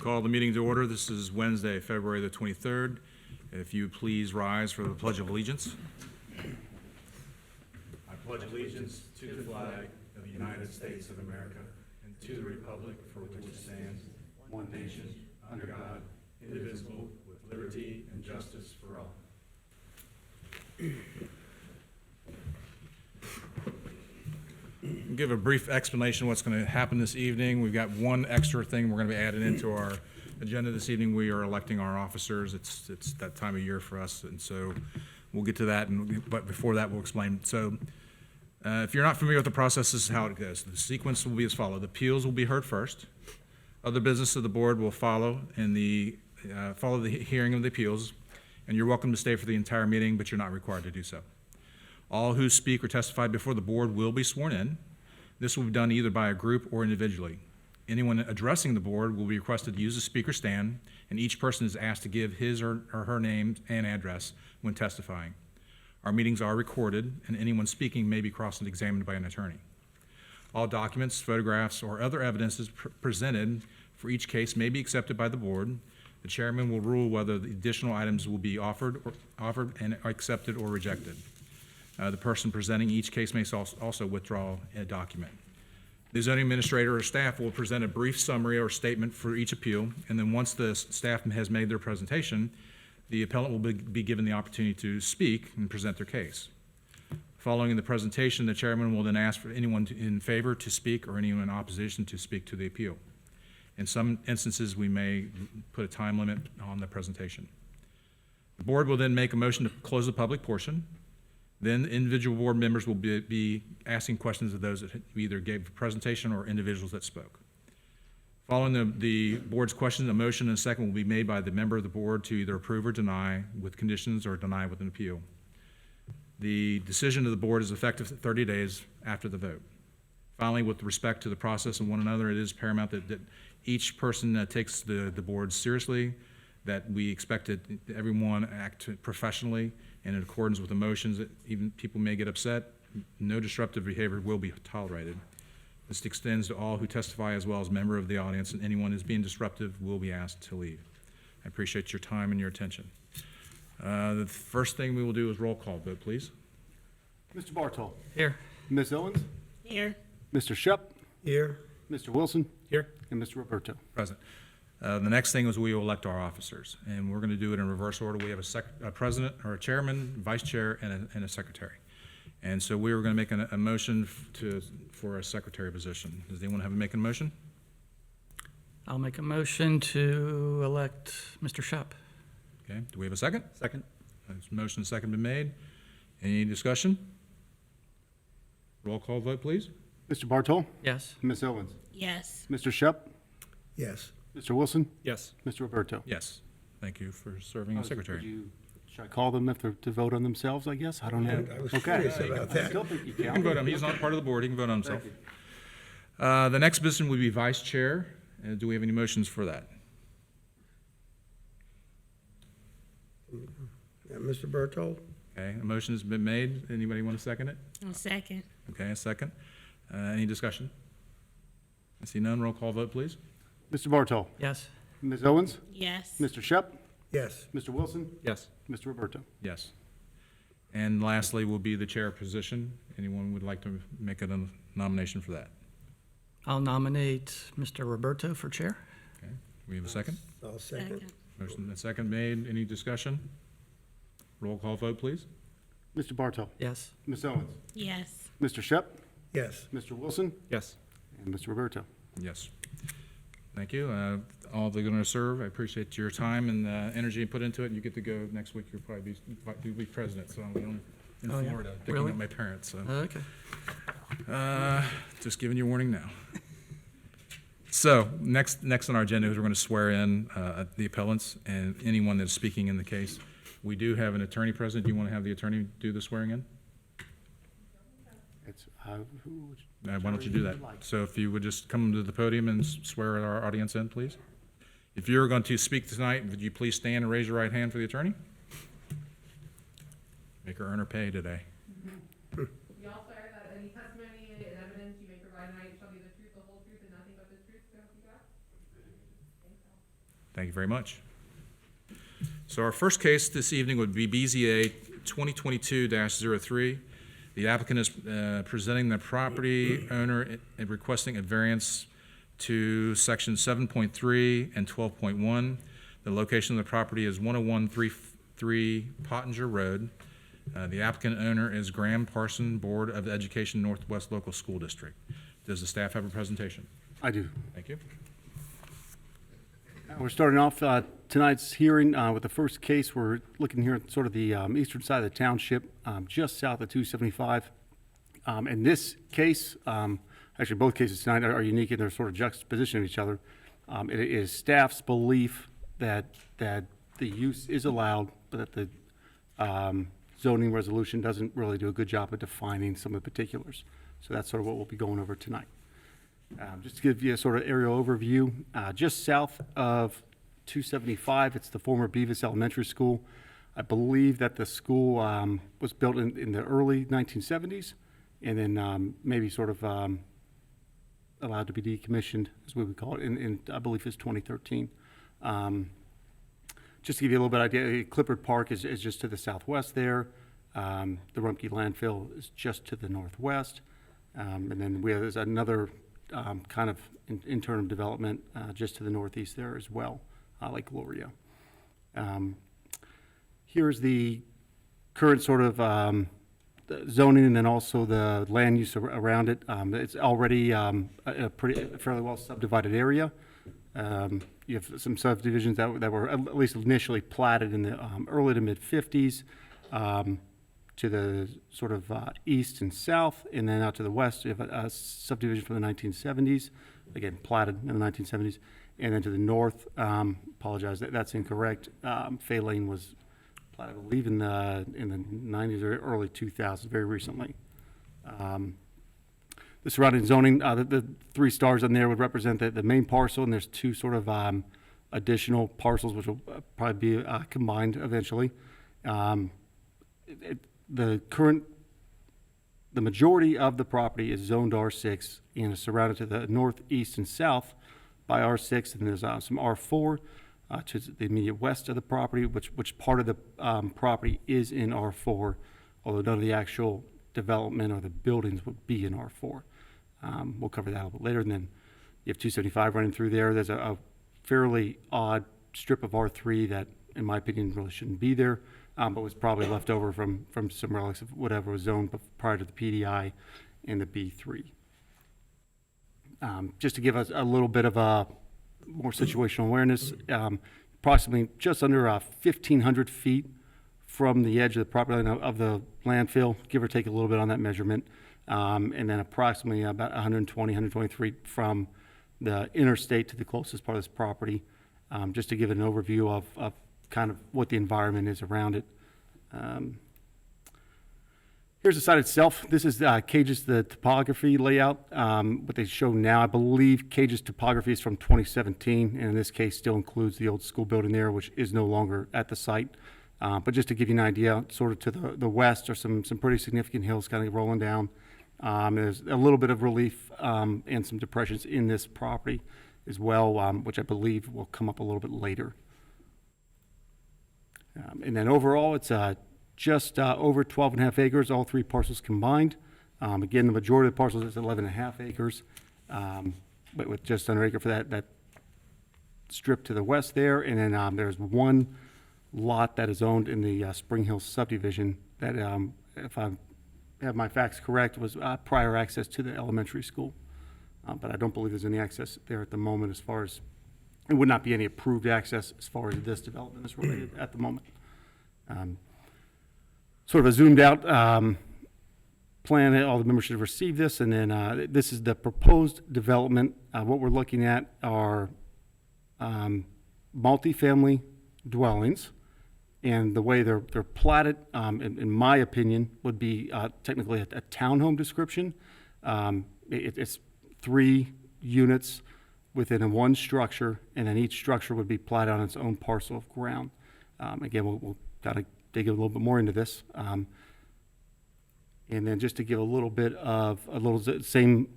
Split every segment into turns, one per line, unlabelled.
Call the meeting to order. This is Wednesday, February the 23rd. If you please rise for the Pledge of Allegiance. I pledge allegiance to the flag of the United States of America and to the republic for which it stands, one nation, under God, indivisible, with liberty and justice for all. Give a brief explanation of what's going to happen this evening. We've got one extra thing we're going to be adding into our agenda this evening. We are electing our officers. It's that time of year for us, and so we'll get to that. But before that, we'll explain. So if you're not familiar with the process, this is how it goes. The sequence will be as follows. The appeals will be heard first. Other business of the board will follow in the hearing of the appeals, and you're welcome to stay for the entire meeting, but you're not required to do so. All who speak or testify before the board will be sworn in. This will be done either by a group or individually. Anyone addressing the board will be requested to use the speaker stand, and each person is asked to give his or her name and address when testifying. Our meetings are recorded, and anyone speaking may be cross-examined by an attorney. All documents, photographs, or other evidences presented for each case may be accepted by the board. The chairman will rule whether the additional items will be offered and accepted or rejected. The person presenting each case may also withdraw a document. The zoning administrator or staff will present a brief summary or statement for each appeal, and then once the staff has made their presentation, the appellant will be given the opportunity to speak and present their case. Following the presentation, the chairman will then ask for anyone in favor to speak or anyone in opposition to speak to the appeal. In some instances, we may put a time limit on the presentation. The board will then make a motion to close the public portion. Then individual board members will be asking questions of those that either gave the presentation or individuals that spoke. Following the board's questions, a motion and a second will be made by the member of the board to either approve or deny with conditions or deny with an appeal. The decision of the board is effective 30 days after the vote. Finally, with respect to the process of one another, it is paramount that each person takes the board seriously, that we expect that everyone act professionally and in accordance with the motions. That even people may get upset. No disruptive behavior will be tolerated. This extends to all who testify as well as member of the audience, and anyone who's being disruptive will be asked to leave. I appreciate your time and your attention. The first thing we will do is roll call vote, please.
Mr. Bartol.
Here.
Ms. Owens.
Here.
Mr. Shep.
Here.
Mr. Wilson.
Here.
And Mr. Roberto.
Present. The next thing is we will elect our officers, and we're going to do it in reverse order. We have a president or a chairman, vice chair, and a secretary. And so we were going to make a motion for a secretary position. Does anyone have to make a motion?
I'll make a motion to elect Mr. Shep.
Okay. Do we have a second?
Second.
Motion and second been made. Any discussion? Roll call vote, please.
Mr. Bartol.
Yes.
Ms. Owens.
Yes.
Mr. Shep.
Yes.
Mr. Wilson.
Yes.
Mr. Roberto.
Yes. Thank you for serving as secretary.
Should I call them if they're to vote on themselves, I guess? I don't know.
I was
Okay.
curious about
I
that.
still think you
He can
can.
vote on. He's not part of the board. He can vote on himself.
Thank
The next position would be vice chair. Do we have any motions for that?
Mr. Berthold?
Okay, a motion has been made. Anybody want to second it?
A second.
Okay, a second. Any discussion? I see none. Roll call vote, please.
Mr. Bartol.
Yes.
Ms. Owens.
Yes.
Mr. Shep.
Yes.
Mr. Wilson.
Yes.
Mr. Roberto.
Yes. And lastly will be the chair position. Anyone would like to make a nomination for that?
I'll nominate Mr. Roberto for chair.
Okay, we have a second?
I'll second.
Motion and second made. Any discussion? Roll call vote, please.
Mr. Bartol.
Yes.
Ms. Owens.
Yes.
Mr. Shep.
Yes.
Mr. Wilson.
Yes.
And Mr. Roberto.
Yes. Thank you. All they're going to serve, I appreciate your time and energy you put into it. You get to go next week. You'll probably be president, so I'm in
Oh, yeah?
Florida picking
Really?
up my parents. So
Okay.
just giving you a warning now. So next on our agenda is we're going to swear in the appellants and anyone that's speaking in the case. We do have an attorney present. Do you want to have the attorney do the swearing in?
It's, who would-
Why don't you do that? So if you would just come to the podium and swear our audience in, please. If you're going to speak tonight, would you please stand and raise your right hand for the attorney? Make her earn her pay today.
You all swear that any testimony and evidence you may provide tonight shall be the truth, the whole truth, and nothing but the truth, so help you God?
Thank you very much. So our first case this evening would be BZA 2022-03. The applicant is presenting the property owner and requesting a variance to section 7.3 and 12.1. The location of the property is 10133 Pottinger Road. The applicant owner is Graham Parson, Board of Education Northwest Local School District. Does the staff have a presentation?
I do.
Thank you.
We're starting off tonight's hearing with the first case. We're looking here at sort of the eastern side of the township, just south of 275. In this case, actually both cases tonight are unique in their sort of juxtaposition of each other. It is staff's belief that the use is allowed, but that the zoning resolution doesn't really do a good job of defining some of the particulars. So that's sort of what we'll be going over tonight. Just to give you a sort of aerial overview, just south of 275, it's the former Beavis Elementary School. I believe that the school was built in the early 1970s and then maybe sort of allowed to be decommissioned, as we would call it, in I believe it's 2013. Just to give you a little bit of idea, Clifford Park is just to the southwest there. The Rumpke landfill is just to the northwest. And then there's another kind of internal development just to the northeast there as well, like Gloria. Here's the current sort of the zoning and then also the land use around it. It's already a fairly well subdivided area. You have some subdivisions that were at least initially platted in the early to mid 50s. To the sort of east and south, and then out to the west, you have a subdivision from the 1970s, again, platted in the 1970s, and then to the north, apologize, that's incorrect. Fay Lane was platted, I believe, in the 90s or early 2000s, very recently. The surrounding zoning, the three stars on there would represent the main parcel, and there's two sort of additional parcels, which will probably be combined eventually. The majority of the property is zoned R6 and is surrounded to the northeast and south by R6, and there's some R4 to the immediate west of the property, which part of the property is in R4, although none of the actual development or the buildings would be in R4. We'll cover that a little bit later. And then you have 275 running through there. There's a fairly odd strip of R3 that, in my opinion, really shouldn't be there. But was probably left over from some relics of whatever was zoned prior to the PDI and the B3. Just to give us a little bit of a more situational awareness, approximately just under 1,500 feet from the edge of the property line of the landfill, give or take a little bit on that measurement, and then approximately about 120, 123 from the interstate to the closest part of this property, just to give an overview of kind of what the environment is around it. Here's the site itself. This is Cage's the topography layout. What they show now, I believe Cage's topography is from 2017, and in this case still includes the old school building there, which is no longer at the site. But just to give you an idea, sort of to the west are some pretty significant hills kind of rolling down. There's a little bit of relief and some depressions in this property as well, which I believe will come up a little bit later. And then overall, it's just over 12.5 acres, all three parcels combined. Again, the majority of the parcels is 11.5 acres, but with just under an acre for that strip to the west there. And then there's one lot that is owned in the Spring Hill subdivision that, if I have my facts correct, was prior access to the elementary school. But I don't believe there's any access there at the moment as far as, it would not be any approved access as far as this development is related at the moment. Sort of a zoomed out plan, all the members should have received this, and then this is the proposed development. What we're looking at are multifamily dwellings, and the way they're platted, in my opinion, would be technically a townhome description. It's 3 units within a one structure, and then each structure would be platted on its own parcel of ground. Again, we'll kind of dig a little bit more into this. And then just to give a little bit of same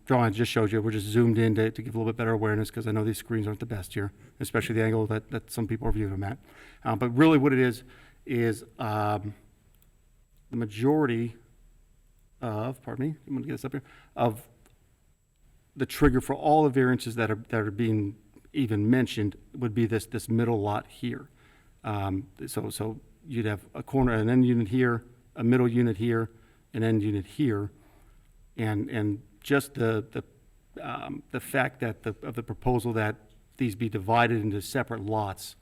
drawing I just showed you, we're just zoomed in to give a little bit better awareness, because I know these screens aren't the best here, especially the angle that some people are viewing them at. But really what it is the majority of, pardon me, I'm going to get this up here, of the trigger for all the variances that are being even mentioned would be this middle lot here. So you'd have a corner, an end unit here, a middle unit here, an end unit here, and just the fact that of the proposal that these be divided into separate lots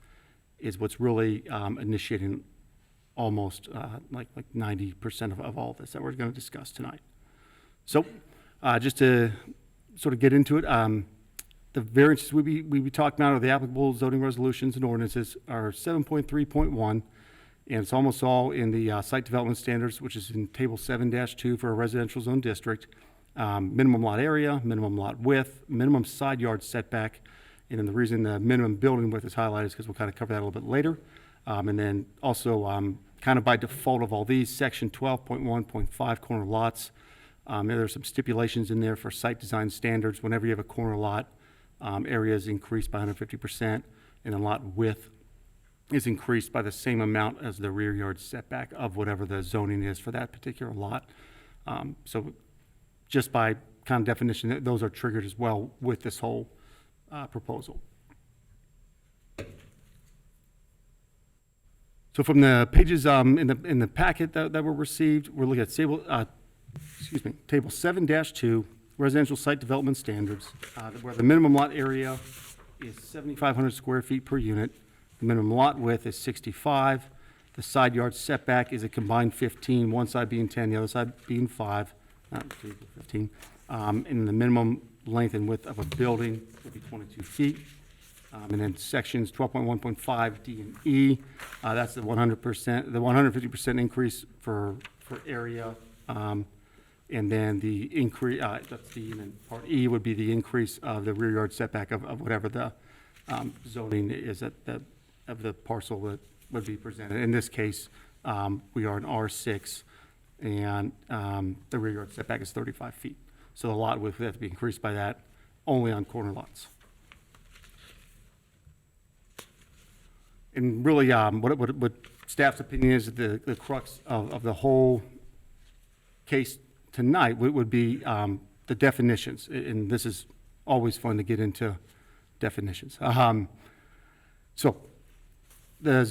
is what's really initiating almost like 90% of all this that we're going to discuss tonight. So just to sort of get into it, the variances we be talking about are the applicable zoning resolutions and ordinances are 7.3.1, and it's almost all in the site development standards, which is in table 7-2 for a residential zone district. Minimum lot area, minimum lot width, minimum side yard setback, and then the reason the minimum building width is highlighted is because we'll kind of cover that a little bit later. And then also, kind of by default of all these, section 12.1.5 corner lots. There's some stipulations in there for site design standards. Whenever you have a corner lot, area is increased by 150%, and the lot width is increased by the same amount as the rear yard setback of whatever the zoning is for that particular lot. So just by kind of definition, those are triggered as well with this whole proposal. So from the pages in the packet that were received, we're looking at table 7-2, residential site development standards, where the minimum lot area is 7,500 square feet per unit. The minimum lot width is 65. The side yard setback is a combined 15, one side being 10, the other side being 5, not 15. And the minimum length and width of a building would be 22 feet. And then sections 12.1.5 D and E, that's the 100%, the 150% increase for area. And then the increase, that's the, and then part E would be the increase of the rear yard setback of whatever the zoning is of the parcel that would be presented. In this case, we are in R6, and the rear yard setback is 35 feet. So the lot width would have to be increased by that only on corner lots. And really, what staff's opinion is that the crux of the whole case tonight would be the definitions, and this is always fun to get into definitions. So the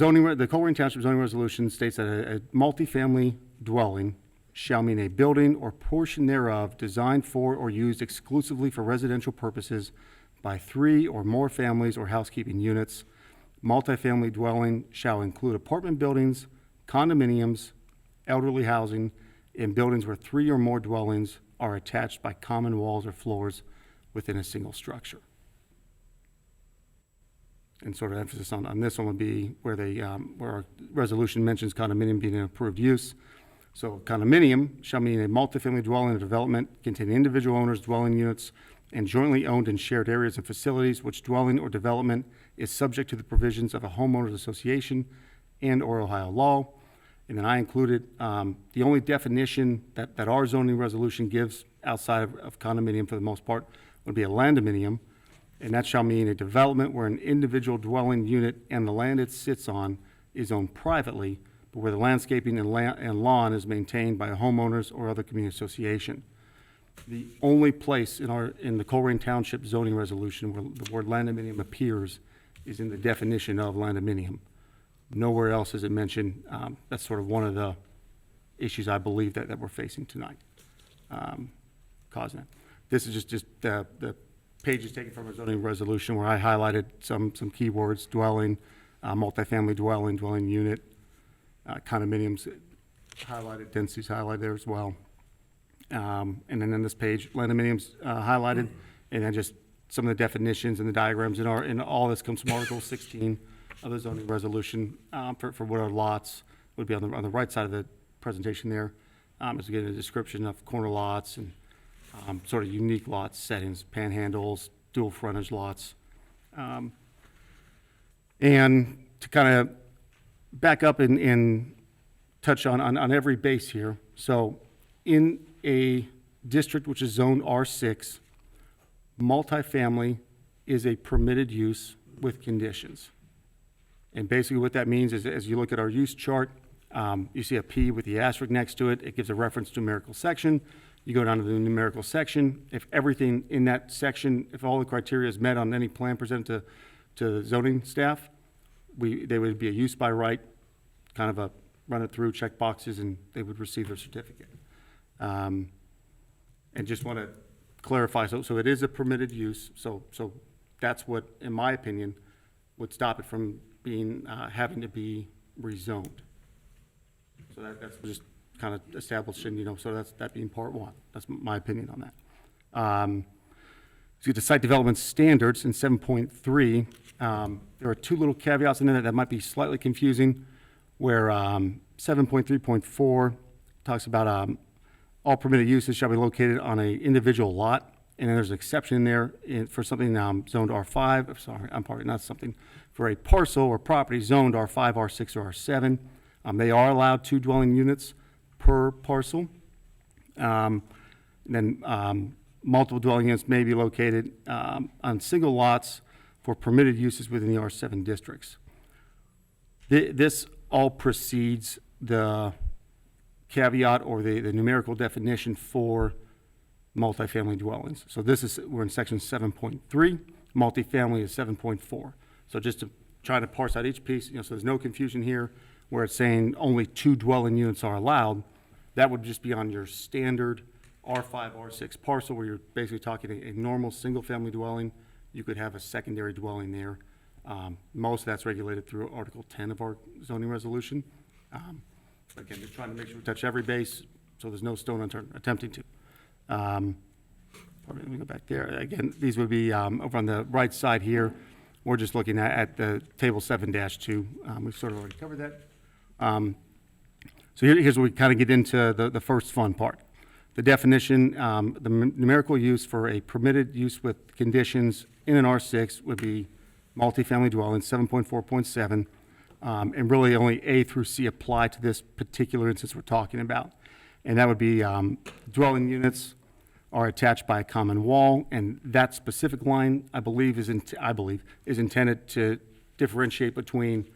Colerain Township zoning resolution states that a multifamily dwelling shall mean a building or portion thereof designed for or used exclusively for residential purposes by 3 or more families or housekeeping units. Multifamily dwelling shall include apartment buildings, condominiums, elderly housing, and buildings where 3 or more dwellings are attached by common walls or floors within a single structure. And sort of emphasis on this one would be where where our resolution mentions condominium being an approved use. So condominium shall mean a multifamily dwelling or development containing individual owners, dwelling units, and jointly owned and shared areas and facilities, which dwelling or development is subject to the provisions of a homeowners association and or Ohio law. And then I included the only definition that our zoning resolution gives outside of condominium for the most part would be a landominium, and that shall mean a development where an individual dwelling unit and the land it sits on is owned privately, but where the landscaping and lawn is maintained by a homeowners or other community association. The only place in the Colerain Township zoning resolution where the word landominium appears is in the definition of landominium. Nowhere else is it mentioned. That's sort of one of the issues I believe that we're facing tonight, causing it. This is just the pages taken from a zoning resolution where I highlighted some keywords: dwelling, multifamily dwelling, dwelling unit, condominiums highlighted, densities highlighted there as well. And then in this page, landominiums highlighted, and then just some of the definitions and the diagrams and all this comes from Article 16 of the zoning resolution for what our lots would be on the right side of the presentation there. As we get a description of corner lots and sort of unique lot settings, panhandles, dual frontage lots. And to kind of back up and touch on every base here. So in a district which is zone R6, multifamily is a permitted use with conditions. And basically what that means is, as you look at our use chart, you see a P with the asterisk next to it. It gives a reference to numerical section. You go down to the numerical section. If everything in that section, if all the criteria is met on any plan presented to the zoning staff, they would be a use by right, kind of a run it through, check boxes, and they would receive their certificate. And just want to clarify, so it is a permitted use, so that's what, in my opinion, would stop it from being, having to be rezoned. So that's just kind of establishing, so that being part one. That's my opinion on that. So the site development standards in 7.3, there are two little caveats in there that might be slightly confusing, where 7.3.4 talks about all permitted uses shall be located on an individual lot, and then there's an exception in there for something zoned R5, for a parcel or property zoned R5, R6, or R7. They are allowed 2 dwelling units per parcel. Then multiple dwelling units may be located on single lots for permitted uses within the R7 districts. This all precedes the caveat or the numerical definition for multifamily dwellings. So we're in section 7.3, multifamily is 7.4. So just to try to parse out each piece, so there's no confusion here where it's saying only 2 dwelling units are allowed. That would just be on your standard R5, R6 parcel where you're basically talking a normal single-family dwelling. You could have a secondary dwelling there. Most of that's regulated through Article 10 of our zoning resolution. Again, they're trying to make sure we touch every base, so there's no stone unturned, attempting to. Let me go back there. Again, these would be over on the right side here. We're just looking at the table 7-2. We've sort of already covered that. So here's where we kind of get into the first fun part. The definition, the numerical use for a permitted use with conditions in an R6 would be multifamily dwelling, 7.4.7. And really only A through C apply to this particular instance we're talking about. And that would be dwelling units are attached by a common wall, and that specific line, I believe, is intended to differentiate between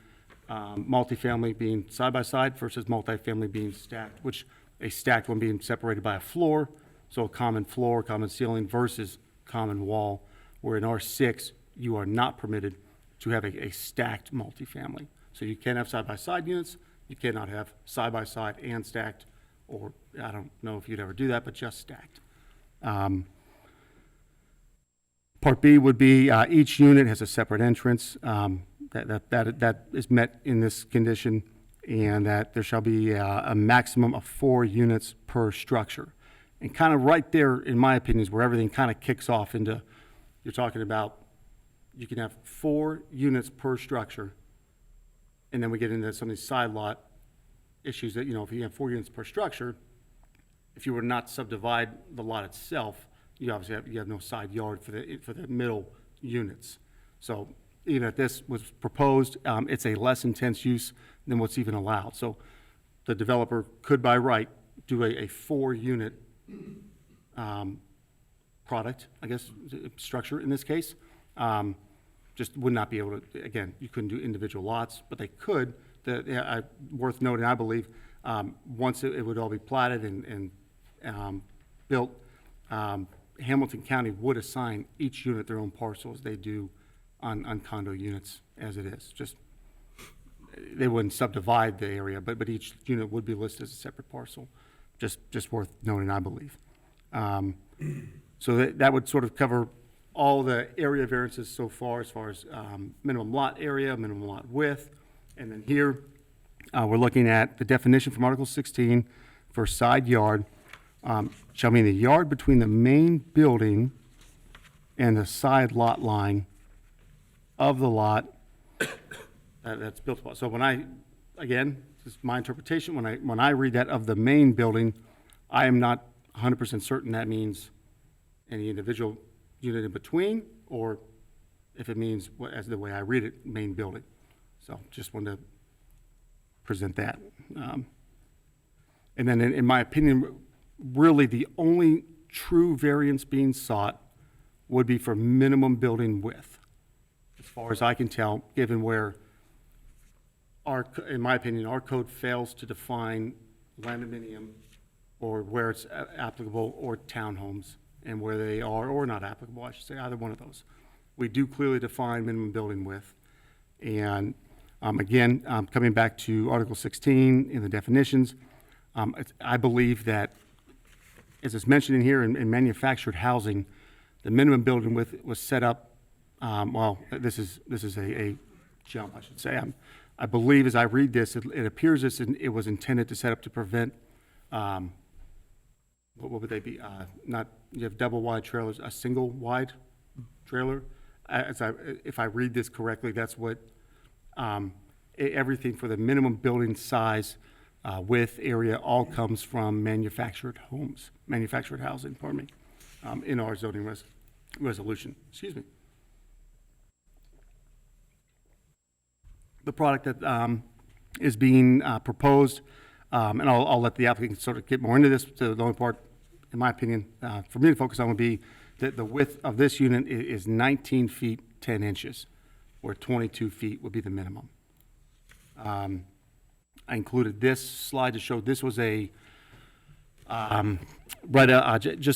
multifamily being side-by-side versus multifamily being stacked, which a stacked one being separated by a floor, so a common floor, common ceiling versus common wall, where in R6, you are not permitted to have a stacked multifamily. So you can have side-by-side units, you cannot have side-by-side and stacked, or I don't know if you'd ever do that, but just stacked. Part B would be each unit has a separate entrance. That is met in this condition, and that there shall be a maximum of 4 units per structure. And kind of right there, in my opinion, is where everything kind of kicks off into, you're talking about, you can have 4 units per structure, and then we get into some of these side lot issues that, if you have 4 units per structure, if you were to not subdivide the lot itself, you obviously have no side yard for the middle units. So even if this was proposed, it's a less intense use than what's even allowed. So the developer could by right do a 4-unit product, I guess, structure in this case. Just would not be able to, again, you couldn't do individual lots, but they could. Worth noting, I believe, once it would all be platted and built, Hamilton County would assign each unit their own parcel as they do on condo units as it is. Just, they wouldn't subdivide the area, but each unit would be listed as a separate parcel. Just worth noting, I believe. So that would sort of cover all the area variances so far as minimum lot area, minimum lot width. And then here, we're looking at the definition from Article 16 for side yard. Shall mean the yard between the main building and the side lot line of the lot that's built upon. So again, this is my interpretation, when I read that of the main building, I am not 100% certain that means any individual unit in between, or if it means, as the way I read it, main building. So just wanted to present that. And then in my opinion, really the only true variance being sought would be for minimum building width, as far as I can tell, given where in my opinion, our code fails to define condominium, or where it's applicable, or townhomes, and where they are or not applicable, I should say, either one of those. We do clearly define minimum building width. And again, coming back to Article 16 in the definitions, I believe that, as it's mentioned in here, in manufactured housing, the minimum building width was set up, well, this is a jump, I should say. I believe as I read this, it appears as it was intended to set up to prevent, what would they be? You have double wide trailers, a single wide trailer. If I read this correctly, that's what, everything for the minimum building size, width, area, all comes from manufactured housing, pardon me, in our zoning resolution. Excuse me. The product that is being proposed, and I'll let the applicant sort of get more into this. The only part, in my opinion, for me to focus on would be that the width of this unit is 19 feet 10 inches, where 22 feet would be the minimum. I included this slide to show this was just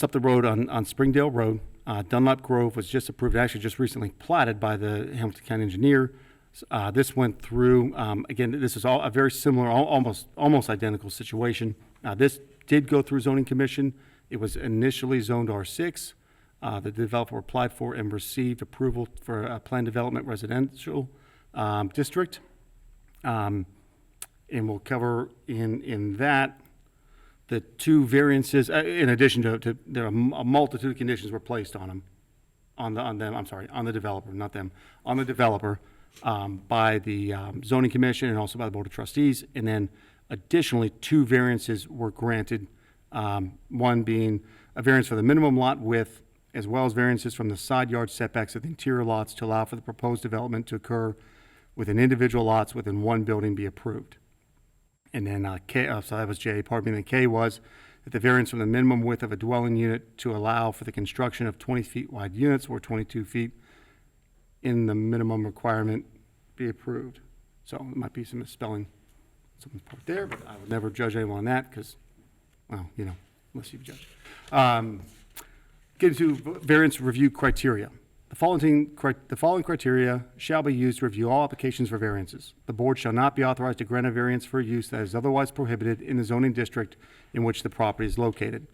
up the road on Springdale Road. Dunlap Grove was just approved, actually just recently platted by the Hamilton County engineer. This went through, again, this is all a very similar, almost identical situation. This did go through zoning commission. It was initially zoned R6. The developer applied for and received approval for a planned development residential district. And we'll cover in that the two variances, in addition to there are a multitude of conditions were placed on them, on the developer, not them, on the developer, by the zoning commission and also by the board of trustees. And then additionally, two variances were granted, one being a variance for the minimum lot width, as well as variances from the side yard setbacks of the interior lots to allow for the proposed development to occur within individual lots within one building be approved. And then so that was J, pardon me, and then K was that the variance from the minimum width of a dwelling unit to allow for the construction of 20 feet wide units or 22 feet in the minimum requirement be approved. So there might be some misspelling, someone's part there, but I would never judge anyone on that because, well, you know, unless you judge. Get into variance review criteria. The following criteria shall be used to review all applications for variances. The board shall not be authorized to grant a variance for a use that is otherwise prohibited in the zoning district in which the property is located.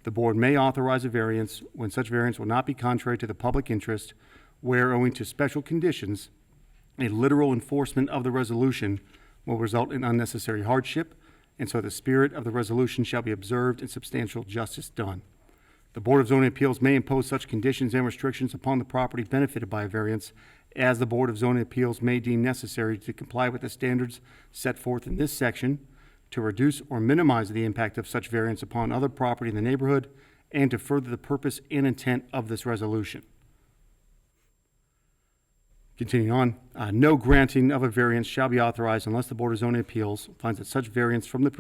The board may authorize a variance when such variance will not be contrary to the public interest, where, owing to special conditions, a literal enforcement of the resolution will result in unnecessary hardship, and so the spirit of the resolution shall be observed and substantial justice done. The Board of Zoning Appeals may impose such conditions and restrictions upon the property benefited by a variance as the Board of Zoning Appeals may deem necessary to comply with the standards set forth in this section, to reduce or minimize the impact of such variance upon other property in the neighborhood, and to further the purpose and intent of this resolution. Continuing on, no granting of a variance shall be authorized unless the Board of Zoning Appeals finds that such variance from the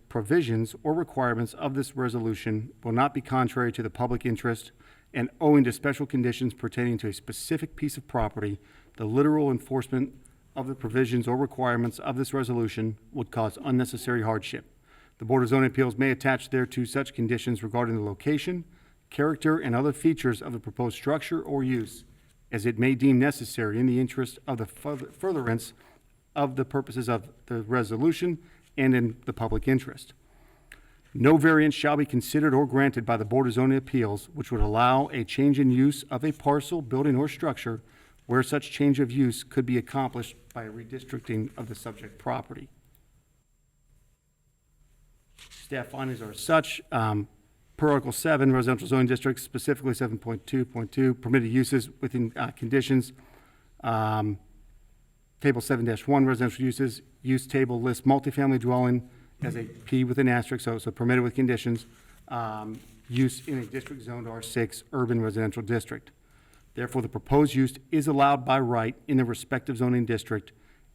provisions or requirements of this resolution will not be contrary to the public interest, and owing to special conditions pertaining to a specific piece of property, the literal enforcement of the provisions or requirements of this resolution would cause unnecessary hardship. The Board of Zoning Appeals may attach thereto such conditions regarding the location, character, and other features of the proposed structure or use as it may deem necessary in the interest of the furtherance of the purposes of the resolution and in the public interest. No variance shall be considered or granted by the Board of Zoning Appeals which would allow a change in use of a parcel, building, or structure where such change of use could be accomplished by a redistricting of the subject property. Staff findings are as such. Per Article 7, residential zoning districts, specifically 7.2.2, permitted uses within conditions. Table 7-1, residential uses, use table lists multifamily dwelling as a P with an asterisk, so permitted with conditions. Use in a district zoned R6 urban residential district. Therefore, the proposed use is allowed by right in the respective zoning district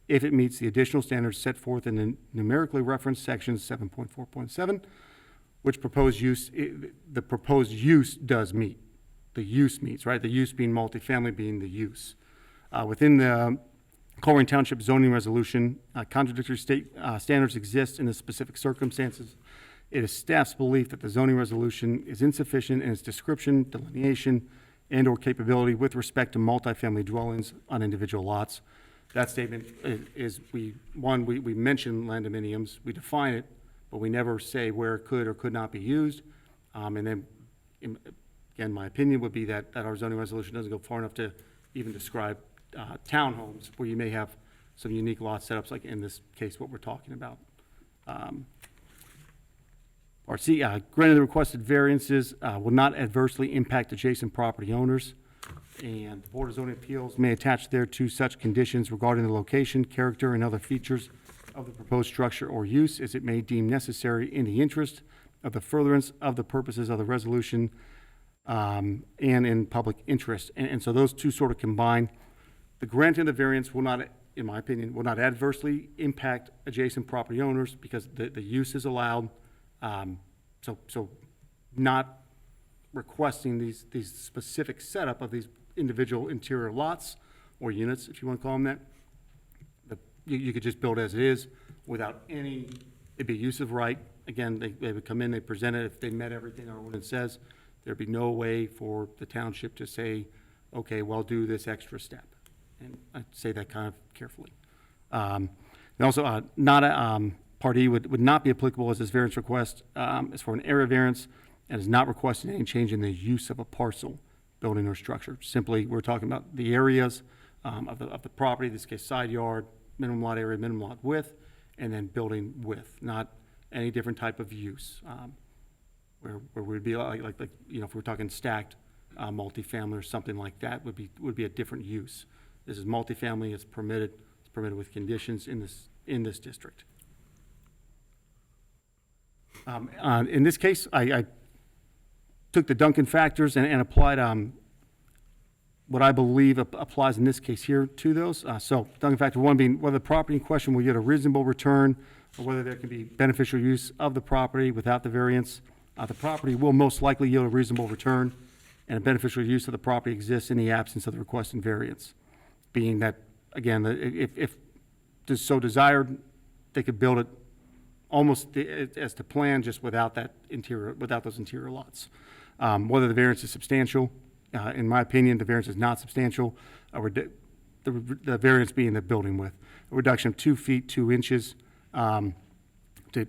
if it meets the additional standards set forth in the numerically referenced sections 7.4.7, which the proposed use does meet. the use meets, right? The use being multifamily being the use. Within the Colerain Township zoning resolution, contradictory state standards exist in the specific circumstances. It is staff's belief that the zoning resolution is insufficient in its description, delineation, and/or capability with respect to multifamily dwellings on individual lots. That statement is we mention condominiums, we define it, but we never say where it could or could not be used. And then, again, my opinion would be that our zoning resolution doesn't go far enough to even describe townhomes where you may have some unique lot setups, like in this case, what we're talking about. Or C, granted the requested variances will not adversely impact adjacent property owners, and the Board of Zoning Appeals may attach thereto such conditions regarding the location, character, and other features of the proposed structure or use as it may deem necessary in the interest of the furtherance of the purposes of the resolution and in public interest. And so those two sort of combine. The granting of the variance will not, in my opinion, will not adversely impact adjacent property owners because the use is allowed. So not requesting these specific setup of these individual interior lots or units, if you want to call them that. You could just build as it is without any, it'd be use of right. Again, they would come in, they present it, if they met everything our ordinance says, there'd be no way for the township to say, okay, well, do this extra step. And I say that kind of carefully. And also, Part E would not be applicable as this variance request is for an area variance and is not requesting any change in the use of a parcel, building, or structure. Simply, we're talking about the areas of the property, in this case, side yard, minimum lot area, minimum lot width, and then building width, not any different type of use. Where we'd be like, you know, if we're talking stacked multifamily or something like that, would be a different use. This is multifamily, it's permitted with conditions in this district. In this case, I took the Duncan factors and applied what I believe applies in this case here to those. So Duncan factor one being whether the property in question will get a reasonable return or whether there can be beneficial use of the property without the variance. The property will most likely yield a reasonable return and a beneficial use of the property exists in the absence of the requested variance. Being that, again, if so desired, they could build it almost as to plan, just without those interior lots. Whether the variance is substantial, in my opinion, the variance is not substantial. The variance being the building width, a reduction of 2 feet 2 inches to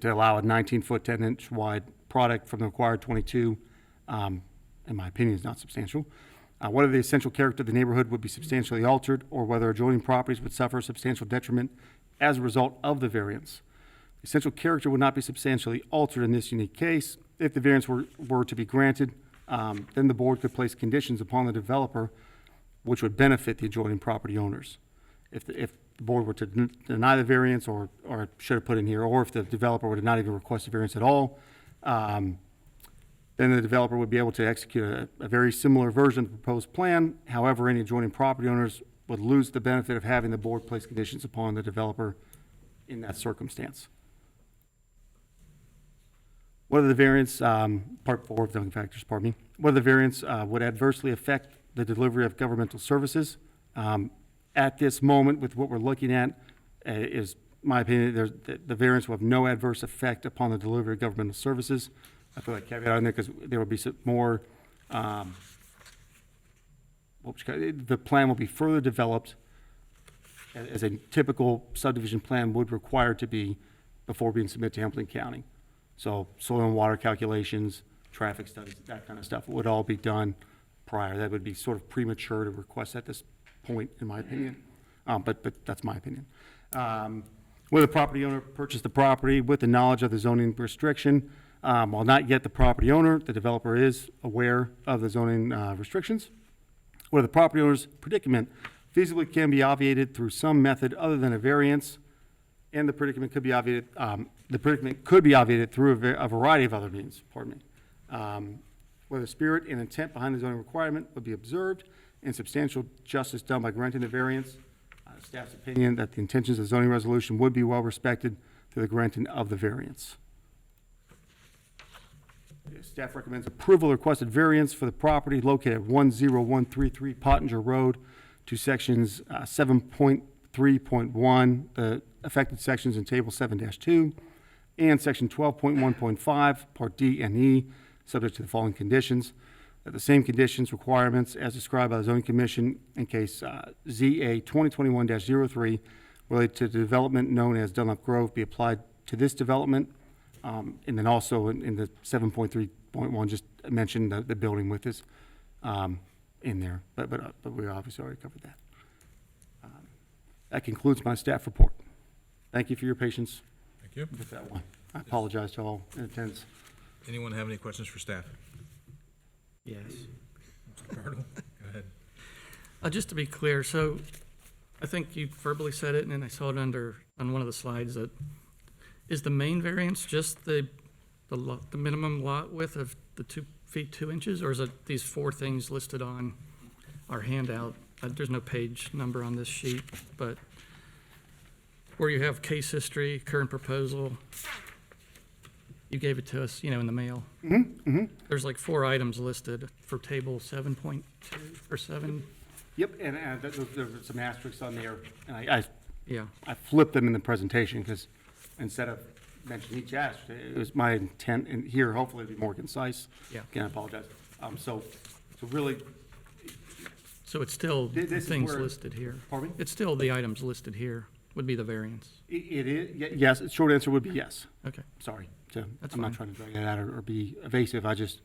allow a 19-foot 10-inch wide product from the required 22. In my opinion, is not substantial. Whether the essential character of the neighborhood would be substantially altered, or whether adjoining properties would suffer substantial detriment as a result of the variance. Essential character would not be substantially altered in this unique case. If the variance were to be granted, then the board could place conditions upon the developer which would benefit the adjoining property owners. If the board were to deny the variance, or should have put in here, or if the developer were to not even request a variance at all, then the developer would be able to execute a very similar version of the proposed plan. However, any adjoining property owners would lose the benefit of having the board place conditions upon the developer in that circumstance. Whether the variance, part 4 of Duncan factors, pardon me, whether the variance would adversely affect the delivery of governmental services. At this moment, with what we're looking at, is my opinion, the variance will have no adverse effect upon the delivery of governmental services. I feel like caveat on there because there will be some more, the plan will be further developed as a typical subdivision plan would require to be before being submitted to Hamilton County. So soil and water calculations, traffic studies, that kind of stuff would all be done prior. That would be sort of premature to request at this point, in my opinion. But that's my opinion. Whether the property owner purchased the property with the knowledge of the zoning restriction, while not yet the property owner, the developer is aware of the zoning restrictions. Whether the property owner's predicament feasibly can be obviated through some method other than a variance, and the predicament could be obviated. The predicament could be obviated through a variety of other means. Pardon me. Whether spirit and intent behind the zoning requirement would be observed, and substantial justice done by granting the variance. Staff's opinion that the intentions of the zoning resolution would be well respected through the granting of the variance. Staff recommends approval of requested variance for the property located at 10133 Pottinger Road to sections 7.3.1, the affected sections in Table 7-2, and Section 12.1.5, Part D and E, subject to the following conditions. That the same conditions, requirements as described by the zoning commission in case ZA 2021-03 related to the development known as Dunlap Grove be applied to this development. And then also in the 7.3.1, just mention the building width is in there, but we obviously already covered that. That concludes my staff report. Thank you for your patience
Thank you.
with that one. I apologize to all in attendance.
Anyone have any questions for staff?
Yes.
Mr. Cardinal, go ahead.
Just to be clear, so I think you verbally said it, and then I saw it on one of the slides, that is the main variance just the minimum lot width of the 2 feet 2 inches, or is it these 4 things listed on our handout? There's no page number on this sheet, but where you have case history, current proposal, you gave it to us, in the mail. There's like 4 items listed for table 7.2 or 7.
Yep, and there were some asterisks on there, and
Yeah,
I flipped them in the presentation because instead of mentioning each asterisk, it was my intent, and here, hopefully it'll be more concise.
Yeah.
Again, I apologize. So really,
so it's still
This is
things
where-
listed here.
pardon me?
It's still the items listed here would be the variance.
It is, yes, the short answer would be yes.
Okay,
Sorry,
That's
I'm not
fine.
trying to drag it out or be evasive, I just,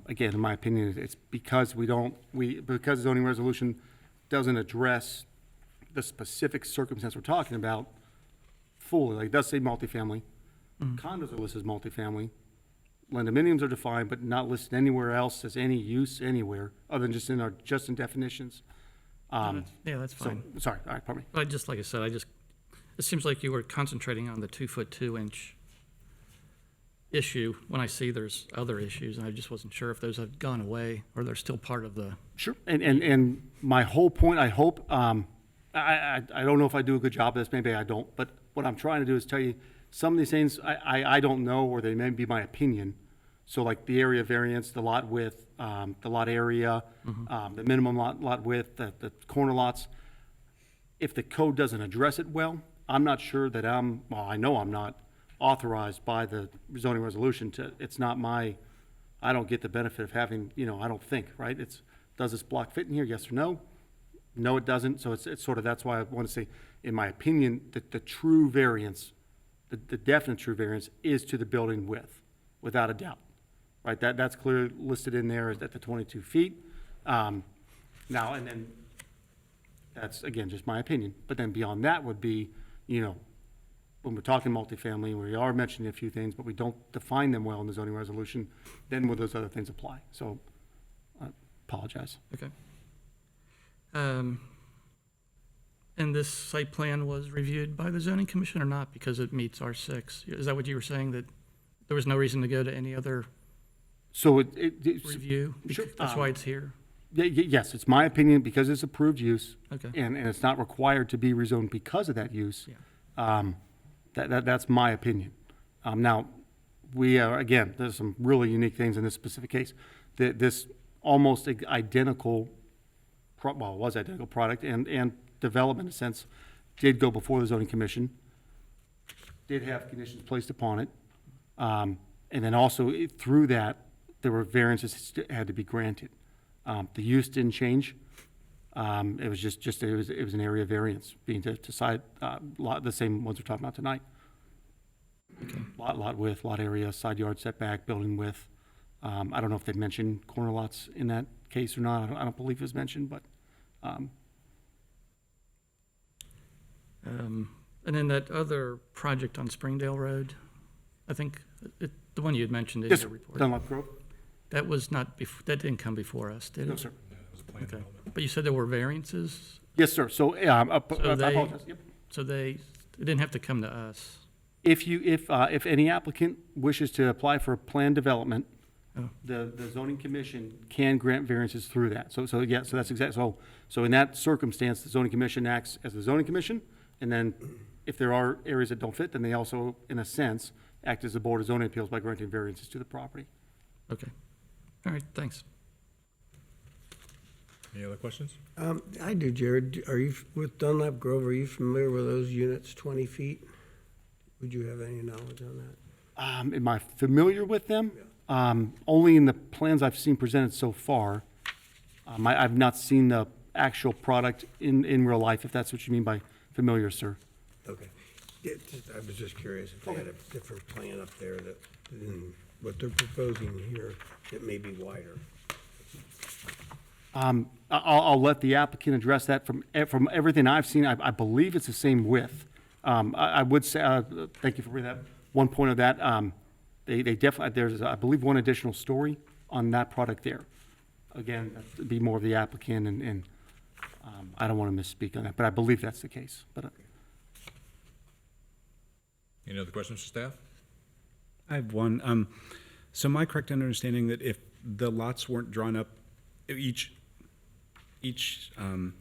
again, in my opinion, it's because because the zoning resolution doesn't address the specific circumstance we're talking about fully, like it does say multifamily, condos are listed as multifamily, condominiums are defined, but not listed anywhere else as any use anywhere, other than just in definitions.
yeah, that's
So,
fine.
sorry, all right, pardon me.
Like I said, it seems like you were concentrating on the 2 foot 2 inch issue when I see there's other issues, and I just wasn't sure if those had gone away or they're still part of the,
Sure, and my whole point, I hope, I don't know if I do a good job of this, maybe I don't, but what I'm trying to do is tell you, some of these things, I don't know, or they may be my opinion. So like the area variance, the lot width, the lot area, the minimum lot width, the corner lots. If the code doesn't address it well, I'm not sure that I know I'm not authorized by the zoning resolution it's not I don't get the benefit of having, I don't think, right? Does this block fit in here, yes or no? No, it doesn't, so it's sort of, that's why I want to say, in my opinion, that the true variance, the definite true variance is to the building width, without a doubt, right? That's clearly listed in there at the 22 feet. Now, and then, that's, again, just my opinion, but then beyond that would be, when we're talking multifamily, we are mentioning a few things, but we don't define them well in the zoning resolution, then will those other things apply? So, I apologize.
okay. And this site plan was reviewed by the zoning commission or not, because it meets R6? Is that what you were saying, that there was no reason to go to any other
So
review?
Sure.
That's why it's here?
yes, it's my opinion, because it's approved use,
Okay.
and it's not required to be rezoned because of that use.
Yeah.
That's my opinion. Now, again, there's some really unique things in this specific case. This almost identical, it was identical product and development, in a sense, did go before the zoning commission, did have conditions placed upon it. And then also, through that, there were variances that had to be granted. The use didn't change. It was it was an area variance being to side, the same ones we're talking about tonight.
Okay.
Lot width, lot area, side yard setback, building width. I don't know if they mentioned corner lots in that case or not. I don't believe it was mentioned, but,
And then that other project on Springdale Road, I think, the one you had mentioned in
yes,
your
sir.
report.
Dunlop Grove?
That was not, that didn't come before us, did it?
No, sir.
That was a planned
Okay.
development.
But you said there were variances,
Yes, sir. So, I
So they-
apologize. Yep.
so it didn't have to come to us.
If any applicant wishes to apply for a planned development,
Oh.
the zoning commission can grant variances through that. So that's exact, so in that circumstance, the zoning commission acts as the zoning commission, and then if there are areas that don't fit, then they also, in a sense, act as the Board of Zoning Appeals by granting variances to the property.
Okay. All right, thanks.
Any other questions?
I do, Jared. Are you, with Dunlap Grove, are you familiar with those units, 20 feet? Would you have any knowledge on that?
Am I familiar with them? Only in the plans I've seen presented so far. I've not seen the actual product in real life, if that's what you mean by familiar, sir.
Okay. Yeah, I was just curious if they had a different plan up there that, than what they're proposing here, that may be wider.
I'll let the applicant address that. From everything I've seen, I believe it's the same width. I would say, thank you for bringing that. One point of that, they definitely, there's, I believe, one additional story on that product there. Again, that'd be more of the applicant, and I don't want to misspeak on that, but I believe that's the case. But
Any other questions for staff?
I have one. So am I correct in understanding that if the lots weren't drawn up, each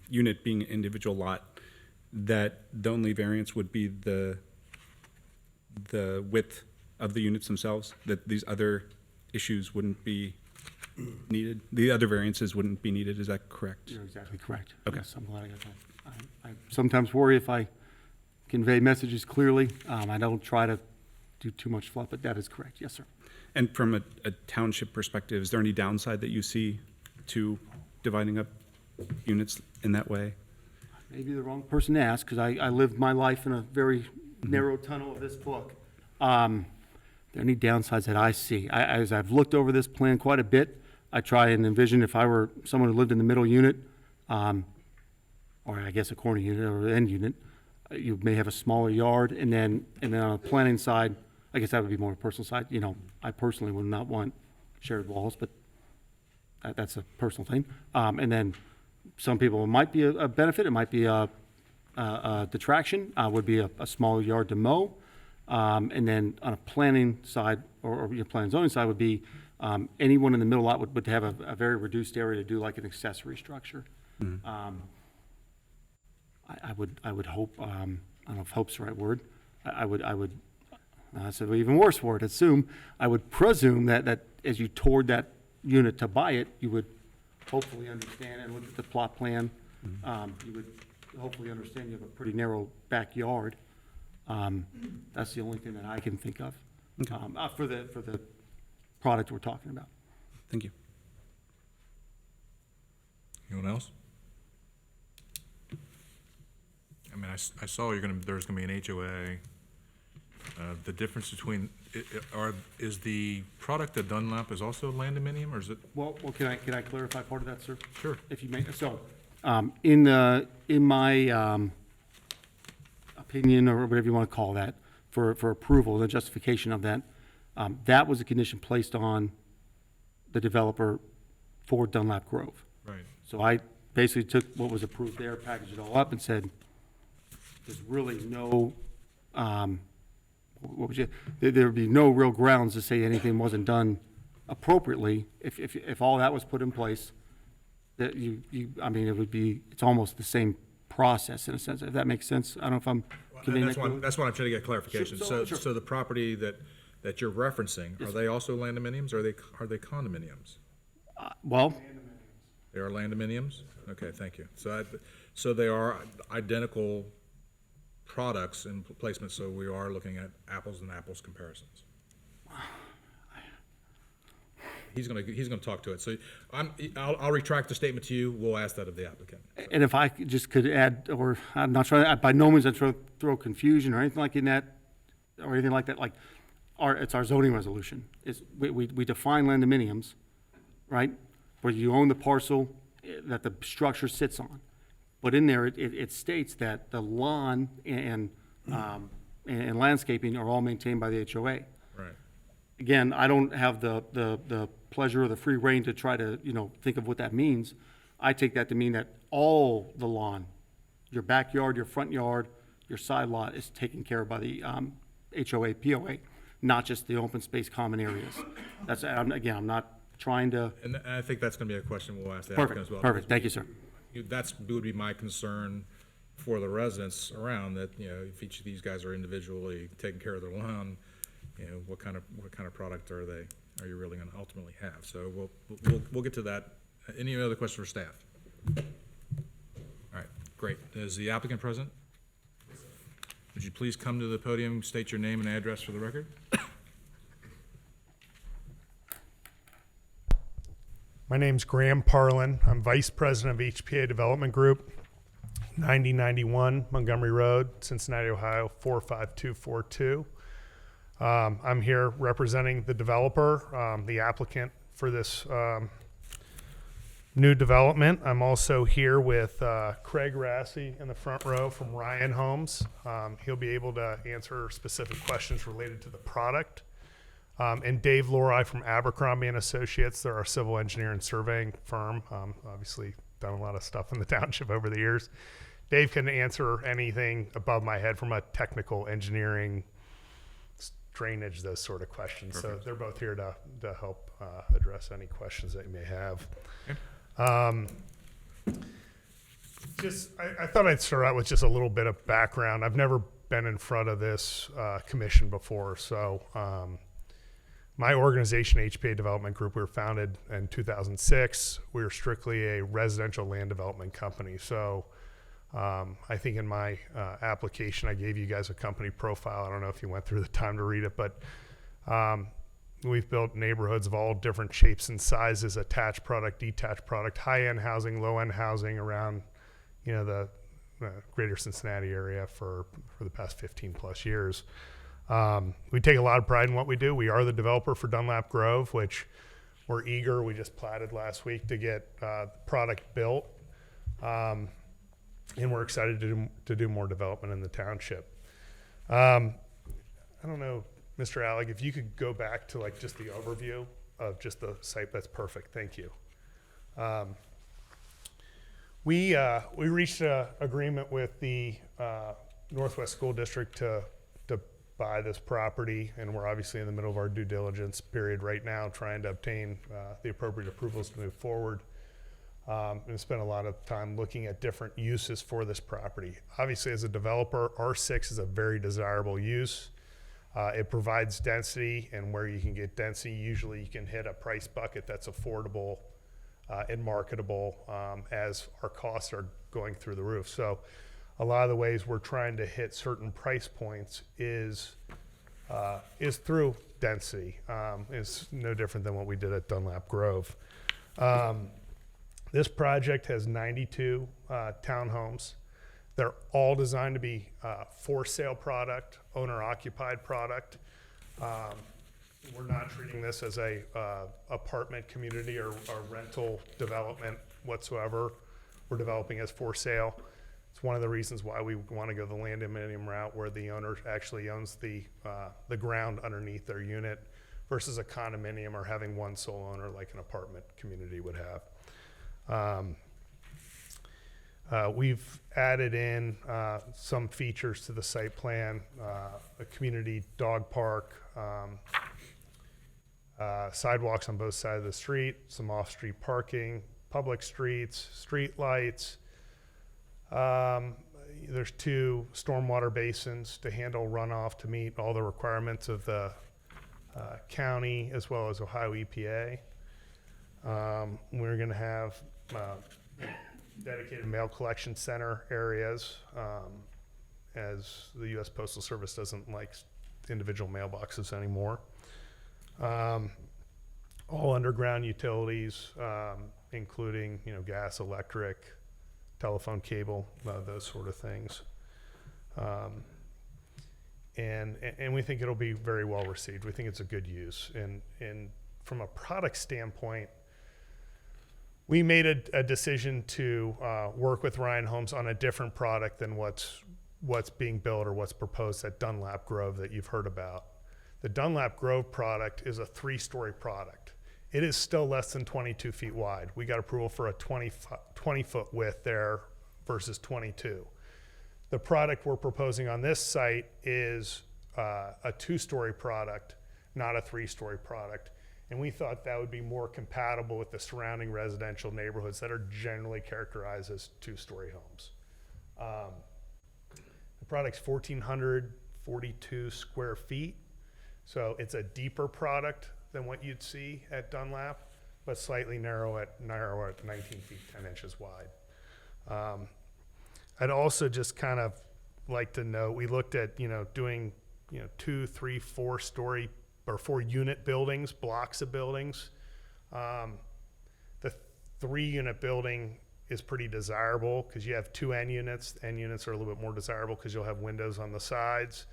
unit being an individual lot, that the only variance would be the width of the units themselves, that these other issues wouldn't be needed? The other variances wouldn't be needed, is that correct?
you're exactly correct.
Okay.
Yes, I'm glad I got that. I sometimes worry if I convey messages clearly. I don't try to do too much fluff, but that is correct. Yes, sir.
And from a township perspective, is there any downside that you see to dividing up units in that way?
Maybe the wrong person to ask, because I lived my life in a very narrow tunnel of this book. There are any downsides that I see? As I've looked over this plan quite a bit, I try and envision if I were someone who lived in the middle unit, or I guess a corner unit or end unit, you may have a smaller yard, and then on the planning side, I guess that would be more a personal side. You know, I personally would not want shared walls, but that's a personal thing. And then some people, it might be a benefit, it might be a detraction, would be a smaller yard to mow. And then on a planning side, or your planning zoning side, would be anyone in the middle lot would have a very reduced area to do like an accessory structure. I would hope, I don't know if hope's the right word, I would, that's an even worse word, I would presume that as you toured that unit to buy it, you would hopefully understand and look at the plot plan. You would hopefully understand you have a pretty narrow backyard. That's the only thing that I can think of for the product we're talking about.
Thank you.
Anyone else? I mean, I saw there's gonna be an HOA. The difference between, is the product that Dunlap is also land dominium, or is it?
Well, can I clarify part of that, sir?
Sure.
If you may, so, in my opinion, or whatever you want to call that, for approval, the justification of that, that was a condition placed on the developer for Dunlap Grove.
Right.
So I basically took what was approved there, packaged it all up, and said, there's really no, there would be no real grounds to say anything wasn't done appropriately if all that was put in place. That I mean, it would be, it's almost the same process in a sense, if that makes sense. I don't know if I'm conveying that clearly.
That's why I'm trying to get clarification.
Sure.
So the property that you're referencing, are they also land dominiums, or are they condominiums?
Well,
They are land dominiums? Okay, thank you. So they are identical products in placement, so we are looking at apples and apples comparisons. He's gonna talk to it, so I'll retract the statement to you, we'll ask that of the applicant.
and if I could add, or I'm not trying, by no means I'm trying to throw confusion or anything like that, like, it's our zoning resolution. We define land dominiums, right? Where you own the parcel that the structure sits on. But in there, it states that the lawn and landscaping are all maintained by the HOA.
Right.
Again, I don't have the pleasure or the free rein to try to, think of what that means. I take that to mean that all the lawn, your backyard, your front yard, your side lot is taken care of by the HOA, POA, not just the open space common areas. I'm not trying to.
And I think that's gonna be a question we'll ask the applicant as well.
Perfect, thank you, sir.
Would be my concern for the residents around, that, if each of these guys are individually taking care of their lawn, you know, what kind of product are you really gonna ultimately have? So we'll get to that. Any other questions for staff? All right, great. Is the applicant present? Would you please come to the podium, state your name and address for the record?
My name's Graham Parlin. I'm Vice President of HPA Development Group, 9091 Montgomery Road, Cincinnati, Ohio, 45242. I'm here representing the developer, the applicant for this new development. I'm also here with Craig Rassi in the front row from Ryan Homes. He'll be able to answer specific questions related to the product. And Dave Lorai from Abercrombie and Associates. They're our civil engineer and surveying firm. Obviously done a lot of stuff in the township over the years. Dave can answer anything above my head from a technical engineering, drainage, those sort of questions.
Perfect.
So they're both here to help address any questions that you may have. I thought I'd start out with just a little bit of background. I've never been in front of this commission before, so my organization, HPA Development Group, we were founded in 2006. We were strictly a residential land development company. So I think in my application, I gave you guys a company profile. I don't know if you went through the time to read it, but we've built neighborhoods of all different shapes and sizes, attached product, detached product, high-end housing, low-end housing around, you know, the greater Cincinnati area for the past 15 plus years. We take a lot of pride in what we do. We are the developer for Dunlap Grove, which we're eager. We just platted last week to get the product built. And we're excited to do more development in the township. I don't know, Mr. Alec, if you could go back to like just the overview of just the site, that's perfect. Thank you. We reached an agreement with the Northwest School District to buy this property, and we're obviously in the middle of our due diligence period right now, trying to obtain the appropriate approvals to move forward. And spent a lot of time looking at different uses for this property. Obviously, as a developer, R6 is a very desirable use. It provides density, and where you can get density, usually you can hit a price bucket that's affordable and marketable as our costs are going through the roof. So a lot of the ways we're trying to hit certain price points is through density. It's no different than what we did at Dunlap Grove. This project has 92 townhomes. They're all designed to be for sale product, owner occupied product. We're not treating this as a apartment community or rental development whatsoever. We're developing as for sale. It's one of the reasons why we want to go the land condominium route, where the owner actually owns the ground underneath their unit versus a condominium or having one sole owner like an apartment community would have. We've added in some features to the site plan, a community dog park, sidewalks on both sides of the street, some off-street parking, public streets, street lights. There's 2 stormwater basins to handle runoff to meet all the requirements of the county as well as Ohio EPA. We're going to have dedicated mail collection center areas, as the U.S. Postal Service doesn't like individual mailboxes anymore. All underground utilities, including gas, electric, telephone cable, those sort of things. And we think it'll be very well received. We think it's a good use. And from a product standpoint, we made a decision to work with Ryan Homes on a different product than what's being built or what's proposed at Dunlap Grove that you've heard about. The Dunlap Grove product is a 3-story product. It is still less than 22 feet wide. We got approval for a 20-foot width there versus 22. The product we're proposing on this site is a 2-story product, not a 3-story product. And we thought that would be more compatible with the surrounding residential neighborhoods that are generally characterized as 2-story homes. The product's 1,442 square feet. So it's a deeper product than what you'd see at Dunlap, but slightly narrower at 19 feet, 10 inches wide. I'd also just kind of like to note, we looked at, doing, 2, 3, 4 story or 4 unit buildings, blocks of buildings. The 3 unit building is pretty desirable because you have 2 end units. End units are a little bit more desirable because you'll have windows on the sides.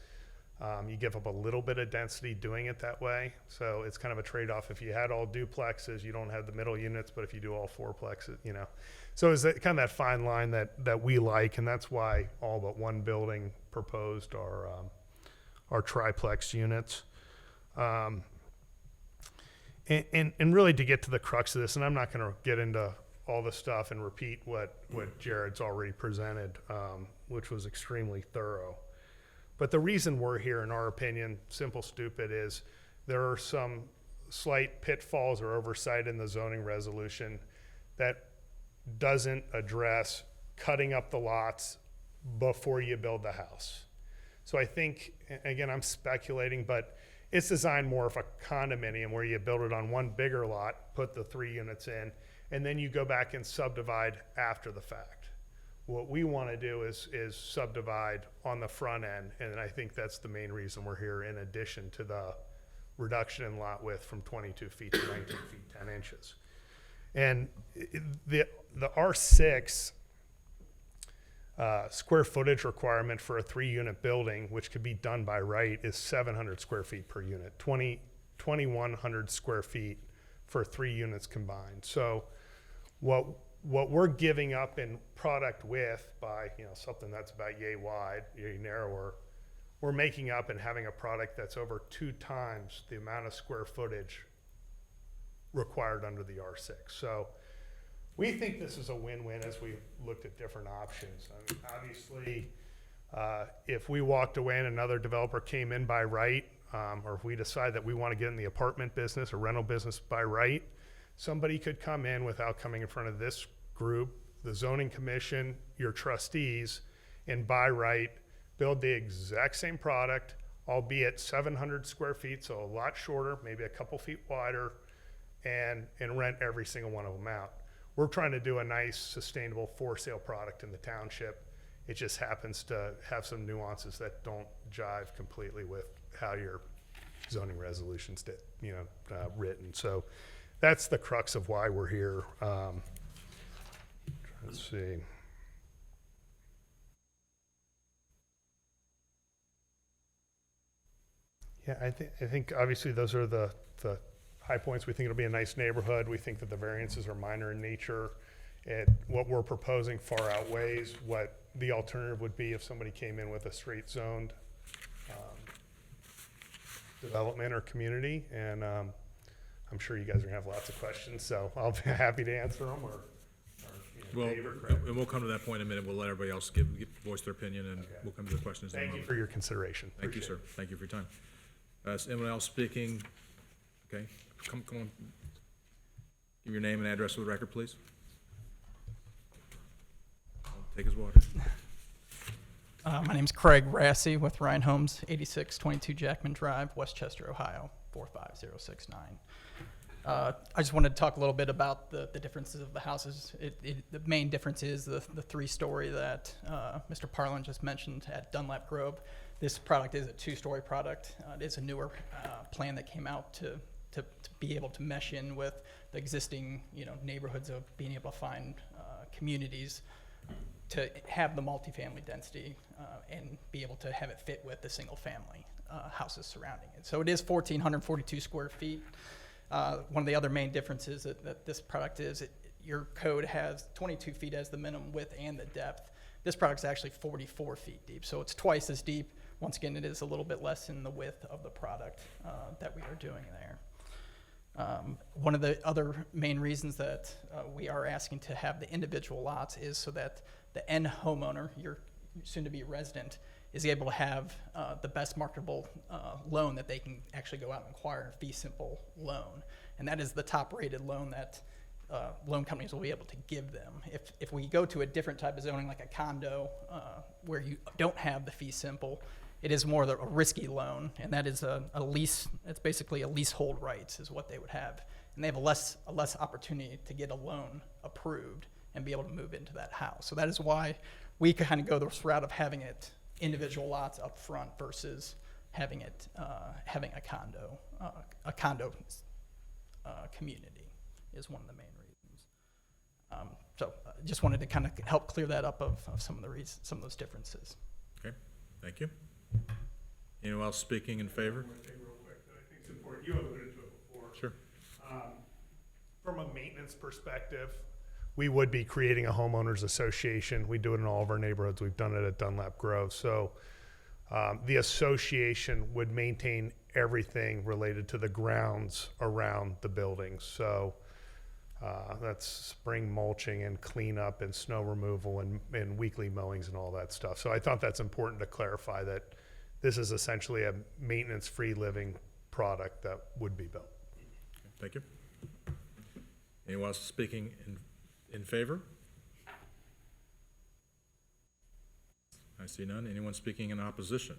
You give up a little bit of density doing it that way. So it's kind of a trade-off. If you had all duplexes, you don't have the middle units, but if you do all fourplexes, So it's kind of that fine line that we like, and that's why all but one building proposed are triplex units. And really to get to the crux of this, and I'm not going to get into all the stuff and repeat what Jared's already presented, which was extremely thorough. But the reason we're here, in our opinion, simple, stupid, is there are some slight pitfalls or oversight in the zoning resolution that doesn't address cutting up the lots before you build the house. So I think, again, I'm speculating, but it's designed more of a condominium where you build it on one bigger lot, put the 3 units in, and then you go back and subdivide after the fact. What we want to do is subdivide on the front end, and I think that's the main reason we're here, in addition to the reduction in lot width from 22 feet to 19 feet 10 inches. And the R6 square footage requirement for a 3-unit building, which could be done by right, is 700 square feet per unit, 2,100 square feet for 3 units combined. So what we're giving up in product width by something that's about yay wide, yay narrower, we're making up and having a product that's over 2 times the amount of square footage required under the R6. So we think this is a win-win as we looked at different options. I mean, obviously, if we walked away and another developer came in by right, or if we decide that we want to get in the apartment business or rental business by right, somebody could come in without coming in front of this group, the zoning commission, your trustees, and by right, build the exact same product, albeit 700 square feet, so a lot shorter, maybe a couple feet wider, and rent every single one of them out. We're trying to do a nice, sustainable for-sale product in the township. It just happens to have some nuances that don't jive completely with how your zoning resolutions written. So that's the crux of why we're here. Let's see. Yeah, I think obviously those are the high points. We think it'll be a nice neighborhood. We think that the variances are minor in nature. What we're proposing far outweighs what the alternative would be if somebody came in with a straight zoned development or community. And I'm sure you guys are gonna have lots of questions, so I'll be happy to answer them
Well, and we'll come to that point in a minute. We'll let everybody else voice their opinion, and we'll come to the questions.
Thank you for your consideration.
Thank you, sir. Thank you for your time. Is anyone else speaking? Okay, come on. Give your name and address for the record, please. Take his water.
My name's Craig Rassy with Ryan Homes, 8622 Jackman Drive, Westchester, Ohio, 45069. I just wanted to talk a little bit about the differences of the houses. The main difference is the 3-story that Mr. Parlin just mentioned at Dunlap Grove. This product is a 2-story product. It is a newer plan that came out to be able to mesh in with the existing neighborhoods of being able to find communities to have the multifamily density and be able to have it fit with the single family houses surrounding it. So it is 1,442 square feet. One of the other main differences that this product is, your code has 22 feet as the minimum width and the depth. This product's actually 44 feet deep, so it's twice as deep. Once again, it is a little bit less in the width of the product that we are doing there. One of the other main reasons that we are asking to have the individual lots is so that the end homeowner, your soon-to-be resident, is able to have the best marketable loan that they can actually go out and acquire, a fee simple loan. And that is the top-rated loan that loan companies will be able to give them. If we go to a different type of zoning, like a condo, where you don't have the fee simple, it is more a risky loan, and that is a lease. It's basically a leasehold rights is what they would have, and they have a less opportunity to get a loan approved and be able to move into that house. So that is why we kind of go this route of having it individual lots up front versus having it having a condo community is one of the main reasons. So just wanted to kind of help clear that up of some of the reasons, some of those differences.
Okay, thank you. Anyone else speaking in favor?
One thing real quick that I think is important, you alluded to it before.
Sure.
From a maintenance perspective, we would be creating a homeowners association. We do it in all of our neighborhoods. We've done it at Dunlap Grove. So the association would maintain everything related to the grounds around the buildings. So that's spring mulching and cleanup and snow removal and weekly mowings and all that stuff. So I thought that's important to clarify that this is essentially a maintenance-free living product that would be built.
Thank you. Anyone else speaking in favor? I see none. Anyone speaking in opposition?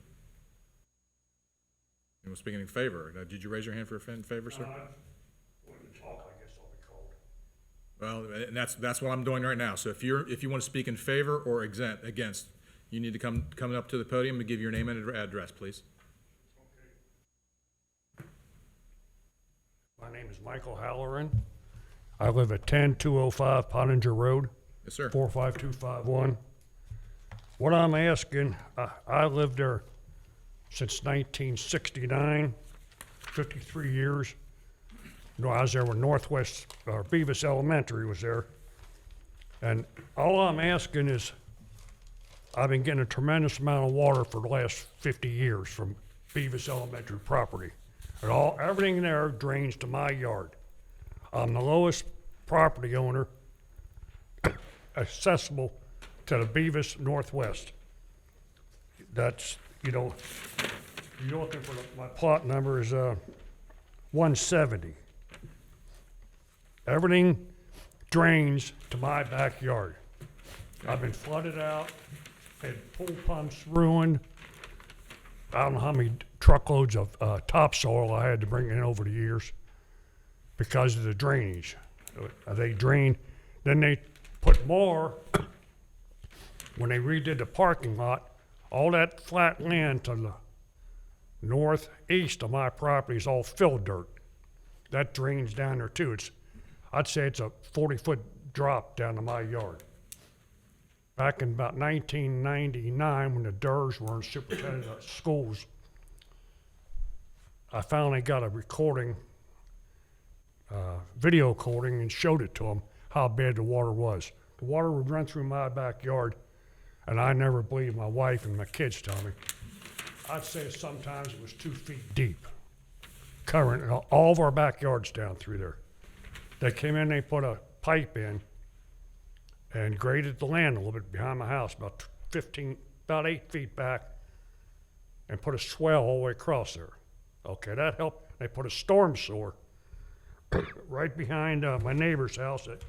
Anyone speaking in favor? Now, did you raise your hand in favor, sir?
When you talk, I guess I'll be called.
Well, and that's what I'm doing right now. So if you want to speak in favor or against, you need to come up to the podium and give your name and address, please.
My name is Michael Halloran. I live at 10205 Pottinger Road,
Yes, sir.
45251. What I'm asking, I lived there since 1969, 53 years. No, I was there when Northwest, or Beavis Elementary was there. And all I'm asking is, I've been getting a tremendous amount of water for the last 50 years from Beavis Elementary property. And everything there drains to my yard. I'm the lowest property owner accessible to the Beavis Northwest. That's, you're looking for my plot number is 170. Everything drains to my backyard. I've been flooded out, had pool pumps ruined. I don't know how many truckloads of topsoil I had to bring in over the years because of the drainage. They drain, then they put more, when they redid the parking lot, all that flat land to the northeast of my property is all fill dirt. That drains down there too. I'd say it's a 40-foot drop down to my yard. Back in about 1999, when the Durs were in superintendent of schools, I finally got a recording, video recording, and showed it to them how bad the water was. The water would run through my backyard, and I never believed my wife and my kids tell me. I'd say sometimes it was 2 feet deep, covering all of our backyards down through there. They came in, they put a pipe in, and graded the land a little bit behind my house, about 8 feet back, and put a swell all the way across there. Okay, that helped. They put a storm sewer right behind my neighbor's house at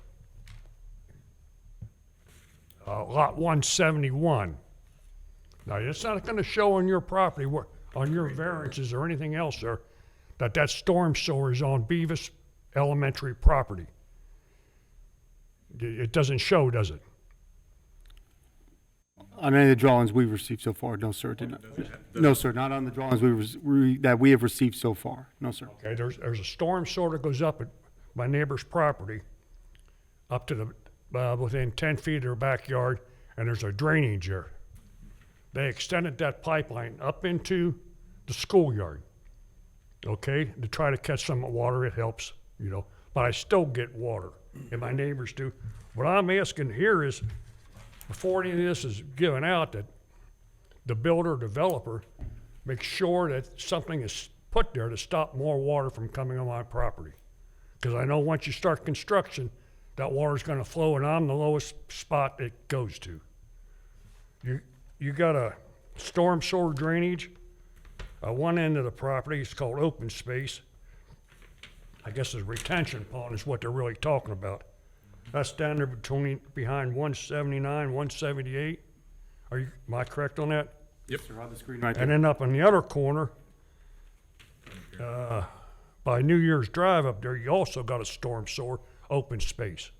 lot 171. Now, it's not going to show on your property, on your variances or anything else there, that storm sewer is on Beavis Elementary property. It doesn't show, does it?
On any of the drawings we've received so far, no, sir, it did not. No, sir, not on the drawings that we have received so far, no, sir.
Okay, there's a storm sewer that goes up at my neighbor's property, up to the, within 10 feet of their backyard, and there's a drainage there. They extended that pipeline up into the schoolyard, okay, to try to catch some water. It helps, but I still get water, and my neighbors do. What I'm asking here is, before any of this is given out, that the builder developer makes sure that something is put there to stop more water from coming on my property. Because I know once you start construction, that water's gonna flow, and I'm the lowest spot it goes to. You got a storm sewer drainage at one end of the property. It's called open space. I guess the retention pond is what they're really talking about. That's down there behind 179, 178. Am I correct on that?
Yep.
They're on the screen right
And
there.
then up in the other corner, by New Year's Drive up there, you also got a storm sewer, open space.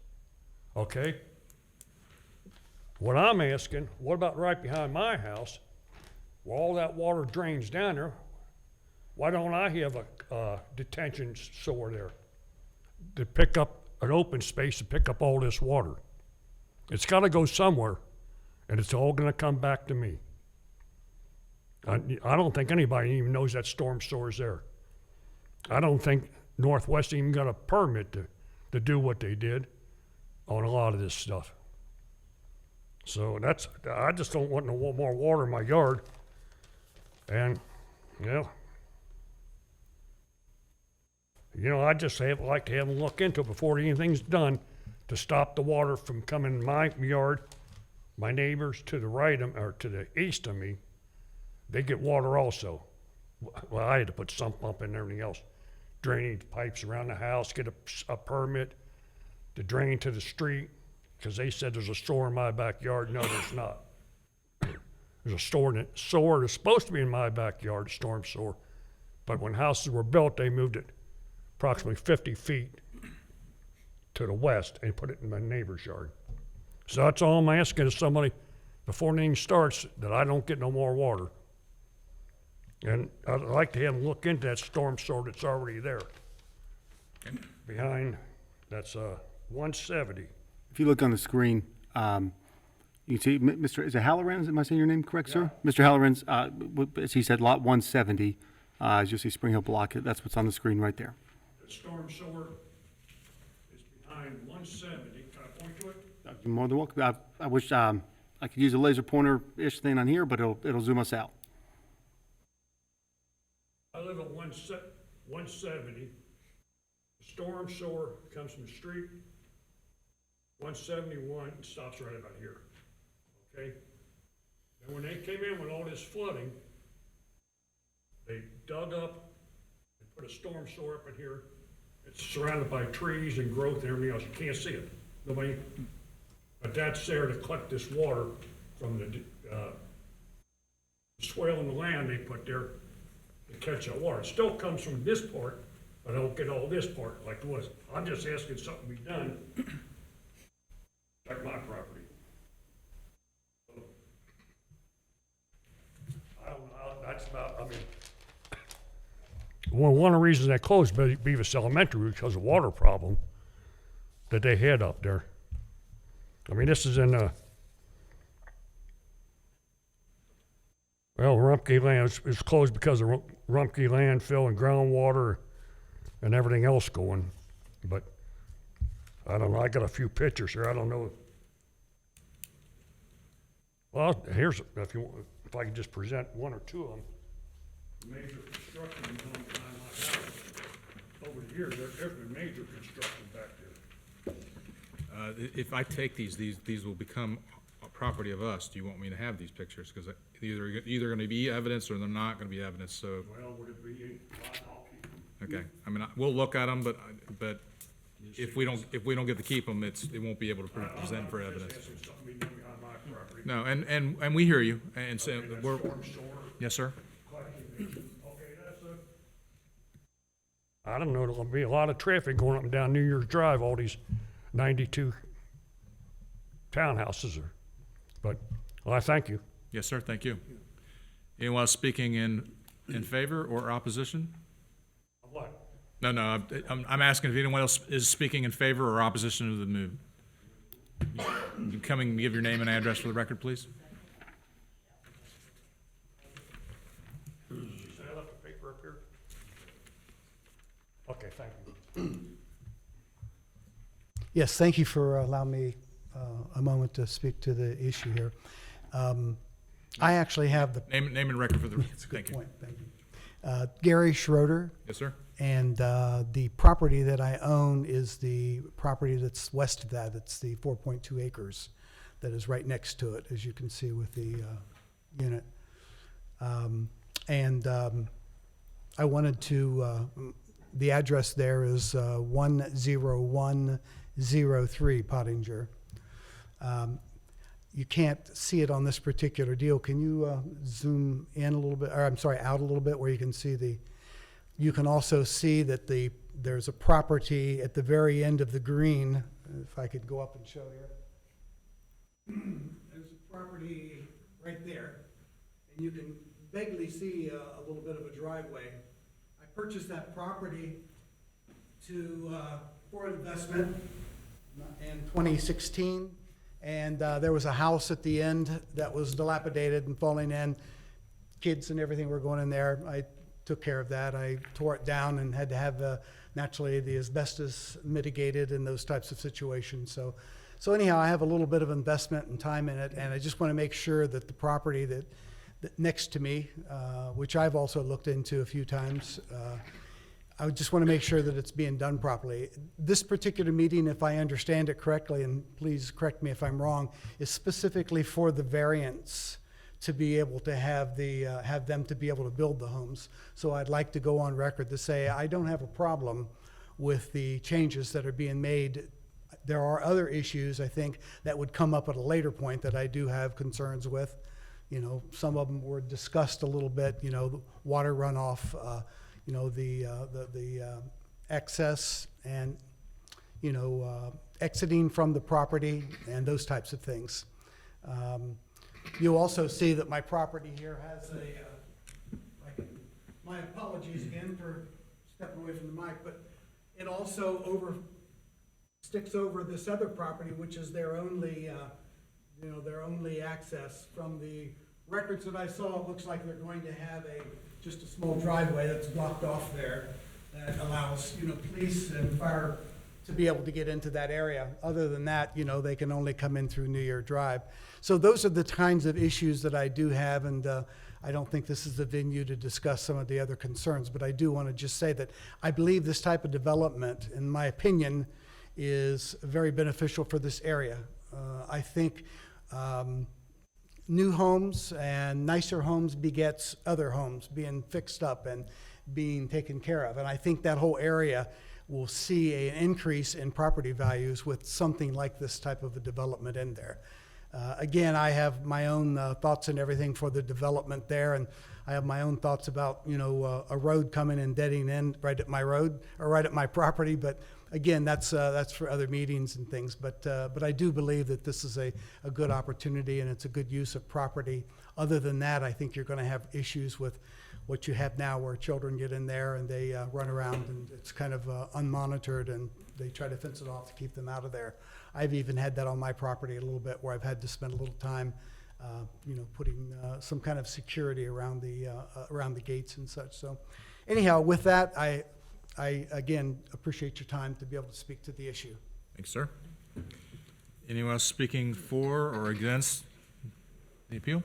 Okay? What I'm asking, what about right behind my house, where all that water drains down there? Why don't I have a detention sewer there to pick up an open space to pick up all this water? It's gotta go somewhere, and it's all gonna come back to me. I don't think anybody even knows that storm sewer's there. I don't think Northwest even got a permit to do what they did on a lot of this stuff. So I just don't want no more water in my yard. And, I just like to have them look into it before anything's done to stop the water from coming in my yard. My neighbors to the right of, or to the east of me, they get water also. Well, I had to put sump pump in and everything else. Drainage pipes around the house, get a permit to drain to the street, because they said there's a sewer in my backyard. No, there's not. There's a sewer that's supposed to be in my backyard, a storm sewer. But when houses were built, they moved it approximately 50 feet to the west and put it in my neighbor's yard. So that's all I'm asking is somebody, before anything starts, that I don't get no more water. And I'd like to have them look into that storm sewer that's already there. Behind, that's 170.
If you look on the screen, you can see, Mr., is it Halloran's? Am I saying your name correct, sir? Mr. Halloran's, as he said, lot 170, as you'll see Spring Hill Block, that's what's on the screen right there.
The storm sewer is behind 170. Can I point to it?
You're more than welcome. I wish I could use a laser pointer-ish thing on here, but it'll zoom us out.
I live at 170. The storm sewer comes from the street, 171, and stops right about here. Okay? And when they came in with all this flooding, they dug up and put a storm sewer up in here. It's surrounded by trees and growth and everything else. You can't see it. But that's there to collect this water from the swale in the land they put there to catch that water. It still comes from this part, but I don't get all this part like it was. I'm just asking something be done, like my property. So, I don't know how, that's about, one of the reasons they closed Beavis Elementary was because of water problem that they had up there. This is in Rumpke Land. It's closed because of Rumpke landfill and groundwater and everything else going. But I don't know. I got a few pictures here. I don't know. Well, here's if I could just present one or two of them. Major construction going on behind my house. Over the years, there's been major construction back there.
If I take these will become a property of us. Do you want me to have these pictures? Because either going to be evidence or they're not going to be evidence, so.
Well, would it be, I'll keep them.
Okay, we'll look at them, but if we don't get to keep them, it won't be able to present for evidence.
Just asking something be done behind my property.
No, and we hear you, and so
Okay,
we're,
that storm sewer.
yes, sir?
Okay, that's it. I don't know, there'll be a lot of traffic going up and down New Year's Drive, all these 92 townhouses are, but, well, I thank you.
Yes, sir, thank you. Anyone else speaking in favor or opposition?
What?
No, I'm asking if anyone else is speaking in favor or opposition to the move. You come and give your name and address for the record, please.
Did you say I left the paper up here? Okay, thank you.
Yes, thank you for allowing me a moment to speak to the issue here. I actually have the.
Name and record for the,
That's a good
thank you.
point. Thank you. Gary Schroeder,
Yes, sir?
and the property that I own is the property that's west of that. It's the 4.2 acres that is right next to it, as you can see with the unit. I wanted to, the address there is 10103 Pottinger. you can't see it on this particular deal. Can you zoom in a little bit, or I'm sorry, out a little bit where you can see you can also see that there's a property at the very end of the green. If I could go up and show here. There's a property right there, and you can vaguely see a little bit of a driveway. I purchased that property for investment in 2016, and there was a house at the end that was dilapidated and falling in. Kids and everything were going in there. I took care of that. I tore it down and had to have naturally the asbestos mitigated in those types of situations. So anyhow, I have a little bit of investment and time in it, and I just want to make sure that the property that next to me, which I've also looked into a few times, I just want to make sure that it's being done properly. This particular meeting, if I understand it correctly, and please correct me if I'm wrong, is specifically for the variance to be able to have them to be able to build the homes. So I'd like to go on record to say I don't have a problem with the changes that are being made. There are other issues, I think, that would come up at a later point that I do have concerns with. You know, some of them were discussed a little bit, you know, the water runoff, you know, the excess and, you know, exiting from the property and those types of things. You'll also see that my property here has my apologies again for stepping away from the mic, but it also sticks over this other property, which is their only, you know, their only access. From the records that I saw, it looks like they're going to have just a small driveway that's blocked off there that allows, you know, police and fire to be able to get into that area. Other than that, you know, they can only come in through New Year Drive. So those are the kinds of issues that I do have, and I don't think this is the venue to discuss some of the other concerns, but I do want to just say that I believe this type of development, in my opinion, is very beneficial for this area. I think new homes and nicer homes begets other homes being fixed up and being taken care of. And I think that whole area will see an increase in property values with something like this type of a development in there. Again, I have my own thoughts and everything for the development there, and I have my own thoughts about, you know, a road coming and deading in right at my road or right at my property. But again, that's for other meetings and things. But I do believe that this is a good opportunity and it's a good use of property. Other than that, I think you're going to have issues with what you have now, where children get in there and they run around and it's kind of unmonitored, and they try to fence it off to keep them out of there. I've even had that on my property a little bit, where I've had to spend a little time, you know, putting some kind of security around the gates and such. So, anyhow, with that, I again appreciate your time to be able to speak to the issue.
Thanks, sir. Anyone else speaking for or against the appeal?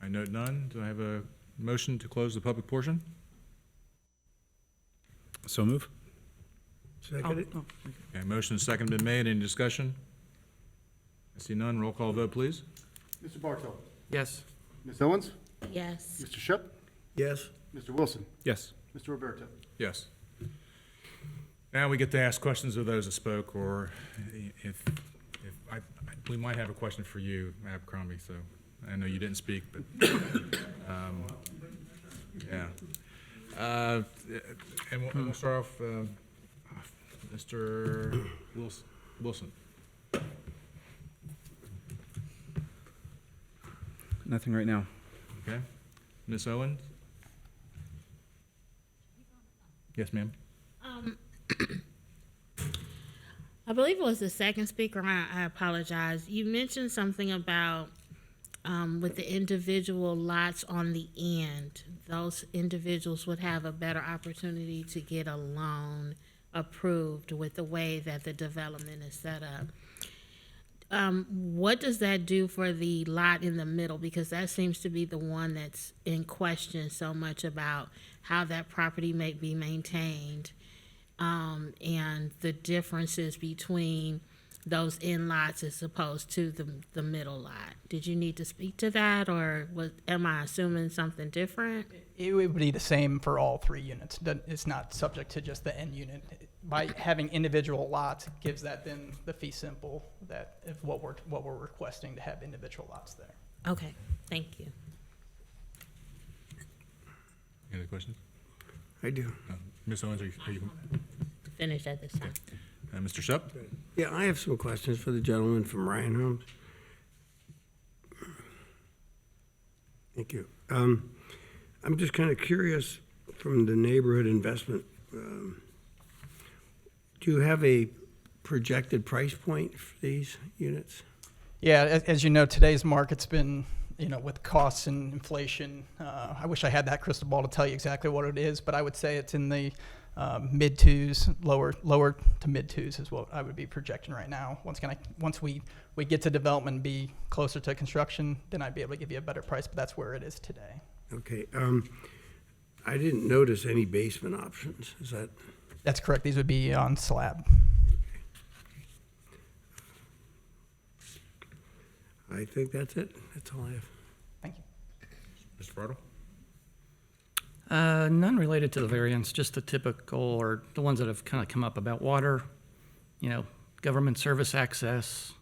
I note none. Do I have a motion to close the public portion?
So move.
Seconded?
Okay, motion and second been made. Any discussion? I see none. Roll call vote, please.
Mr. Bartow.
Yes.
Ms. Owens.
Yes.
Mr. Shep.
Yes.
Mr. Wilson.
Yes.
Mr. Roberto.
Yes. Now we get to ask questions of those that spoke, or if we might have a question for you, Abercrombie, so I know you didn't speak, but, yeah. And we'll start off, Mr. Wilson.
Nothing right now.
Okay. Ms. Owens? Yes, ma'am.
I believe it was the second speaker. I apologize. You mentioned something about with the individual lots on the end, those individuals would have a better opportunity to get a loan approved with the way that the development is set up. What does that do for the lot in the middle? Because that seems to be the one that's in question so much about how that property may be maintained, and the differences between those end lots as opposed to the middle lot. Did you need to speak to that, or am I assuming something different?
It would be the same for all three units. It's not subject to just the end unit. by having individual lots gives that then the fee simple that if what we're requesting to have individual lots there.
Okay, thank you.
Any other questions?
I do.
Ms. Owens, are you
Finish at this time.
Mr. Shep?
Yeah, I have some questions for the gentleman from Ryan Homes. Thank you. I'm just kind of curious from the neighborhood investment. Do you have a projected price point for these units?
Yeah, as you know, today's market's been, with costs and inflation. I wish I had that crystal ball to tell you exactly what it is, but I would say it's in the mid twos, lower to mid twos is what I would be projecting right now. Once we get to development and be closer to construction, then I'd be able to give you a better price, but that's where it is today.
Okay. I didn't notice any basement options. Is that?
That's correct. These would be on slab.
I think that's it. That's all I have.
Thank you.
Mr. Fardo?
None related to the variance, just the typical, or the ones that have kind of come up about water, government service access.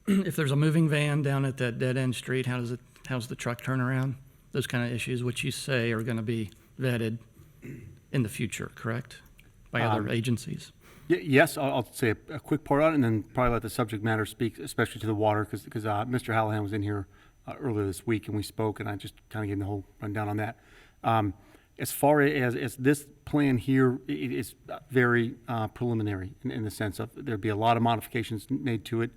If there's a moving van down at that dead-end street, how's the truck turnaround? Those kind of issues, which you say are going to be vetted in the future, correct? By other agencies?
Yes, I'll say a quick part on it, and then probably let the subject matter speak, especially to the water, because Mr. Hallahan was in here earlier this week, and we spoke, and I just kind of gave him the whole rundown on that. As far as this plan here, it is very preliminary in the sense of there'd be a lot of modifications made to it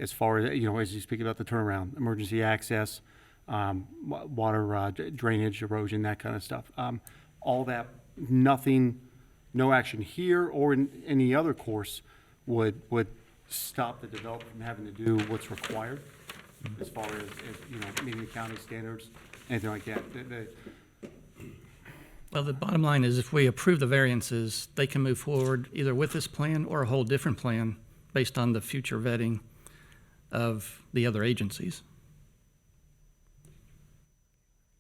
as far as, as you speak about the turnaround, emergency access, water drainage, erosion, that kind of stuff. All that, no action here or in any other course would stop the developer from having to do what's required as far as meeting the county standards, anything like that.
Well, the bottom line is if we approve the variances, they can move forward either with this plan or a whole different plan based on the future vetting of the other agencies.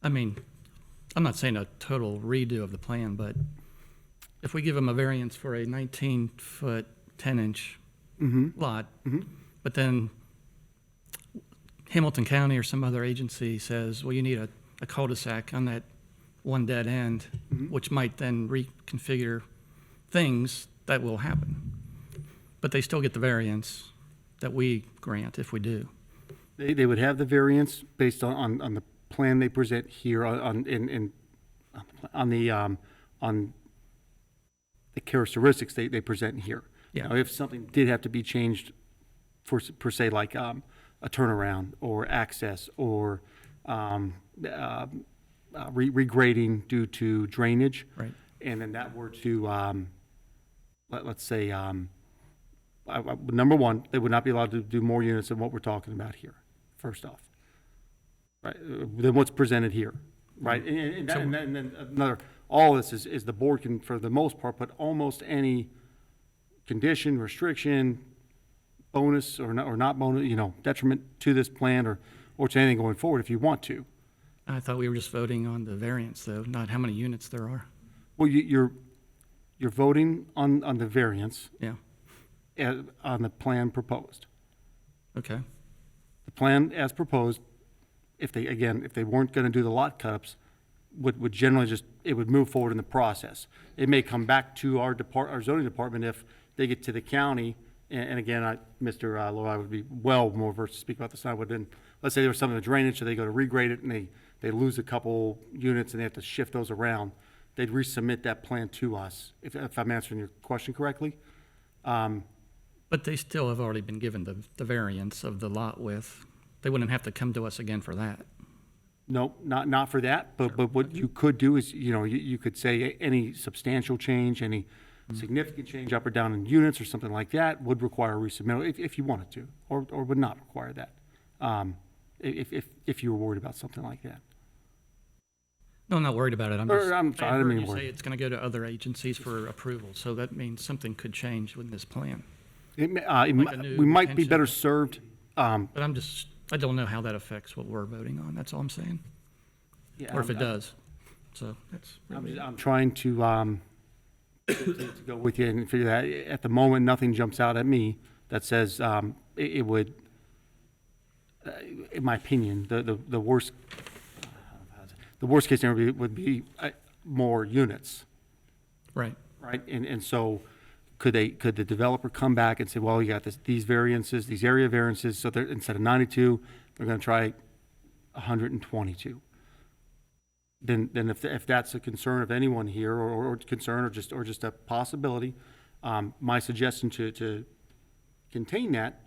I mean, I'm not saying a total redo of the plan, but if we give them a variance for a 19-foot, 10-inch lot, but then Hamilton County or some other agency says, well, you need a cul-de-sac on that one dead end, which might then reconfigure things, that will happen. But they still get the variance that we grant if we do.
They would have the variance based on the plan they present here on the characteristics they present here.
Yeah.
Now, if something did have to be changed per se, like a turnaround or access or regrading due to drainage,
Right.
and then that were to, let's say, number one, they would not be allowed to do more units than what we're talking about here, first off. Right, than what's presented here, right? And then another, all of this is the board can, for the most part, put almost any condition, restriction, bonus or not bonus, detriment to this plan or to anything going forward if you want to.
I thought we were just voting on the variance, though, not how many units there are.
Well, you're voting on the variance
Yeah,
on the plan proposed.
okay.
The plan as proposed, if they weren't going to do the lot cut-ups, would generally it would move forward in the process. It may come back to our zoning department if they get to the county, and again, Mr. Lowe, I would be well more versed to speak about this than I would then. Let's say there was something with drainage, so they go to regrade it, and they lose a couple units, and they have to shift those around. They'd resubmit that plan to us, if I'm answering your question correctly.
But they still have already been given the variance of the lot width. They wouldn't have to come to us again for that.
No, not for that, but what you could do is, you could say any substantial change, any significant change up or down in units or something like that would require a resubmittal if you wanted to, or would not require that, if you were worried about something like that.
No, I'm not worried about it. I'm
Or,
just,
I'm sorry, I
I
didn't
heard
mean
you
worry.
say it's going to go to other agencies for approval, so that means something could change with this plan.
We
new
might be
retention.
better served.
But I don't know how that affects what we're voting on. That's all I'm saying. Or if it does. So that's really it.
I'm trying to to go with you and figure that. At the moment, nothing jumps out at me that says it would, in my opinion, the worst case scenario would be more units,
Right.
right? And so could the developer come back and say, well, you got these variances, these area variances, so they're, instead of 92, they're going to try 122. Then if that's a concern of anyone here, or concern, or just a possibility, my suggestion to contain that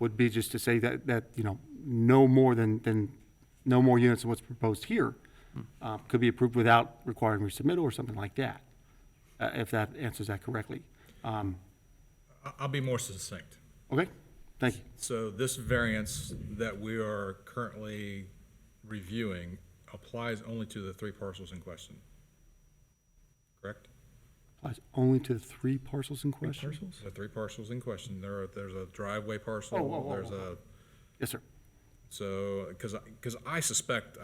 would be just to say that you know, no more units than what's proposed here could be approved without requiring resubmittal or something like that, if that answers that correctly.
I'll be more succinct.
Okay, thank you.
So this variance that we are currently reviewing applies only to the 3 parcels in question, correct?
Applies only to the 3 parcels in question?
The 3 parcels in question. There's a driveway parcel. There's a,
Yes, sir.
so, because I suspect,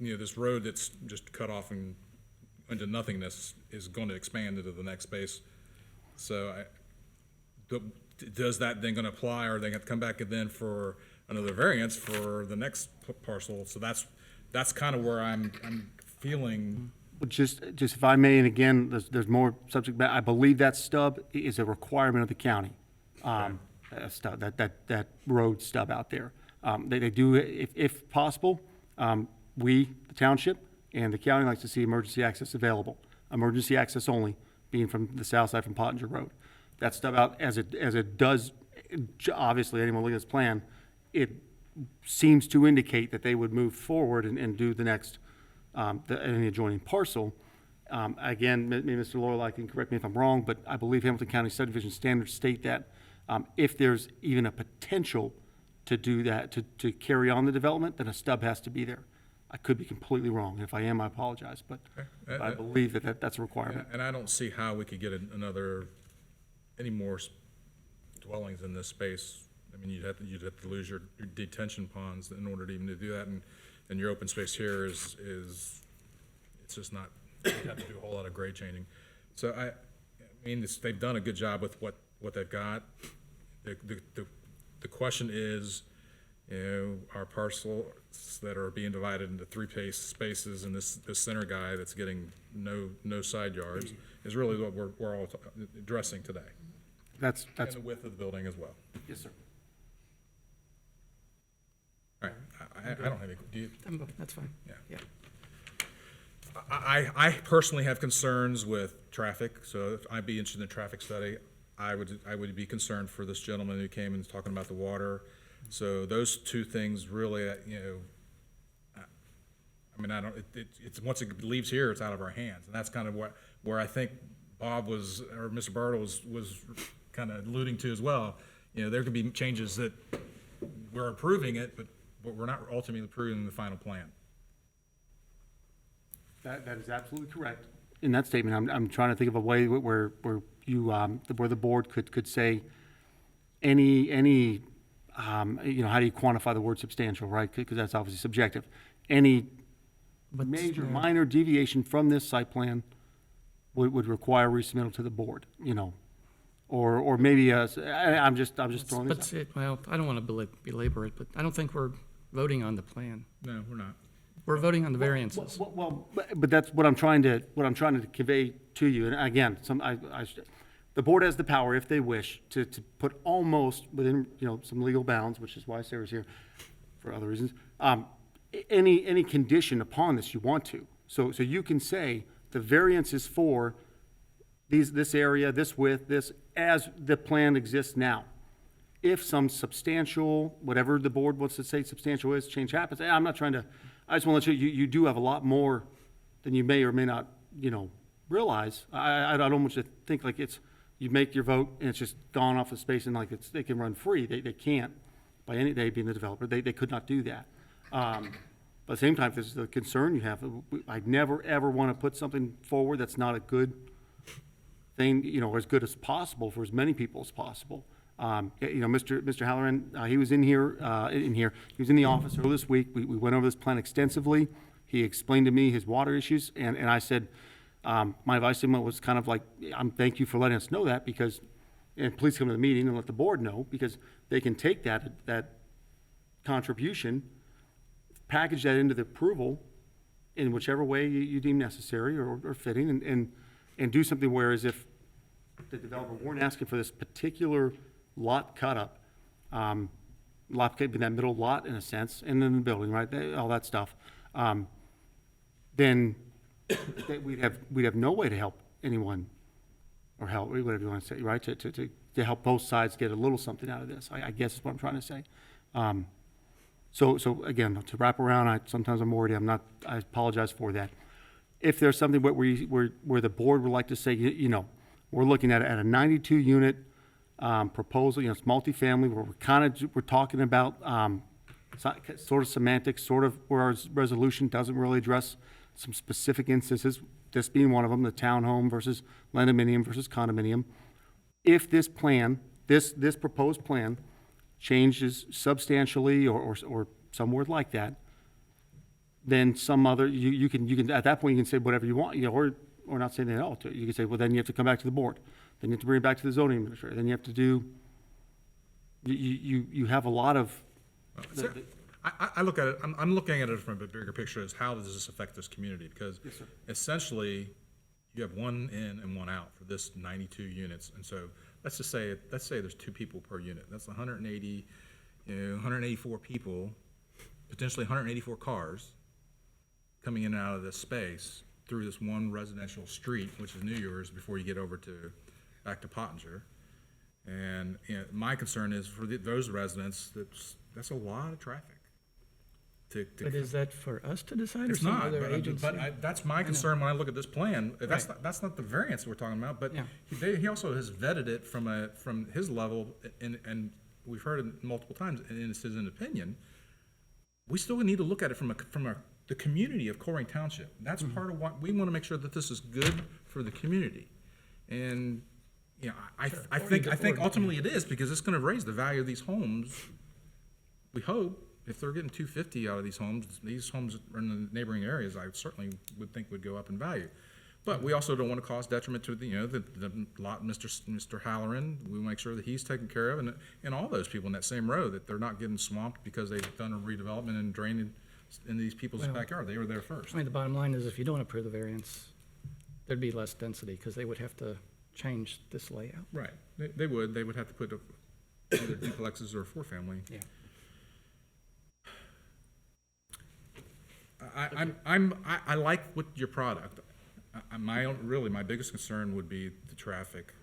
you know, this road that's just cut off and into nothingness is going to expand into the next space. So does that then going to apply, or are they going to come back and then for another variance for the next parcel? So that's kind of where I'm feeling.
Just if I may, and again, there's more subject matter, I believe that stub is a requirement of the county. A stub, that road stub out there. They do, if possible, we, the township, and the county likes to see emergency access available. Emergency access only, being from the south side from Pottinger Road. That stub out, as it does, obviously, anyone looking at this plan, it seems to indicate that they would move forward and do the next, any adjoining parcel. Again, maybe Mr. Loyal can correct me if I'm wrong, but I believe Hamilton County subdivision standards state that if there's even a potential to do that, to carry on the development, then a stub has to be there. I could be completely wrong. If I am, I apologize, but I believe that's a requirement.
And I don't see how we could get any more dwellings in this space. I mean, you'd have to lose your detention ponds in order to even to do that, and your open space here is it's just not, you have to do a whole lot of grade changing. So I mean, they've done a good job with what they've got. The question is, you know, our parcels that are being divided into 3 spaces, and this center guy that's getting no side yards is really what we're all addressing today.
That's
And the width of the building as well.
yes, sir.
All right, I don't have any, do you?
That's fine.
Yeah. I personally have concerns with traffic, so if I'd be interested in a traffic study, I would be concerned for this gentleman who came and was talking about the water. So those 2 things really, you know, I mean, it's once it leaves here, it's out of our hands. And that's kind of where I think Bob was, or Mr. Bartle was kind of alluding to as well. You know, there could be changes that we're approving it, but we're not ultimately approving the final plan.
That is absolutely correct. In that statement, I'm trying to think of a way where you, where the board could say any, you know, how do you quantify the word substantial, right? Because that's obviously subjective. Any major, minor deviation from this site plan would require resubmittal to the board, you know, or maybe, I'm just throwing this out.
Well, I don't want to belabor it, but I don't think we're voting on the plan.
No, we're not.
We're voting on the variances.
Well, but that's what I'm trying to convey to you. And again, the board has the power, if they wish, to put almost within, you know, some legal bounds, which is why Sarah's here for other reasons, any condition upon this you want to. So you can say the variance is for this area, this width, this, as the plan exists now. If some substantial, whatever the board wants to say substantial is, change happens, I'm not trying to, I just want to let you do have a lot more than you may or may not, you know, realize. I don't want you to think like you make your vote and it's just gone off the space and like they can run free. They can't, by any day being the developer, they could not do that. But at the same time, if this is the concern you have, I'd never, ever want to put something forward that's not a good thing, you know, as good as possible for as many people as possible. You know, Mr. Halloran, he was in here, he was in the office earlier this week. We went over this plan extensively. He explained to me his water issues, and I said, My advice to him was kind of like, thank you for letting us know that, because, and please come to the meeting and let the board know, because they can take that contribution, package that into the approval in whichever way you deem necessary or fitting, and do something, whereas if the developer weren't asking for this particular lot cut up, lot could be that middle lot in a sense, and then the building, right, all that stuff, then we'd have no way to help anyone, or help, whatever you want to say, right, to help both sides get a little something out of this, I guess is what I'm trying to say. So again, to wrap around, sometimes I'm worried, I apologize for that. If there's something where the board would like to say, we're looking at a 92 unit proposal, it's multifamily, where we're talking about sort of semantics, sort of where our resolution doesn't really address some specific instances, this being one of them, the townhome versus condominium versus condominium. If this plan, this proposed plan changes substantially or some word like that, then some other, you can, at that point, you can say whatever you want, or not say anything at all. You can say, well, then you have to come back to the board. Then you have to bring it back to the zoning administrator. Then you have to do, you have a lot of.
I look at it, I'm looking at it from a bigger picture as how does this affect this community? Because essentially, you have one in and one out for this 92 units. And so let's say there's 2 people per unit. That's 180, 184 people, potentially 184 cars coming in and out of this space through this one residential street, which is New Year's, before you get over back to Pottinger. And my concern is for those residents, that's a lot of traffic.
But is that for us to decide, or
It's
some
not,
other agency?
but that's my concern when I look at this plan. That's not the variance we're talking about, but
Yeah.
he also has vetted it from his level, and we've heard it multiple times, and it's his opinion. We still need to look at it from the community of Colerain Township. That's part of what, we want to make sure that this is good for the community. And, I think ultimately it is, because it's going to raise the value of these homes. We hope, if they're getting $250 out of these homes in the neighboring areas, I certainly would think would go up in value. But we also don't want to cause detriment to the lot, Mr. Halloran. We want to make sure that he's taken care of, and all those people in that same row, that they're not getting swamped because they've done a redevelopment and drained in these people's backyard. They were there first.
I mean, the bottom line is, if you don't approve the variance, there'd be less density, because they would have to change this layout.
Right. They would have to put either duplexes or 4-family.
Yeah.
I like your product. My biggest concern would be the traffic.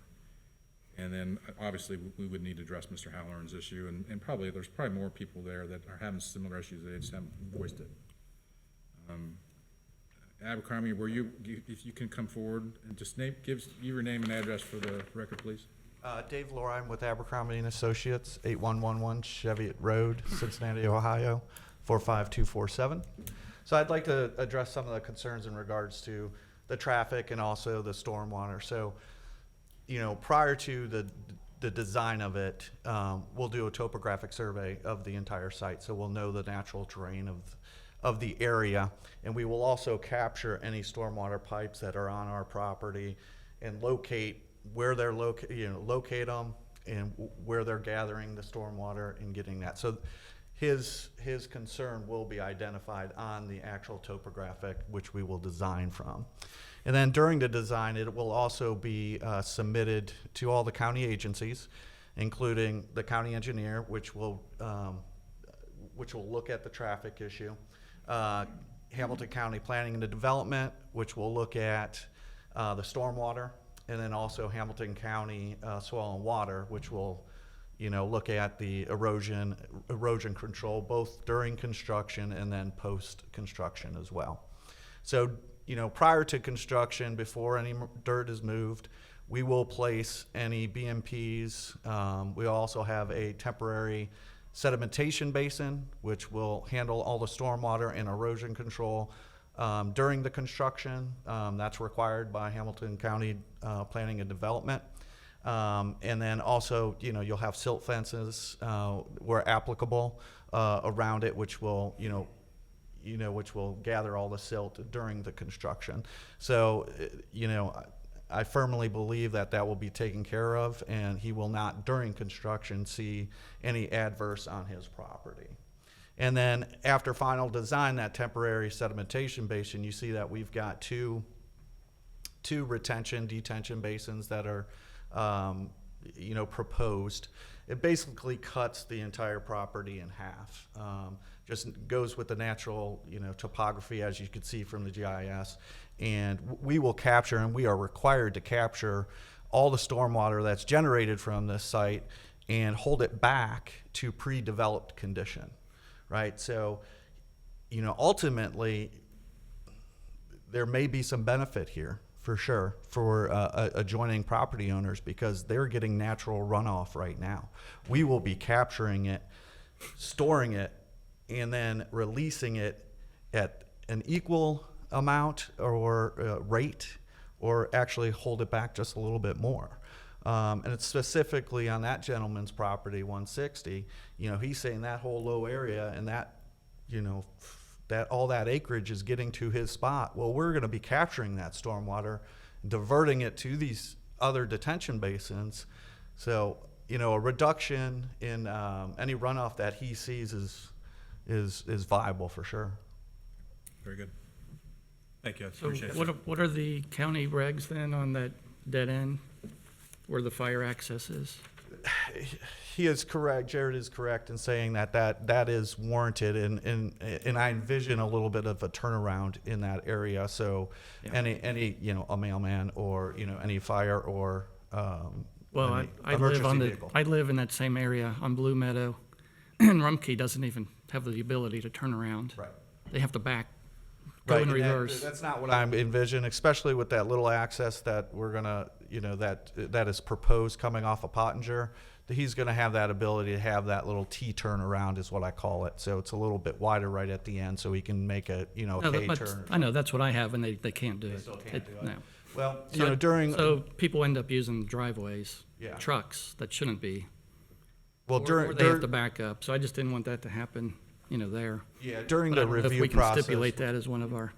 And then obviously we would need to address Mr. Halloran's issue, and there's probably more people there that are having similar issues. They just haven't voiced it. Abercrombie, if you can come forward and just give your name and address for the record, please.
Dave Laura, I'm with Abercrombie & Associates, 8111 Cheviot Road, Cincinnati, Ohio, 45247. So I'd like to address some of the concerns in regards to the traffic and also the stormwater. So, prior to the design of it, we'll do a topographic survey of the entire site. So we'll know the natural terrain of the area, and we will also capture any stormwater pipes that are on our property and locate where they're locate them and where they're gathering the stormwater and getting that. So his concern will be identified on the actual topographic, which we will design from. And then during the design, it will also be submitted to all the county agencies, including the county engineer, which will look at the traffic issue, Hamilton County Planning and Development, which will look at the stormwater, and then also Hamilton County Soil and Water, which will look at the erosion control, both during construction and then post-construction as well. So, prior to construction, before any dirt is moved, we will place any BMPs. We also have a temporary sedimentation basin, which will handle all the stormwater and erosion control during the construction. That's required by Hamilton County Planning and Development. And then also, you'll have silt fences where applicable around it, which will, which will gather all the silt during the construction. So, I firmly believe that that will be taken care of, and he will not, during construction, see any adverse on his property. And then after final design, that temporary sedimentation basin, you see that we've got two detention basins that are, proposed. It basically cuts the entire property in half. Just goes with the natural, topography, as you can see from the GIS. And we will capture, and we are required to capture, all the stormwater that's generated from this site and hold it back to pre-developed condition, right? So, ultimately, there may be some benefit here, for sure, for adjoining property owners, because they're getting natural runoff right now. We will be capturing it, storing it, and then releasing it at an equal amount or rate, or actually hold it back just a little bit more. And it's specifically on that gentleman's property, 160. He's saying that whole low area and that, that all that acreage is getting to his spot. Well, we're going to be capturing that stormwater, diverting it to these other detention basins. So, a reduction in any runoff that he sees is viable for sure.
Very good. Thank you, I
So
appreciate it.
what are the county regs then on that dead end where the fire access is?
He is correct. Jared is correct in saying that is warranted, and I envision a little bit of a turnaround in that area. So
Yeah.
any a mailman or any fire or
Well,
any
I live
emergency vehicle.
I live in that same area on Blue Meadow, and Rumpke doesn't even have the ability to turn around.
Right.
They have to go in
and
reverse.
that's not what I'm envisioning, especially with that little access that we're gonna, that is proposed coming off of Pottinger. He's gonna have that ability to have that little T turnaround, is what I call it. So it's a little bit wider right at the end, so he can make a
No,
K
but
turn.
I know, that's what I have, and they can't do it.
still can't do it.
No.
Well,
So-
during
So people end up using driveways,
Yeah.
trucks that shouldn't be.
well
Or
during
they have to back up, so I just didn't want that to happen, there.
during
But I
the
don't know if
review
we can
process.
stipulate that as one of our,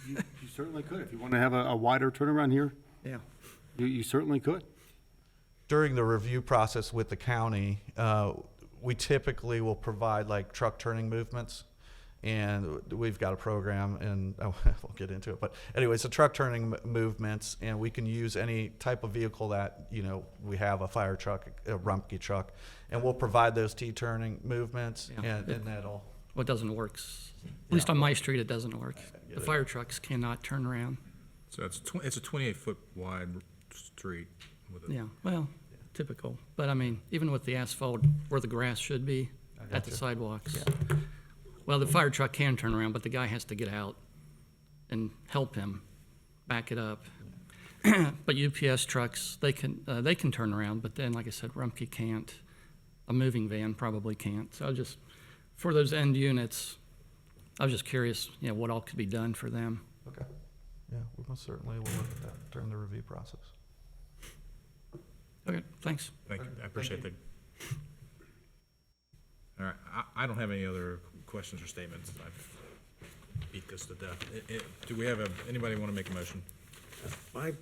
You certainly could. If you want to have a wider turnaround here,
yeah.
you certainly could.
During the review process with the county, we typically will provide like truck turning movements. And we've got a program, and we'll get into it. But anyway, so truck turning movements, and we can use any type of vehicle that, we have, a fire truck, a Rumpke truck, and we'll provide those T-turning movements,
Yeah.
and that'll,
What doesn't work, at least on my street, it doesn't work. The fire trucks cannot turn around.
So it's a 28-foot wide street with a
Yeah, well, typical. But I mean, even with the asphalt where the grass should be at the
gotcha.
sidewalks. Well, the fire truck can turn around, but the guy has to get out and help him back it up. But UPS trucks, they can turn around, but then, like I said, Rumpke can't. A moving van probably can't. So for those end units, I was just curious, what all could be done for them.
okay. Yeah, we most certainly will look at that during the review process.
Okay, thanks.
Thank you, I appreciate that. All right, I don't have any other questions or statements. I've beat this to death. Do we have anybody want to make a motion?
I have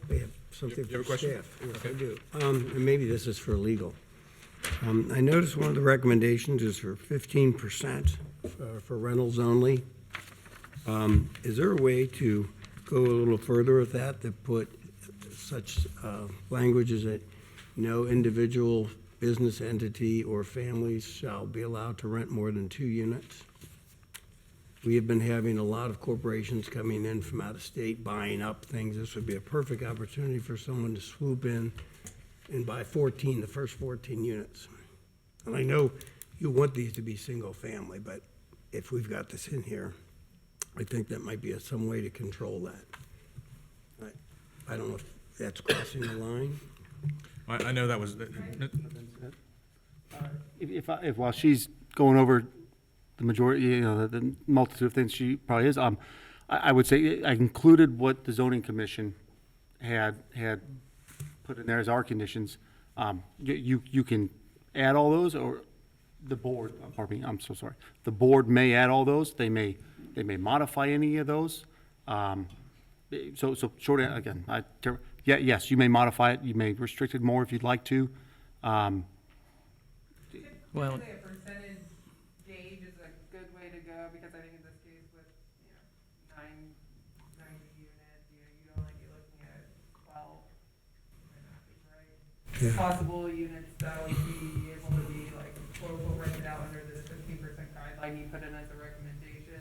something
You have a
for
question?
staff. Yes, I do. And maybe this is for legal. I noticed one of the recommendations is for 15% for rentals only. Is there a way to go a little further with that, to put such language as that no individual business entity or families shall be allowed to rent more than 2 units? We have been having a lot of corporations coming in from out of state, buying up things. This would be a perfect opportunity for someone to swoop in and buy the first 14 units. And I know you want these to be single family, but if we've got this in here, I think that might be some way to control that. I don't know if that's crossing the line.
I know that was,
If while she's going over the majority, the multitude of things she probably is, I would say I included what the zoning commission had put in there as our conditions. You can add all those, or the board, pardon me, I'm so sorry. The board may add all those. They may They may modify any of those. So short, again, yes, you may modify it, you may restrict it more if you'd like to.
Well,
Typically, a percentage gauge is a good way to go, because I think in this case with, 90 units, you'd only be looking at 12, might not be right, possible units that would be able to be like, quote unquote, rented out under the 15% guideline you put in as a recommendation.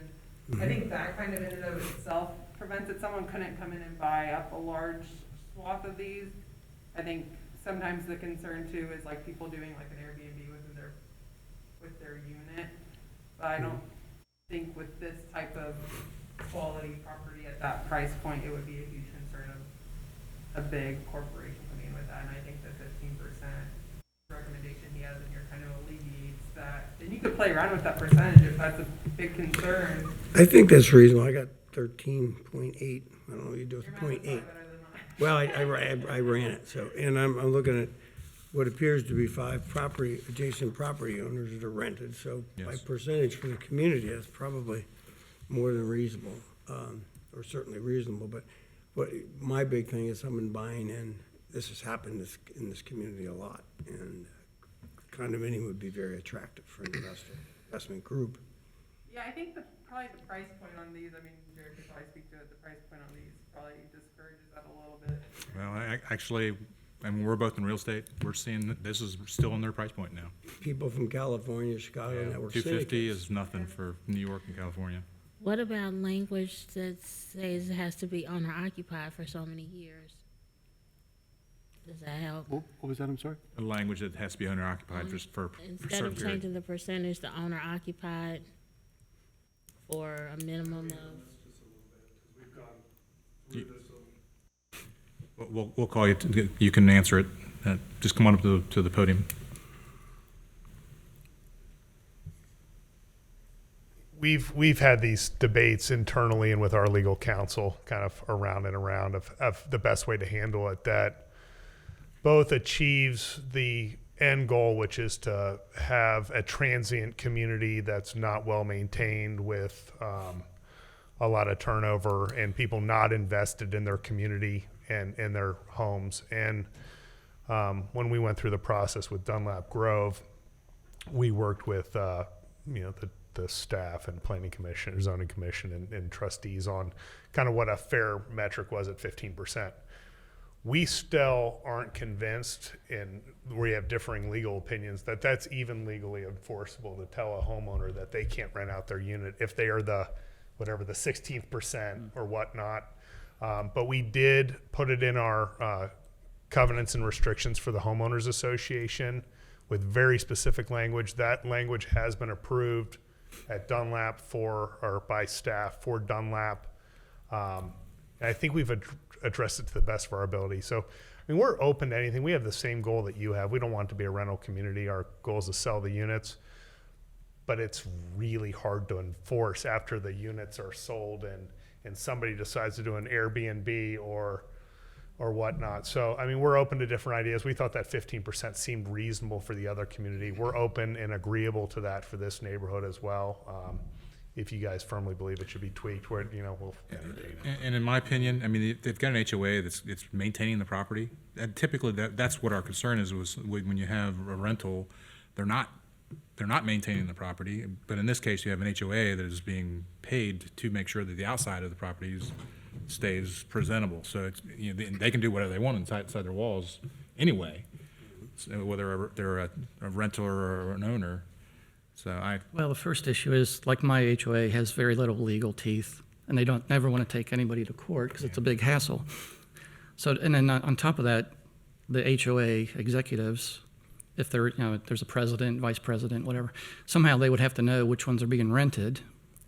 I think that kind of in and of itself prevents it. Someone couldn't come in and buy up a large swath of these. I think sometimes the concern too is like people doing like an Airbnb with their unit. But I don't think with this type of quality property at that price point, it would be a huge concern of a big corporation coming in with that. And I think the 15% recommendation he has in here kind of alleviates that. And you could play around with that percentage if that's a big concern.
I think that's reasonable. I got 13.8. I don't know what you do with
Your
0.8.
math is probably better than mine.
Well, I ran it, so, and I'm looking at what appears to be 5 adjacent property owners that are rented, so by
Yes.
percentage for the community, that's probably more than reasonable, or certainly reasonable, but my big thing is someone buying in, this has happened in this community a lot, and condominium would be very attractive for an investment group.
Yeah, I think probably the price point on these, I mean, Jared could probably speak to it, the price point on these probably discourages that a little bit.
Well, actually, I mean, we're both in real estate. We're seeing that this is still in their price point now.
People from California, Chicago, Network City.
250 is nothing for New York and California.
What about language that says it has to be owner occupied for so many years? Does that help?
What was that, I'm sorry?
A language that has to be owner occupied for a
Instead
certain
of
period.
changing the percentage to owner occupied for a minimum of,
We'll call you. You can answer it. Just come on up to the podium.
We've had these debates internally and with our legal counsel kind of around and around of the best way to handle it that both achieves the end goal, which is to have a transient community that's not well maintained with a lot of turnover and people not invested in their community and in their homes. And when we went through the process with Dunlap Grove, we worked with the staff and planning commission, zoning commission, and trustees on kind of what a fair metric was at 15%. We still aren't convinced, and we have differing legal opinions, that that's even legally enforceable to tell a homeowner that they can't rent out their unit if they are the 16th percent or whatnot. But we did put it in our covenants and restrictions for the homeowners association with very specific language. That language has been approved at Dunlap by staff for Dunlap. And I think we've addressed it to the best of our ability. So, I mean, we're open to anything. We have the same goal that you have. We don't want it to be a rental community. Our goal is to sell the units, but it's really hard to enforce after the units are sold and somebody decides to do an Airbnb or whatnot. So, I mean, we're open to different ideas. We thought that 15% seemed reasonable for the other community. We're open and agreeable to that for this neighborhood as well. If you guys firmly believe it should be tweaked, we'll entertain it.
And in my opinion, I mean, they've got an HOA that's maintaining the property. And typically, that's what our concern is. Was when you have a rental, they're not maintaining the property. But in this case, you have an HOA that is being paid to make sure that the outside of the property stays presentable. So it's, they can do whatever they want inside their walls anyway. So whether they're a rental or an owner.
well, the first issue is, like my HOA has very little legal teeth, and they don't never want to take anybody to court because it's a big hassle. So, and then on top of that, the HOA executives, if they're, there's a president, vice president, whatever, somehow they would have to know which ones are being rented,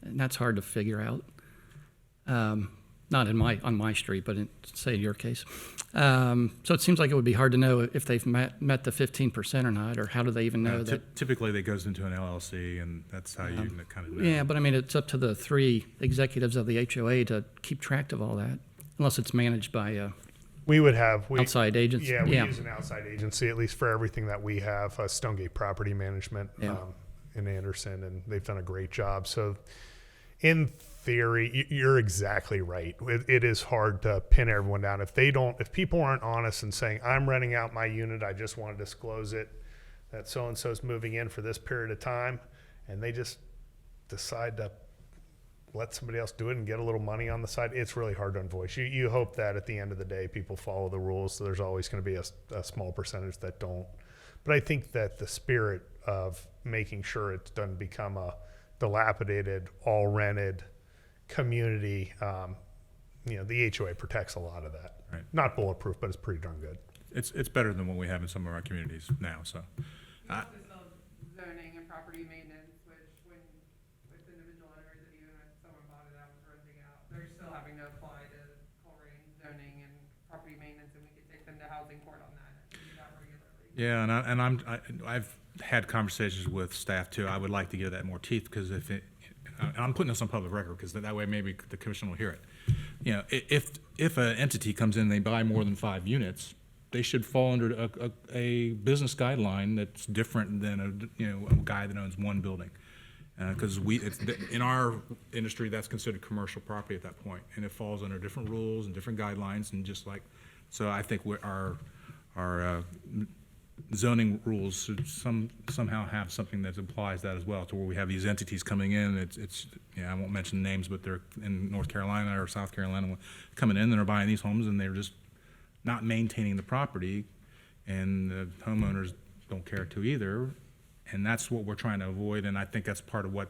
and that's hard to figure out. Not on my street, but say in your case. So it seems like it would be hard to know if they've met the 15% or not, or how do they even know that?
Typically, that goes into an LLC, and that's how you kind of know.
Yeah, but I mean, it's up to the 3 executives of the HOA to keep track of all that, unless it's managed by
We would have
outside agents.
Yeah, we use an outside agency, at least for everything that we have, Stonegate Property Management in Anderson, and they've done a great job. So in theory, you're exactly right. It is hard to pin everyone down. If people aren't honest and saying, I'm renting out my unit, I just want to disclose it, that so-and-so's moving in for this period of time, and they just decide to let somebody else do it and get a little money on the side, it's really hard to enforce. You hope that at the end of the day, people follow the rules. So there's always going to be a small percentage that don't. But I think that the spirit of making sure it doesn't become a dilapidated, all rented community, the HOA protects a lot of that.
Right.
Not bulletproof, but it's pretty darn good.
It's better than what we have in some of our communities now, so.
We also still have zoning and property maintenance, which with individual owners, and even if someone bought it out and was renting out, they're still having to apply to Colerain zoning and property maintenance, and we could take them to housing court on that, and do that regularly.
Yeah, I've had conversations with staff too. I would like to give that more teeth, because and I'm putting this on public record, because that way maybe the commission will hear it. You know, if an entity comes in and they buy more than 5 units, they should fall under a business guideline that's different than a guy that owns one building. Because in our industry, that's considered commercial property at that point, and it falls under different rules and different guidelines, and so I think our zoning rules should somehow have something that applies that as well, to where we have these entities coming in. I won't mention names, but they're in North Carolina or South Carolina coming in, and they're buying these homes, and they're just not maintaining the property, and the homeowners don't care to either. And that's what we're trying to avoid, and I think that's a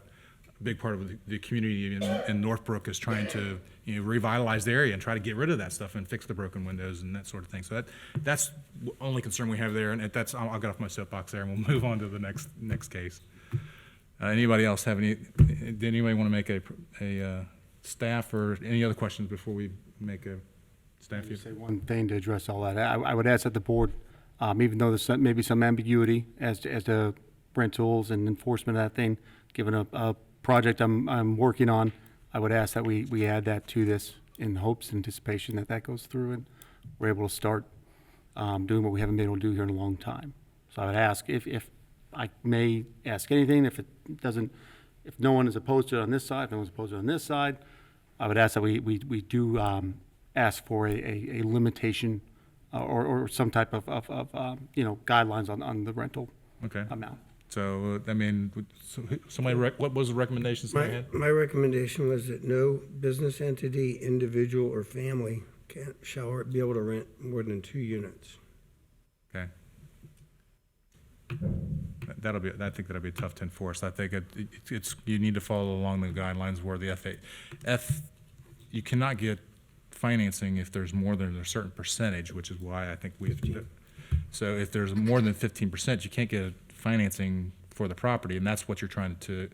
big part of the community in Northbrook is trying to revitalize the area and try to get rid of that stuff and fix the broken windows and that sort of thing. So that's the only concern we have there, and I'll get off my soapbox there, and we'll move on to the next case. Anybody else have did anybody want to make a staff or any other questions before we make a staff?
Just say one thing to address all that. I would ask that the board, even though there's may be some ambiguity as to rentals and enforcement of that thing, given a project I'm working on, I would ask that we add that to this in hopes, anticipation that goes through, and we're able to start doing what we haven't been able to do here in a long time. So I would ask if I may ask anything, if no one is opposed to it on this side, if no one's opposed to it on this side, I would ask that we do ask for a limitation or some type of guidelines on the rental amount.
So,
what was the recommendation somebody had?
My recommendation was that no business entity, individual, or family shall be able to rent more than 2 units.
Okay. I think that'll be tough to enforce. I think you need to follow along the guidelines where the you cannot get financing if there's more than a certain percentage, which is why I think so if there's more than 15%, you can't get financing for the property, and that's what you're trying to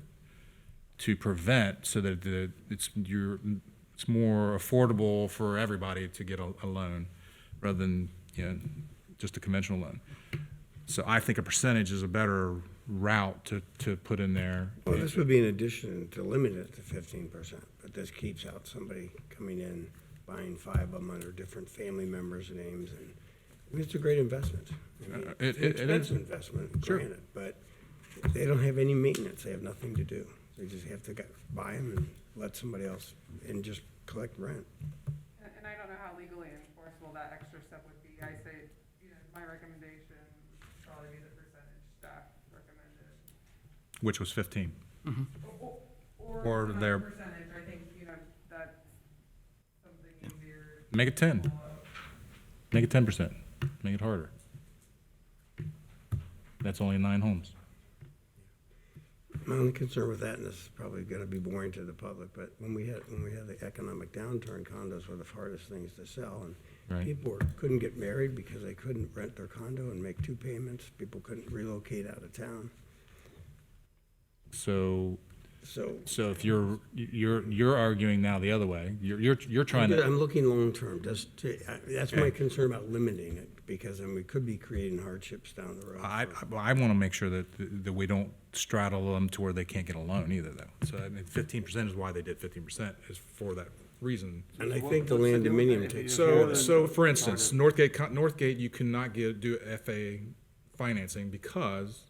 prevent, so that it's more affordable for everybody to get a loan rather than just a conventional loan. So I think a percentage is a better route to put in there.
Well, this would be in addition to limit it to 15%, but this keeps out somebody coming in, buying 5 of them under different family members' names, and it's a great investment. It's an expensive investment, granted, but they don't have any maintenance. They have nothing to do. They just have to buy them and let somebody else and just collect rent.
And I don't know how legally enforceable that extra step would be. I say, my recommendation would probably be the percentage staff recommended.
Which was 15.
Or their percentage. I think, that's something easier.
Make it 10. Make it 10%. Make it harder. That's only 9 homes.
My only concern with that, and this is probably going to be boring to the public, but when we had the economic downturn, condos were the hardest things to sell, and
Right.
people couldn't get married because they couldn't rent their condo and make 2 payments. People couldn't relocate out of town.
So if you're arguing now the other way, you're trying to.
I'm looking long-term. That's my concern about limiting it, because then we could be creating hardships down the road.
I want to make sure that we don't straddle them to where they can't get a loan either, though. So 15% is why they did 15%, is for that reason.
And I think the land dominium takes.
So for instance, Northgate, you cannot do FA financing because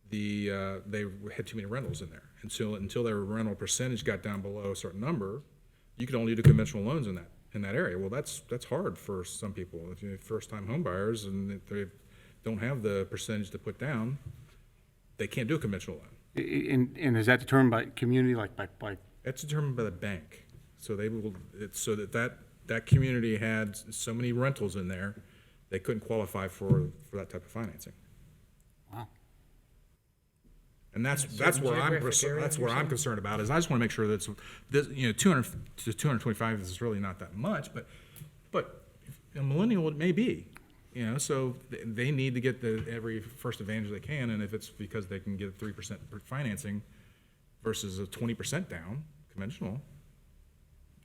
they had too many rentals in there, until their rental percentage got down below a certain number, you could only do conventional loans in that area. Well, that's hard for some people. If you're first-time home buyers and if they don't have the percentage to put down, they can't do a conventional loan.
And is that determined by community, like by,
It's determined by the bank. So they will, it's so that community had so many rentals in there, they couldn't qualify for that type of financing.
wow.
And that's
certain
where
geographic area,
that's
you're
where I'm
saying?
concerned about, is I just want to make sure that this, 200 to 225 is really not that much, but a millennial, it may be, so they need to get every first advantage they can, and if it's because they can get 3% financing versus a 20% down, conventional,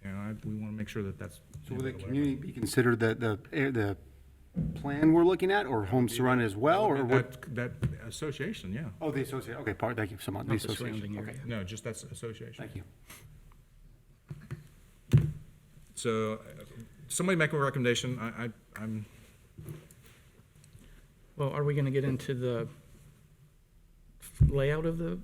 we want to make sure that that's.
So will the community be considered the plan we're looking at, or homes surrounded as well, or what?
That association, yeah.
Oh, the association, okay, thank you so much.
Not the
association,
surrounding
okay,
area.
No, just that's association.
thank you.
So, somebody make a recommendation, I'm,
Well, are we gonna get into the layout of the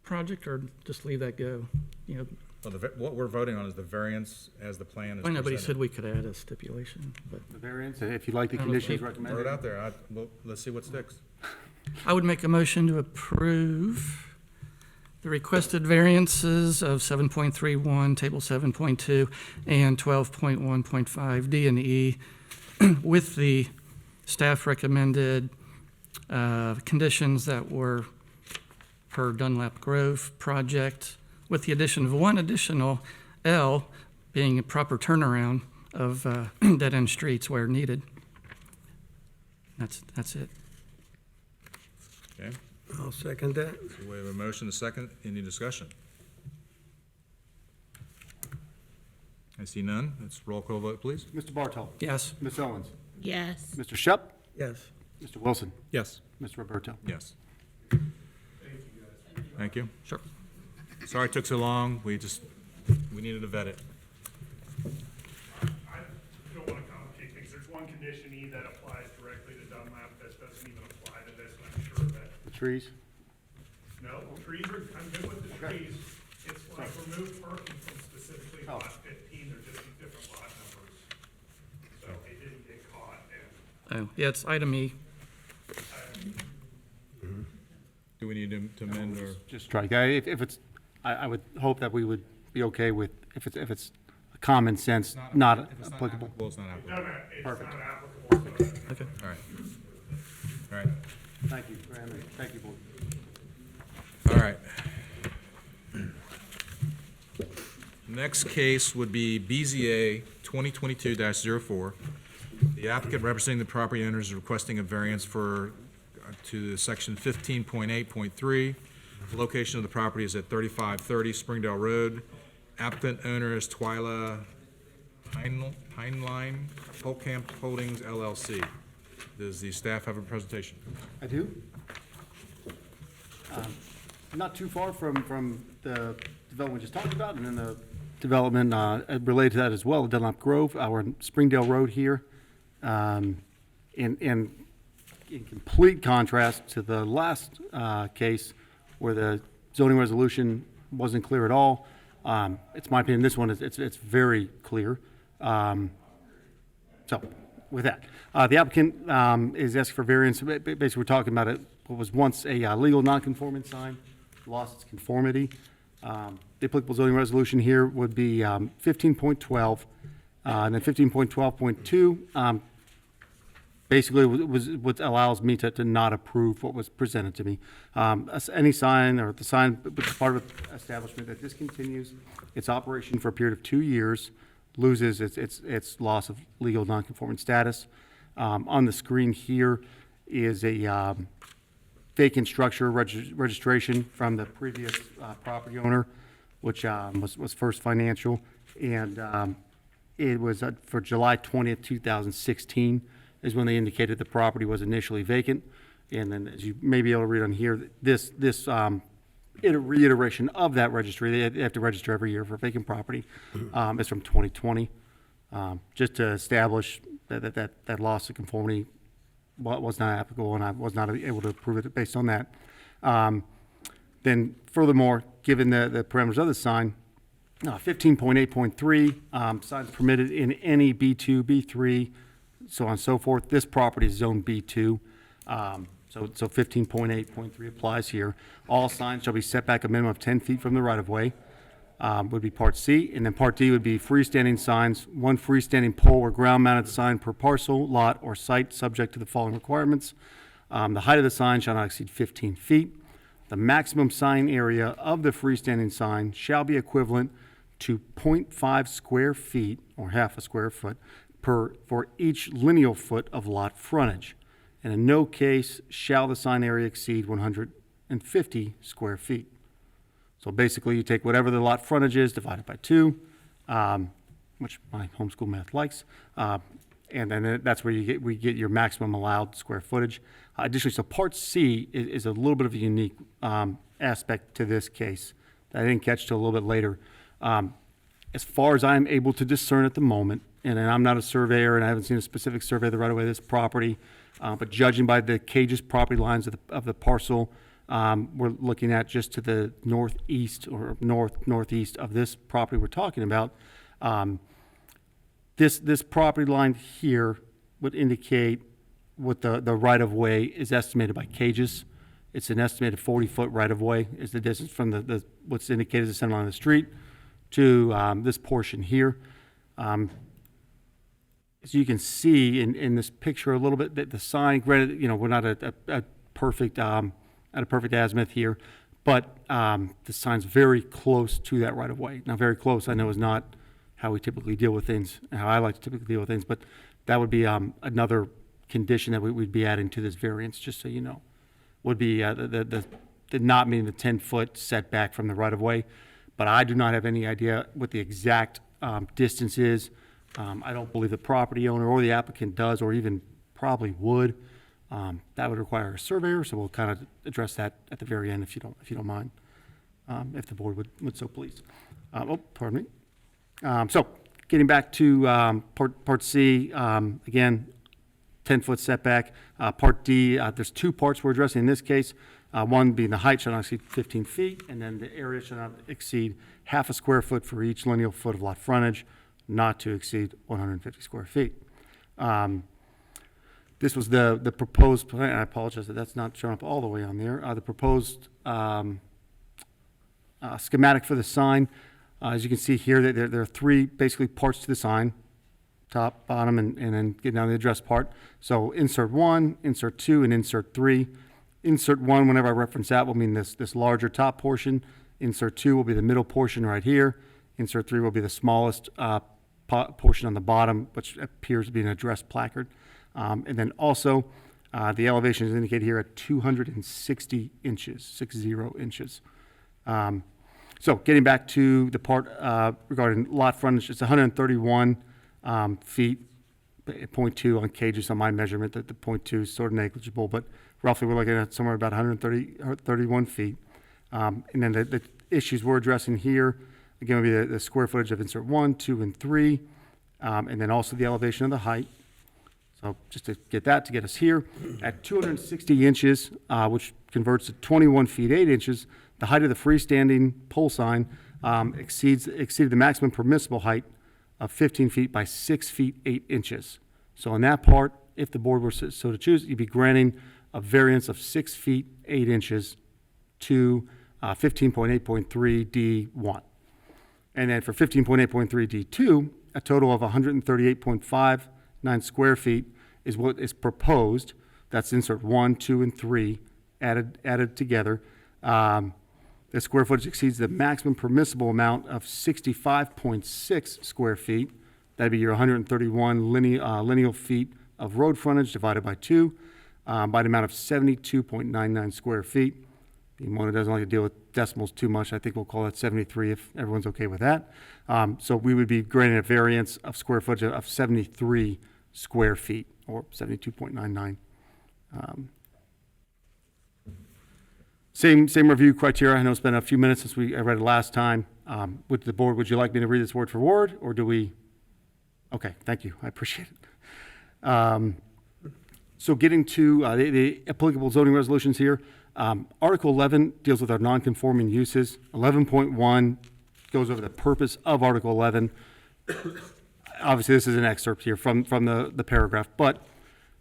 project, or just leave that go?
well, what we're voting on is the variance as the plan is
I know, but he
presented.
said we could add a stipulation, but
The variance, if you like the
I don't know if
conditions
they-
recommended.
Throw it out there, let's see what sticks.
I would make a motion to approve the requested variances of 7.31, Table 7.2, and 12.1.5 D and E with the staff recommended conditions that were per Dunlap Grove project, with the addition of one additional L being a proper turnaround of dead-end streets where needed. That's it.
Okay,
I'll second that.
so we have a motion, a second, any discussion? I see none, let's roll call vote, please.
Mr. Bartow.
Yes.
Ms. Owens.
Yes.
Mr. Shep.
Yes.
Mr. Wilson.
Yes.
Mr. Roberto.
Yes. Thank you.
Sure.
Sorry it took so long, we needed to vet it.
I don't want to complicate things. There's one condition E that applies directly to Dunlap that doesn't even apply to this, and I'm sure that,
The trees.
no, trees are, I'm good with the trees. It's like remove parking from specifically lot 15, they're just different lot numbers. So it didn't get caught, and
Oh, yeah, it's item E.
Do we need to amend or?
Just strike. If it's, I would hope that we would be okay with, if it's a common sense, not
If it's
applicable.
It's not applicable.
it's
Perfect.
not applicable, so
Okay.
All right. All right.
Thank you, Graham. Thank you, board.
All right. Next case would be BZA 2022-04. The applicant representing the property owners is requesting a variance to section 15.8.3. The location of the property is at 3530 Springdale Road. Applicant owner is Twyla Heinlein, Holcamp Holdings LLC. Does the staff have a presentation?
I do. Not too far from the development we just talked about, and then the development related to that as well, Dunlap Grove, our Springdale Road here. In complete contrast to the last case where the zoning resolution wasn't clear at all, it's my opinion, this one it's very clear. So, with that, the applicant is asking for variance. Basically, we're talking about what was once a legal non-conforming sign, lost its conformity. The applicable zoning resolution here would be 15.12, and then 15.12.2 basically was what allows me to not approve what was presented to me. Any sign or the sign part of the establishment that discontinues its operation for a period of 2 years loses its loss of legal non-conforming status. On the screen here is a vacant structure registration from the previous property owner, which was First Financial, and it was for July 20th, 2016 is when they indicated the property was initially vacant. And then, as you may be able to read on here, this reiteration of that registry, they have to register every year for vacant property, is from 2020, just to establish that loss of conformity was not applicable, and I was not able to prove it based on that. Then furthermore, given the parameters of the sign, 15.8.3, signs permitted in any B2, B3, so on and so forth. This property is zone B2. So 15.8.3 applies here. All signs shall be set back a minimum of 10 feet from the right-of-way, would be Part C. And then Part D would be freestanding signs, one freestanding pole or ground-mounted sign per parcel, lot, or site, subject to the following requirements. The height of the sign shall not exceed 15 feet. The maximum sign area of the freestanding sign shall be equivalent to 0.5 square feet, or half a square foot, for each lineal foot of lot frontage. And in no case shall the sign area exceed 150 square feet. So basically, you take whatever the lot frontage is, divide it by 2, which my homeschool math likes, and then that's where we get your maximum allowed square footage. Additionally, so Part C is a little bit of a unique aspect to this case that I didn't catch till a little bit later. As far as I'm able to discern at the moment, and I'm not a surveyor and I haven't seen a specific survey of the right-of-way of this property, but judging by the cage's property lines of the parcel, we're looking at just to the northeast or northeast of this property we're talking about. This property line here would indicate what the right-of-way is estimated by cages. It's an estimated 40-foot right-of-way is the distance from the what's indicated as the center line of the street to this portion here. As you can see in this picture a little bit, that the sign, granted, we're not at a perfect azimuth here, but the sign's very close to that right-of-way. Now, very close, I know, is not how we typically deal with things, how I like to typically deal with things, but that would be another condition that we'd be adding to this variance, just so you know, would be the not meeting the 10-foot setback from the right-of-way. But I do not have any idea what the exact distance is. I don't believe the property owner or the applicant does, or even probably would. That would require a surveyor, so we'll kind of address that at the very end if you don't mind, if the board would so please. Pardon me. So getting back to Part C, again, 10-foot setback. Part D, there's two parts we're addressing in this case. One being the height shall not exceed 15 feet, and then the area shall not exceed half a square foot for each lineal foot of lot frontage, not to exceed 150 square feet. This was the proposed plan. I apologize that that's not showing up all the way on there. The proposed schematic for the sign. As you can see here, there are three basically parts to the sign: top, bottom, and then getting down to the address part. So insert 1, insert 2, and insert 3. Insert 1, whenever I reference that, will mean this larger top portion. Insert 2 will be the middle portion right here. Insert 3 will be the smallest portion on the bottom, which appears to be an address placard. And then also, the elevation is indicated here at 260 inches, 60 inches. So getting back to the part regarding lot frontage, it's 131 feet, 0.2 on cages on my measurement. That the 0.2 is sort of negligible, but roughly we're looking at somewhere about 131 feet. And then the issues we're addressing here, again, would be the square footage of insert 1, 2, and 3, and then also the elevation of the height. So just to get us here, at 260 inches, which converts to 21 feet 8 inches, the height of the freestanding pole sign exceeded the maximum permissible height of 15 feet by 6 feet 8 inches. So on that part, if the board were so to choose, you'd be granting a variance of 6 feet 8 inches to 15.8.3 D1. And then for 15.8.3 D2, a total of 138.59 square feet is what is proposed. That's insert 1, 2, and 3 added together. The square footage exceeds the maximum permissible amount of 65.6 square feet. That'd be your 131 lineal feet of road frontage divided by 2, by the amount of 72.99 square feet. Anyone who doesn't like to deal with decimals too much, I think we'll call it 73 if everyone's okay with that. So we would be granting a variance of square footage of 73 square feet, or 72.99. Same review criteria. I know it's been a few minutes since I read it last time. With the board, would you like me to read this word for word, or do we? Okay, thank you. I appreciate it. So getting to the applicable zoning resolutions here, Article 11 deals with our non-conforming uses. 11.1 goes over the purpose of Article 11. Obviously, this is an excerpt here from the paragraph, but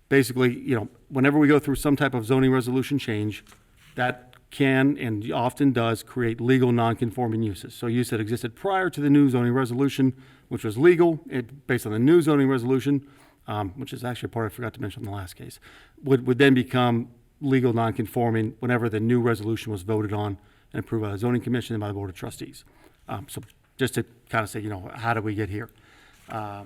basically, whenever we go through some type of zoning resolution change, that can and often does create legal non-conforming uses. So use that existed prior to the new zoning resolution, which was legal, based on the new zoning resolution, which is actually a part I forgot to mention in the last case, would then become legal non-conforming whenever the new resolution was voted on and approved by the zoning commission and by the board of trustees. So just to kind of say, how did we get here? I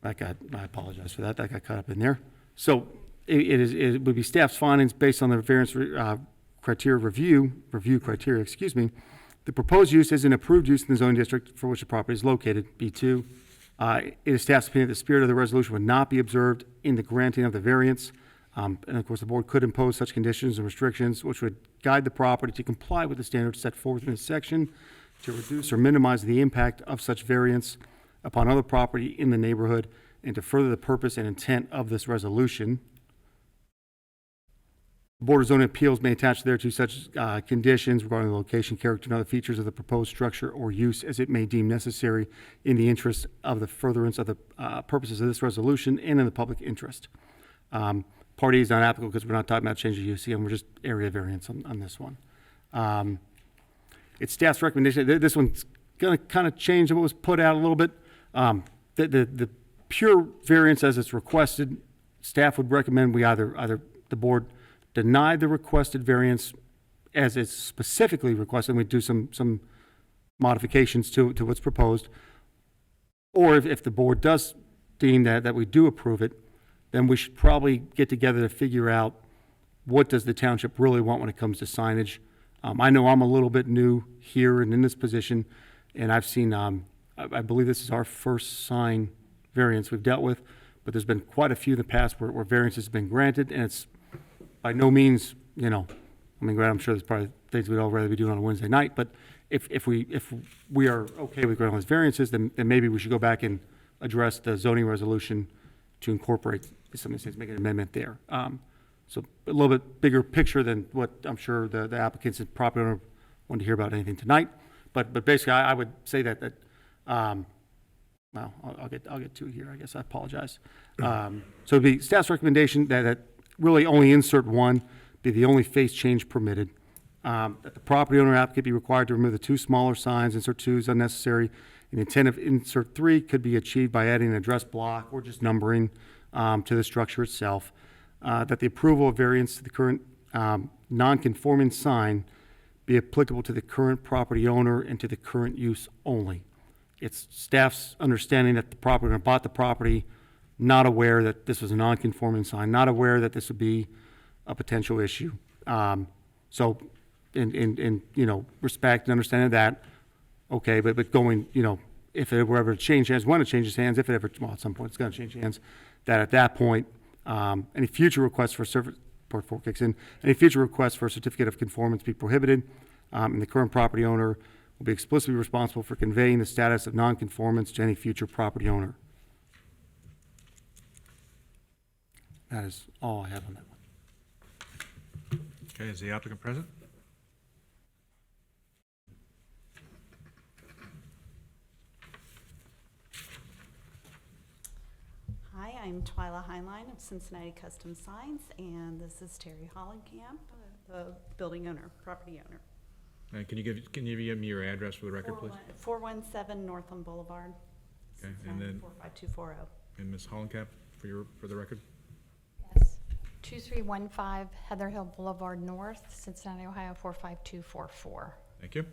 apologize for that. That got caught up in there. So it would be staff's findings based on the variance criteria review criteria, The proposed use is an approved use in the zoning district for which the property is located, B2. It is staff's opinion that the spirit of the resolution would not be observed in the granting of the variance. And of course, the board could impose such conditions and restrictions which would guide the property to comply with the standards set forth in this section to reduce or minimize the impact of such variance upon other property in the neighborhood and to further the purpose and intent of this resolution. The Board of Zoning Appeals may attach thereto such conditions regarding the location, character, and other features of the proposed structure or use as it may deem necessary in the interest of the furtherance of the purposes of this resolution and in the public interest. Party is not applicable because we're not talking about change of use, and we're just area variance on this one. It's staff's recommendation. This one's going to kind of change what was put out a little bit. The pure variance as it's requested, staff would recommend we either the board deny the requested variance as it's specifically requested, and we do some modifications to what's proposed, or if the board does deem that we do approve it, then we should probably get together to figure out what does the township really want when it comes to signage. I know I'm a little bit new here and in this position, and I've seen, I believe this is our first sign variance we've dealt with, but there's been quite a few in the past where variances have been granted, and it's by no means, granted, I'm sure there's probably things we'd all rather be doing on a Wednesday night, but if we are okay with granting those variances, then maybe we should go back and address the zoning resolution to incorporate some of these things, make an amendment there. So a little bit bigger picture than what I'm sure the applicants and property owner want to hear about anything tonight. But basically, I would say that well, I'll get to it here. I guess I apologize. So it'd be staff's recommendation that really only insert one be the only face change permitted. That the property owner applicant be required to remove the two smaller signs. Insert 2 is unnecessary. And the intent of insert 3 could be achieved by adding an address block or just numbering to the structure itself. That the approval of variance to the current non-conforming sign be applicable to the current property owner and to the current use only. It's staff's understanding that the property owner bought the property, not aware that this was a non-conforming sign, not aware that this would be a potential issue. So in respect and understanding that, okay, but going, if it were ever to change hands, when it changes hands, if it ever, well, at some point it's going to change hands, that at that point, any future requests for part 4 kicks in, any future requests for a certificate of conformance be prohibited, and the current property owner will be explicitly responsible for conveying the status of non-conformance to any future property owner. That is all I have on that one.
Okay, is the applicant present?
Hi, I'm Twyla Heinlein of Cincinnati Custom Signs, and this is Terry Hollenkamp, the building owner, property owner.
And can you give me your address for the record, please?
417 Northland Boulevard.
Okay, and then
45240.
and Ms. Hollenkamp for the record.
Yes, 2315 Heather Hill Boulevard North, Cincinnati, Ohio 45244.
Thank you.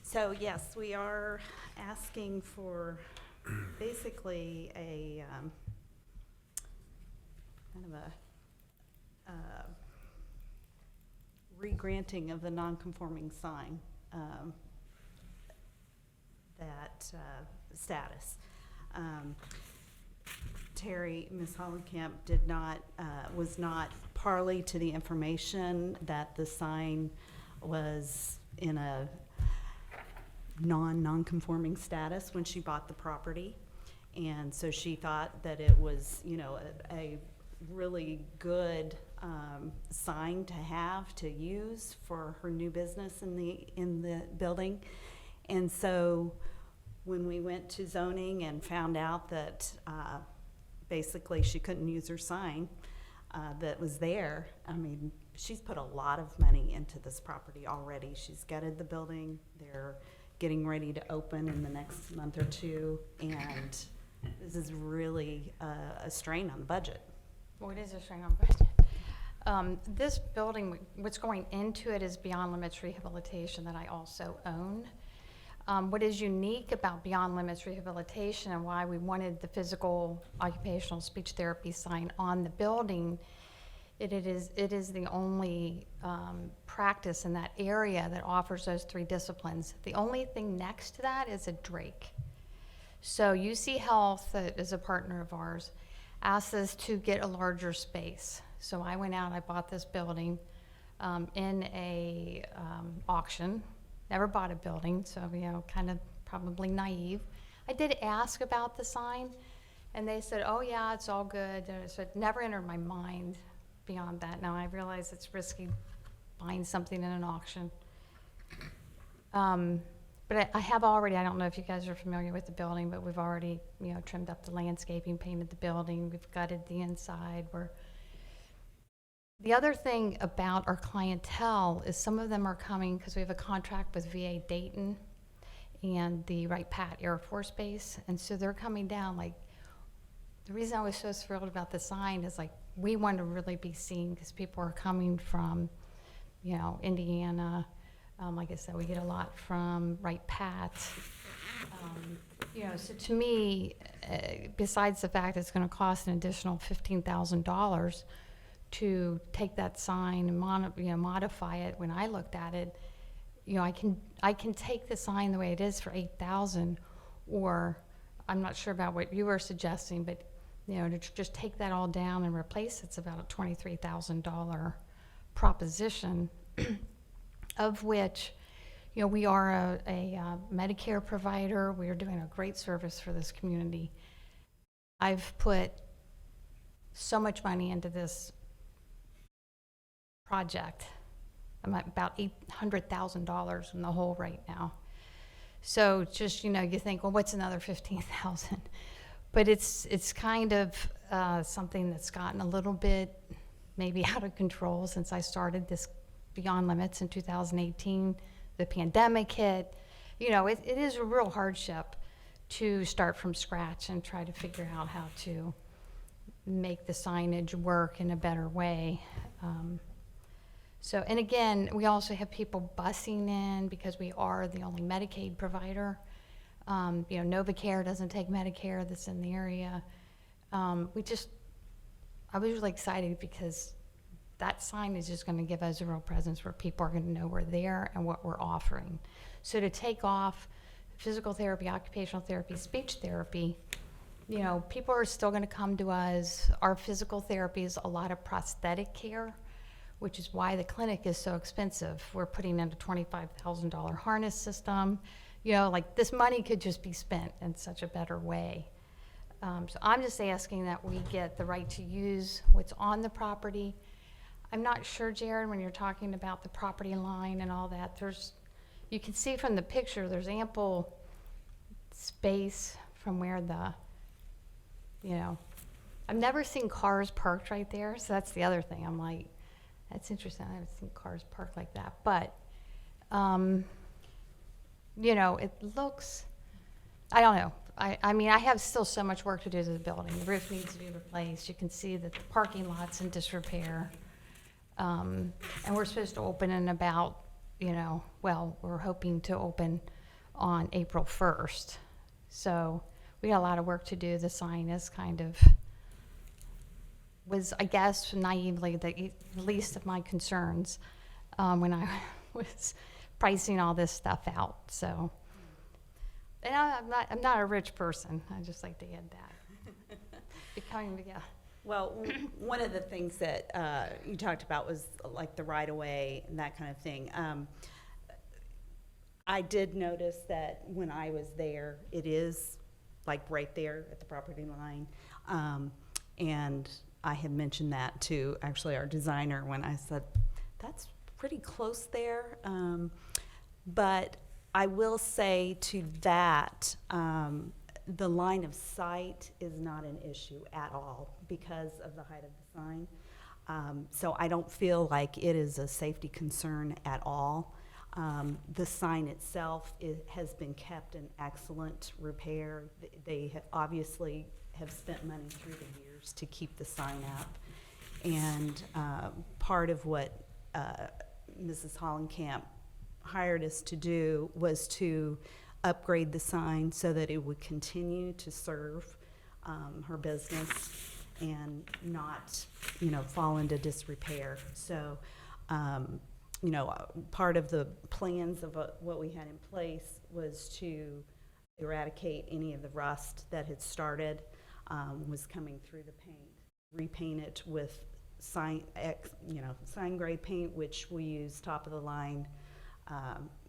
So yes, we are asking for basically a kind of a re-granting of the non-conforming sign status. Terry, Ms. Hollenkamp was not party to the information that the sign was in a non-conforming status when she bought the property. And so she thought that it was, you know, a really good sign to have, to use for her new business in the building. And so when we went to zoning and found out that basically she couldn't use her sign that was there, I mean, she's put a lot of money into this property already. She's gutted the building. They're getting ready to open in the next month or two, and this is really a strain on the budget.
Well, it is a strain on budget. This building, what's going into it is Beyond Limits Rehabilitation that I also own. What is unique about Beyond Limits Rehabilitation and why we wanted the physical occupational speech therapy sign on the building, it is the only practice in that area that offers those 3 disciplines. The only thing next to that is a Drake. So UC Health, that is a partner of ours, asked us to get a larger space. So I went out, I bought this building in a auction. Never bought a building, so, you know, kind of probably naive. I did ask about the sign, and they said, oh yeah, it's all good. So it never entered my mind beyond that. Now I realize it's risky buying something in an auction. But I have already, I don't know if you guys are familiar with the building, but we've already, you know, trimmed up the landscaping, painted the building, we've gutted the inside. The other thing about our clientele is some of them are coming because we have a contract with VA Dayton and the Wright-Patt Air Force Base, and so they're coming down. Like, the reason I was so thrilled about the sign is, like, we want to really be seen because people are coming from, you know, Indiana. Like I said, we get a lot from Wright-Patt. You know, so to me, besides the fact it's going to cost an additional $15,000 to take that sign and modify it, when I looked at it, you know, I can take the sign the way it is for $8,000, or I'm not sure about what you were suggesting, but, you know, to just take that all down and replace it's about a $23,000 proposition. Of which, you know, we are a Medicare provider. We are doing a great service for this community. I've put so much money into this project. I'm at about $800,000 in the hole right now. So just, you know, you think, well, what's another $15,000? But it's kind of something that's gotten a little bit maybe out of control since I started this Beyond Limits in 2018. The pandemic hit. You know, it is a real hardship to start from scratch and try to figure out how to make the signage work in a better way. So, and again, we also have people busing in because we are the only Medicaid provider. You know, NovaCare doesn't take Medicare that's in the area. I was really excited because that sign is just going to give us a real presence where people are going to know we're there and what we're offering. So to take off physical therapy, occupational therapy, speech therapy, you know, people are still going to come to us. Our physical therapy is a lot of prosthetic care, which is why the clinic is so expensive. We're putting in a $25,000 harness system. You know, like, this money could just be spent in such a better way. So I'm just asking that we get the right to use what's on the property. I'm not sure, Jared, when you're talking about the property line and all that, you can see from the picture, there's ample space from where you know, I've never seen cars parked right there, so that's the other thing. I'm like, that's interesting. I haven't seen cars parked like that. But, you know, it looks, I don't know. I mean, I have still so much work to do to the building. The roof needs to be replaced. You can see that the parking lot's in disrepair. And we're supposed to open in about, you know, well, we're hoping to open on April 1st. So we got a lot of work to do. The sign is kind of, was, I guess, naively the least of my concerns when I was pricing all this stuff out. So, and I'm not a rich person. I just like to add that. Becoming together.
Well, one of the things that you talked about was like the right-of-way and that kind of thing. I did notice that when I was there, it is like right there at the property line. And I had mentioned that to actually our designer when I said, that's pretty close there. But I will say to that, the line of sight is not an issue at all because of the height of the sign. So I don't feel like it is a safety concern at all. The sign itself has been kept in excellent repair. They have obviously have spent money through the years to keep the sign up. And part of what Mrs. Hollenkamp hired us to do was to upgrade the sign so that it would continue to serve her business and not, fall into disrepair. So, part of the plans of what we had in place was to eradicate any of the rust that had started, was coming through the paint, repaint it with sign grade paint, which we use top of the line.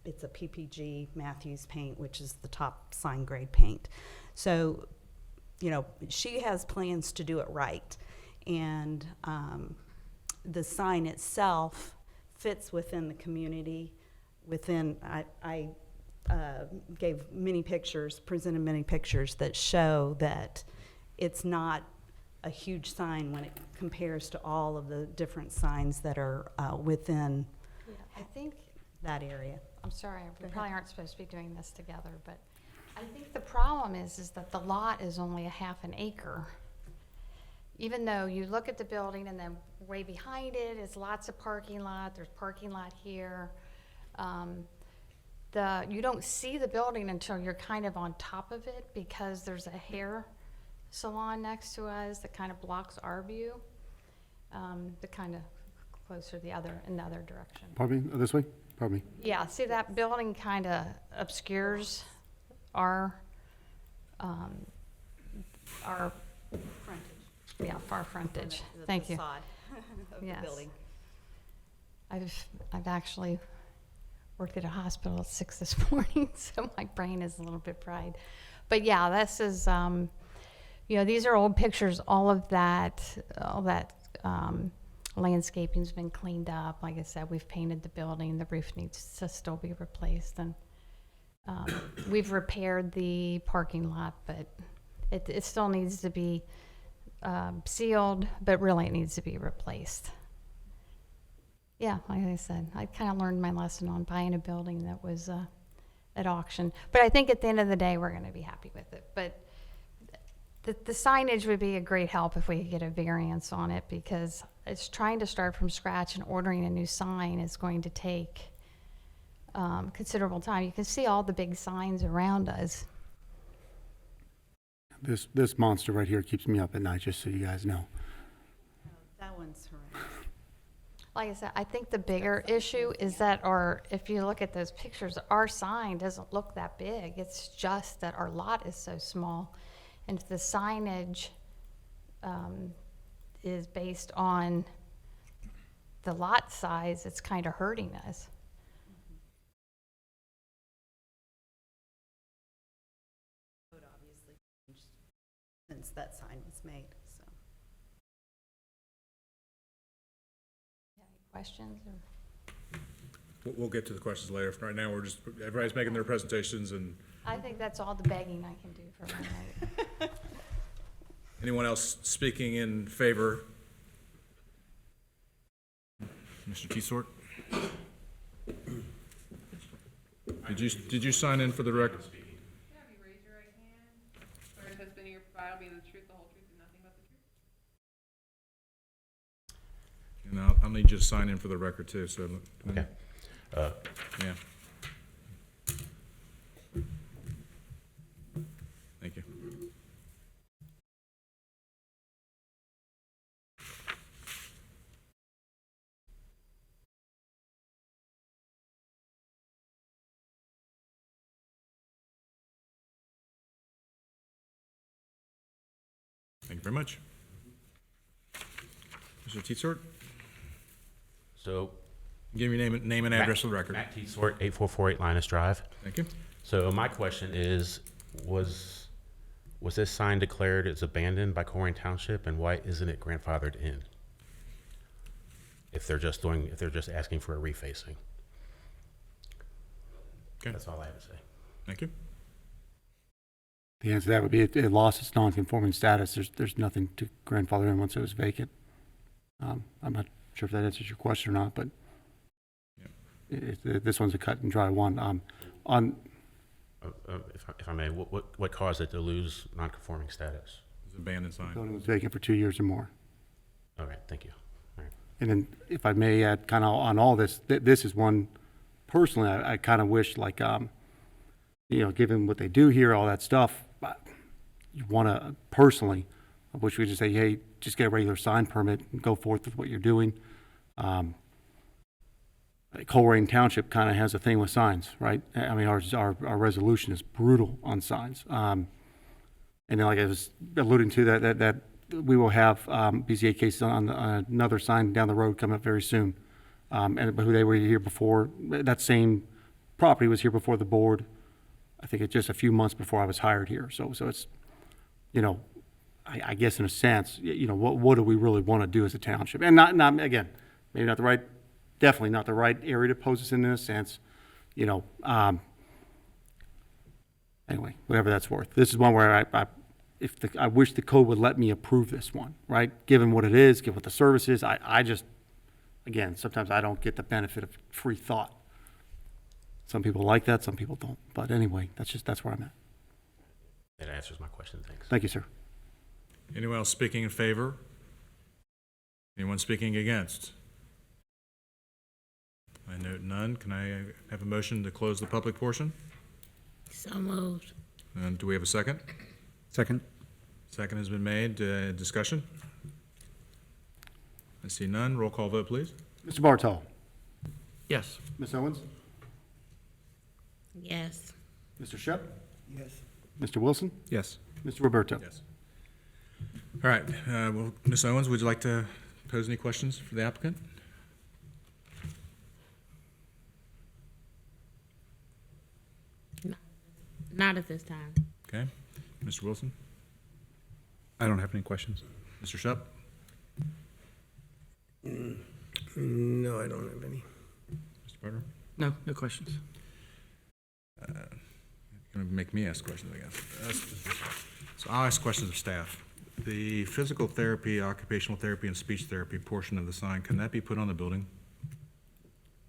It's a PPG Matthews paint, which is the top sign grade paint. So, she has plans to do it right. And the sign itself fits within the community. I gave many pictures, presented many pictures that show that it's not a huge sign when it compares to all of the different signs that are within
I think,
that area.
I'm sorry, we probably aren't supposed to be doing this together, but I think the problem is that the lot is only a half an acre. Even though you look at the building and then way behind it is lots of parking lot, there's parking lot here. You don't see the building until you're kind of on top of it because there's a hair salon next to us that kind of blocks our view. The kind of closer in the other direction.
Pardon me, this way? Pardon me.
Yeah, see that building kind of obscures our
Frontage.
far frontage.
The
Thank you.
facade of the
Yes.
building.
I've actually worked at a hospital at 6 this morning, so my brain is a little bit fried. But yeah, this is, these are old pictures. All that landscaping's been cleaned up. Like I said, we've painted the building. The roof needs to still be replaced, and we've repaired the parking lot, but it still needs to be sealed, but really it needs to be replaced. Yeah, like I said, I kind of learned my lesson on buying a building that was at auction. But I think at the end of the day, we're going to be happy with it. But the signage would be a great help if we could get a variance on it, because it's trying to start from scratch and ordering a new sign is going to take considerable time. You can see all the big signs around us.
This monster right here keeps me up at night, just so you guys know.
That one's horrendous.
Like I said, I think the bigger issue is that if you look at those pictures, our sign doesn't look that big. It's just that our lot is so small. And if the signage is based on the lot size, it's kind of hurting us.
Would obviously change since that sign was made, so.
Questions? Or?
We'll get to the questions later. Right now, everybody's making their presentations, and
I think that's all the begging I can do for one night.
anyone else speaking in favor? Mr. Teesort? Did you sign in for the record?
Yeah, if you raise your right hand, swear testimony your file be the truth, the whole truth, and nothing but the truth.
And I'll need you to sign in for the record too, so.
Okay.
Yeah. Thank you. Thank you very much. Mr. Teetsort,
So,
give me name and address for the record.
Matt Teetsort, 8448 Linus Drive.
Thank you.
So my question is, was Was this sign declared as abandoned by Colerain Township, and why isn't it grandfathered in? If they're just asking for a refacing.
Okay.
That's all I have to say.
Thank you.
The answer to that would be it lost its non-conforming status. There's nothing to grandfather in once it was vacant. I'm not sure if that answers your question or not, but this one's a cut and dry one.
If I may, what caused it to lose non-conforming status?
It's an abandoned
The
sign.
building was vacant for 2 years or more.
Okay, thank you. All right.
And then, if I may add, kind of on all this, this is one, personally, I kind of wish, like, given what they do here, all that stuff, you want to, personally, I wish we just say, hey, just get a regular sign permit and go forth with what you're doing. Colerain Township kind of has a thing with signs, right? I mean, our resolution is brutal on signs. And then, like I was alluding to, that we will have BZA cases on another sign down the road coming up very soon. But who they were here before, that same property was here before the board. I think it's just a few months before I was hired here. So it's, I guess in a sense, what do we really want to do as a township? And not again, maybe not the right, definitely not the right area to pose this in a sense, anyway, whatever that's worth. This is one where I wish the code would let me approve this one, right? Given what it is, given what the service is, I just, again, sometimes I don't get the benefit of free thought. Some people like that, some people don't. But anyway, that's where I'm at.
That answers my question, thanks.
Thank you, sir.
Anyone else speaking in favor? Anyone speaking against? I note none. Can I have a motion to close the public portion?
So moved.
And do we have a second?
Second?
Second has been made. Discussion? I see none. Roll call vote, please.
Mr. Bartol.
Yes.
Ms. Owens.
Yes.
Mr. Shep.
Yes.
Mr. Wilson.
Yes.
Mr. Roberto.
Yes. All right. Well, Ms. Owens, would you like to pose any questions for the applicant?
Not at this time.
Okay. Mr. Wilson?
I don't have any questions.
Mr. Shep?
No, I don't have any.
Mr. Barter?
No, no questions.
Going to make me ask questions, I guess. So I'll ask questions of staff. The physical therapy, occupational therapy, and speech therapy portion of the sign, can that be put on the building?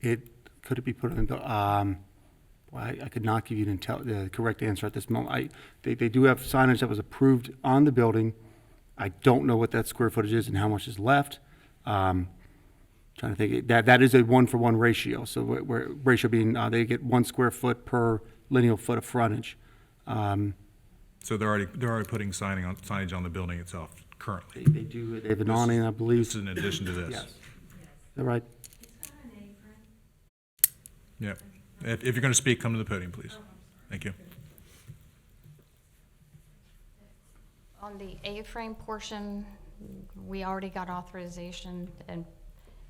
Could it be put in the, well, I could not give you the correct answer at this moment. They do have signage that was approved on the building. I don't know what that square footage is and how much is left. Trying to think, that is a 1-for-1 ratio. So where ratio being, they get 1 square foot per lineal foot of frontage.
So they're already putting signage on the building itself currently.
They do, they have an awning, I believe.
This is in addition to this.
Yes. Is that right?
Yep. If you're going to speak, come to the podium, please. Thank you.
On the A-frame portion, we already got authorization and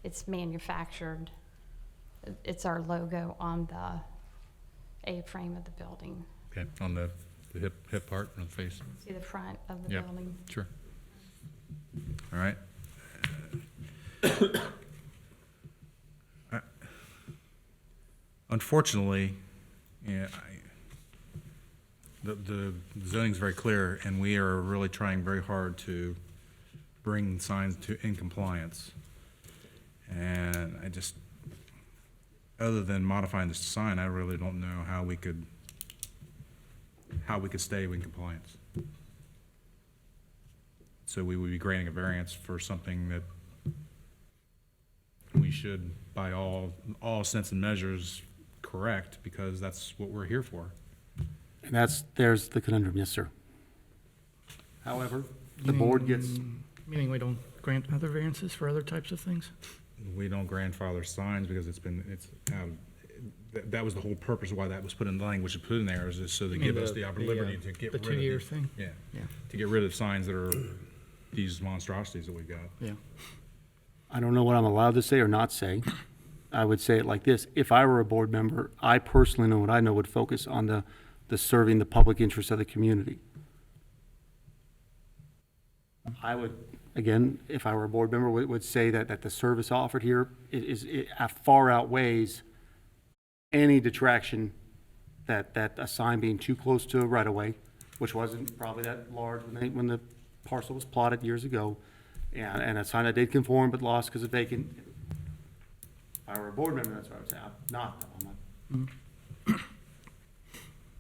it's manufactured. It's our logo on the A-frame of the building.
Okay, on the hip part, on the face.
See the front of the
Yep.
building.
Sure. All right. Unfortunately, yeah, the zoning's very clear, and we are really trying very hard to bring signs in compliance. And I just, other than modifying the sign, I really don't know how we could stay in compliance. So we would be granting a variance for something that we should, by all sense and measures, correct, because that's what we're here for.
And there's the conundrum, yes, sir. However, the board gets,
Meaning we don't grant other variances for other types of things?
We don't grandfather signs because that was the whole purpose of why that was put in the language put in there, is just so they
You mean
give us the liberty to get rid of.
The 2-year thing?
Yeah,
Yeah.
to get rid of signs that are these monstrosities that we've got.
Yeah.
I don't know what I'm allowed to say or not say. I would say it like this: if I were a board member, I personally know what I know would focus on the serving the public interest of the community. I would, again, if I were a board member, would say that the service offered here far outweighs any detraction that a sign being too close to a right-of-way, which wasn't probably that large when the parcel was plotted years ago, and a sign that did conform but lost because of vacant. If I were a board member, that's what I would say. I'm not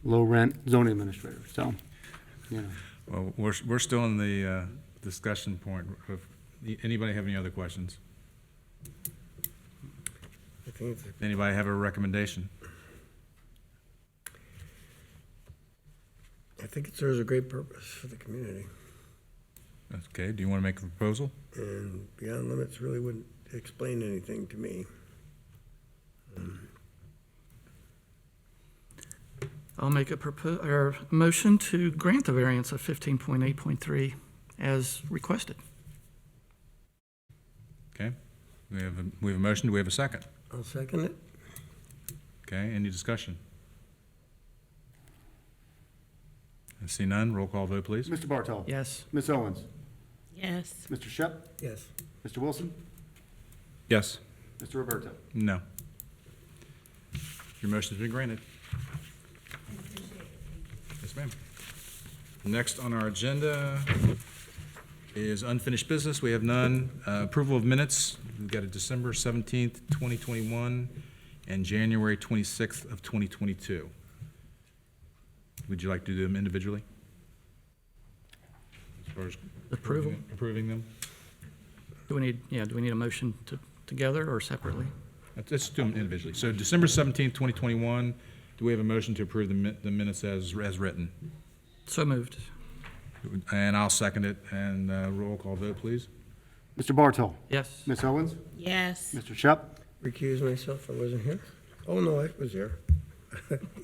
low-rent zoning administrator, so, you know.
Well, we're still in the discussion point. Anybody have any other questions?
I think it's
Anybody have a recommendation?
I think it serves a great purpose for the community.
Okay, do you want to make a proposal?
And Beyond Limits really wouldn't explain anything to me.
I'll make a motion to grant the variance of 15.8.3 as requested.
Okay, we have a motion. Do we have a second?
I'll second it.
Okay, any discussion? I see none. Roll call vote, please.
Mr. Bartol?
Yes.
Ms. Owens?
Yes.
Mr. Shep?
Yes.
Mr. Wilson?
Yes.
Mr. Roberto?
No. Your motion's been granted. Yes, ma'am. Next on our agenda is unfinished business. We have none. Approval of minutes. We've got a December 17th, 2021, and January 26th of 2022. Would you like to do them individually? As far as
Approval.
approving them?
Do we need a motion together or separately?
Let's do them individually. So December 17th, 2021, do we have a motion to approve the minutes as written?
So moved.
And I'll second it, and roll call vote, please.
Mr. Bartol?
Yes.
Ms. Owens?
Yes.
Mr. Shep?
Recuse myself, I wasn't here. Oh, no, I was here.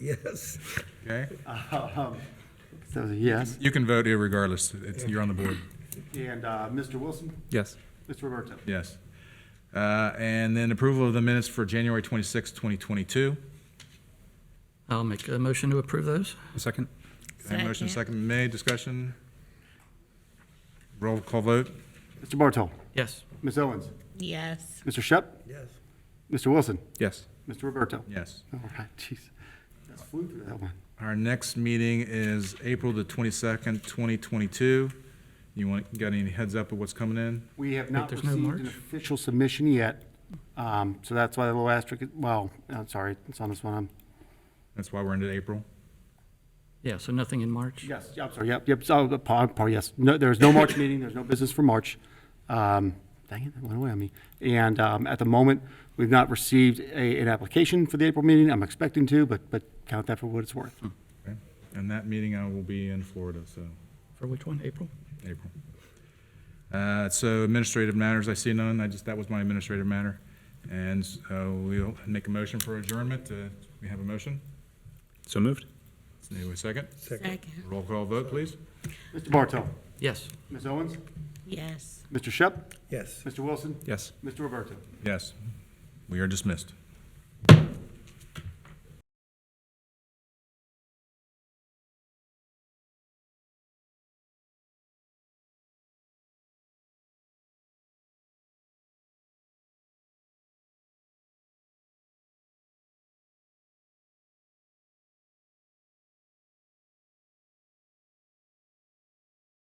Yes.
Okay?
That was a yes.
You can vote irregardless. You're on the board.
And Mr. Wilson?
Yes.
Mr. Roberto?
Yes. And then approval of the minutes for January 26th, 2022.
I'll make a motion to approve those.
A second?
Okay, motion second made. Discussion? Roll call vote?
Mr. Bartol?
Yes.
Ms. Owens?
Yes.
Mr. Shep?
Yes.
Mr. Wilson?
Yes.
Mr. Roberto?
Yes.
All right, jeez. Just flew through that one.
Our next meeting is April the 22nd, 2022. Got any heads up of what's coming in?
We have not
there's no
received
March?
an official submission yet, so that's why the little asterisk, well, I'm sorry, it's on this one.
That's why we're into April.
Yeah, so nothing in March?
Yes, I'm sorry, yep, so, yes. No, there's no March meeting, there's no business for March. Dang it, that went away on me. And at the moment, we've not received an application for the April meeting. I'm expecting to, but count that for what it's worth.
Okay. And that meeting I will be in Florida, so
For which one, April?
April. So administrative matters, I see none. That was my administrative matter. And we'll make a motion for adjournment. We have a motion?
So moved?
Anyway, second?
Second.
Roll call vote, please.
Mr. Bartow?
Yes.
Ms. Owens?
Yes.
Mr. Shep?
Yes.
Mr. Wilson?
Yes.
Mr. Roberto?
Yes. We are dismissed.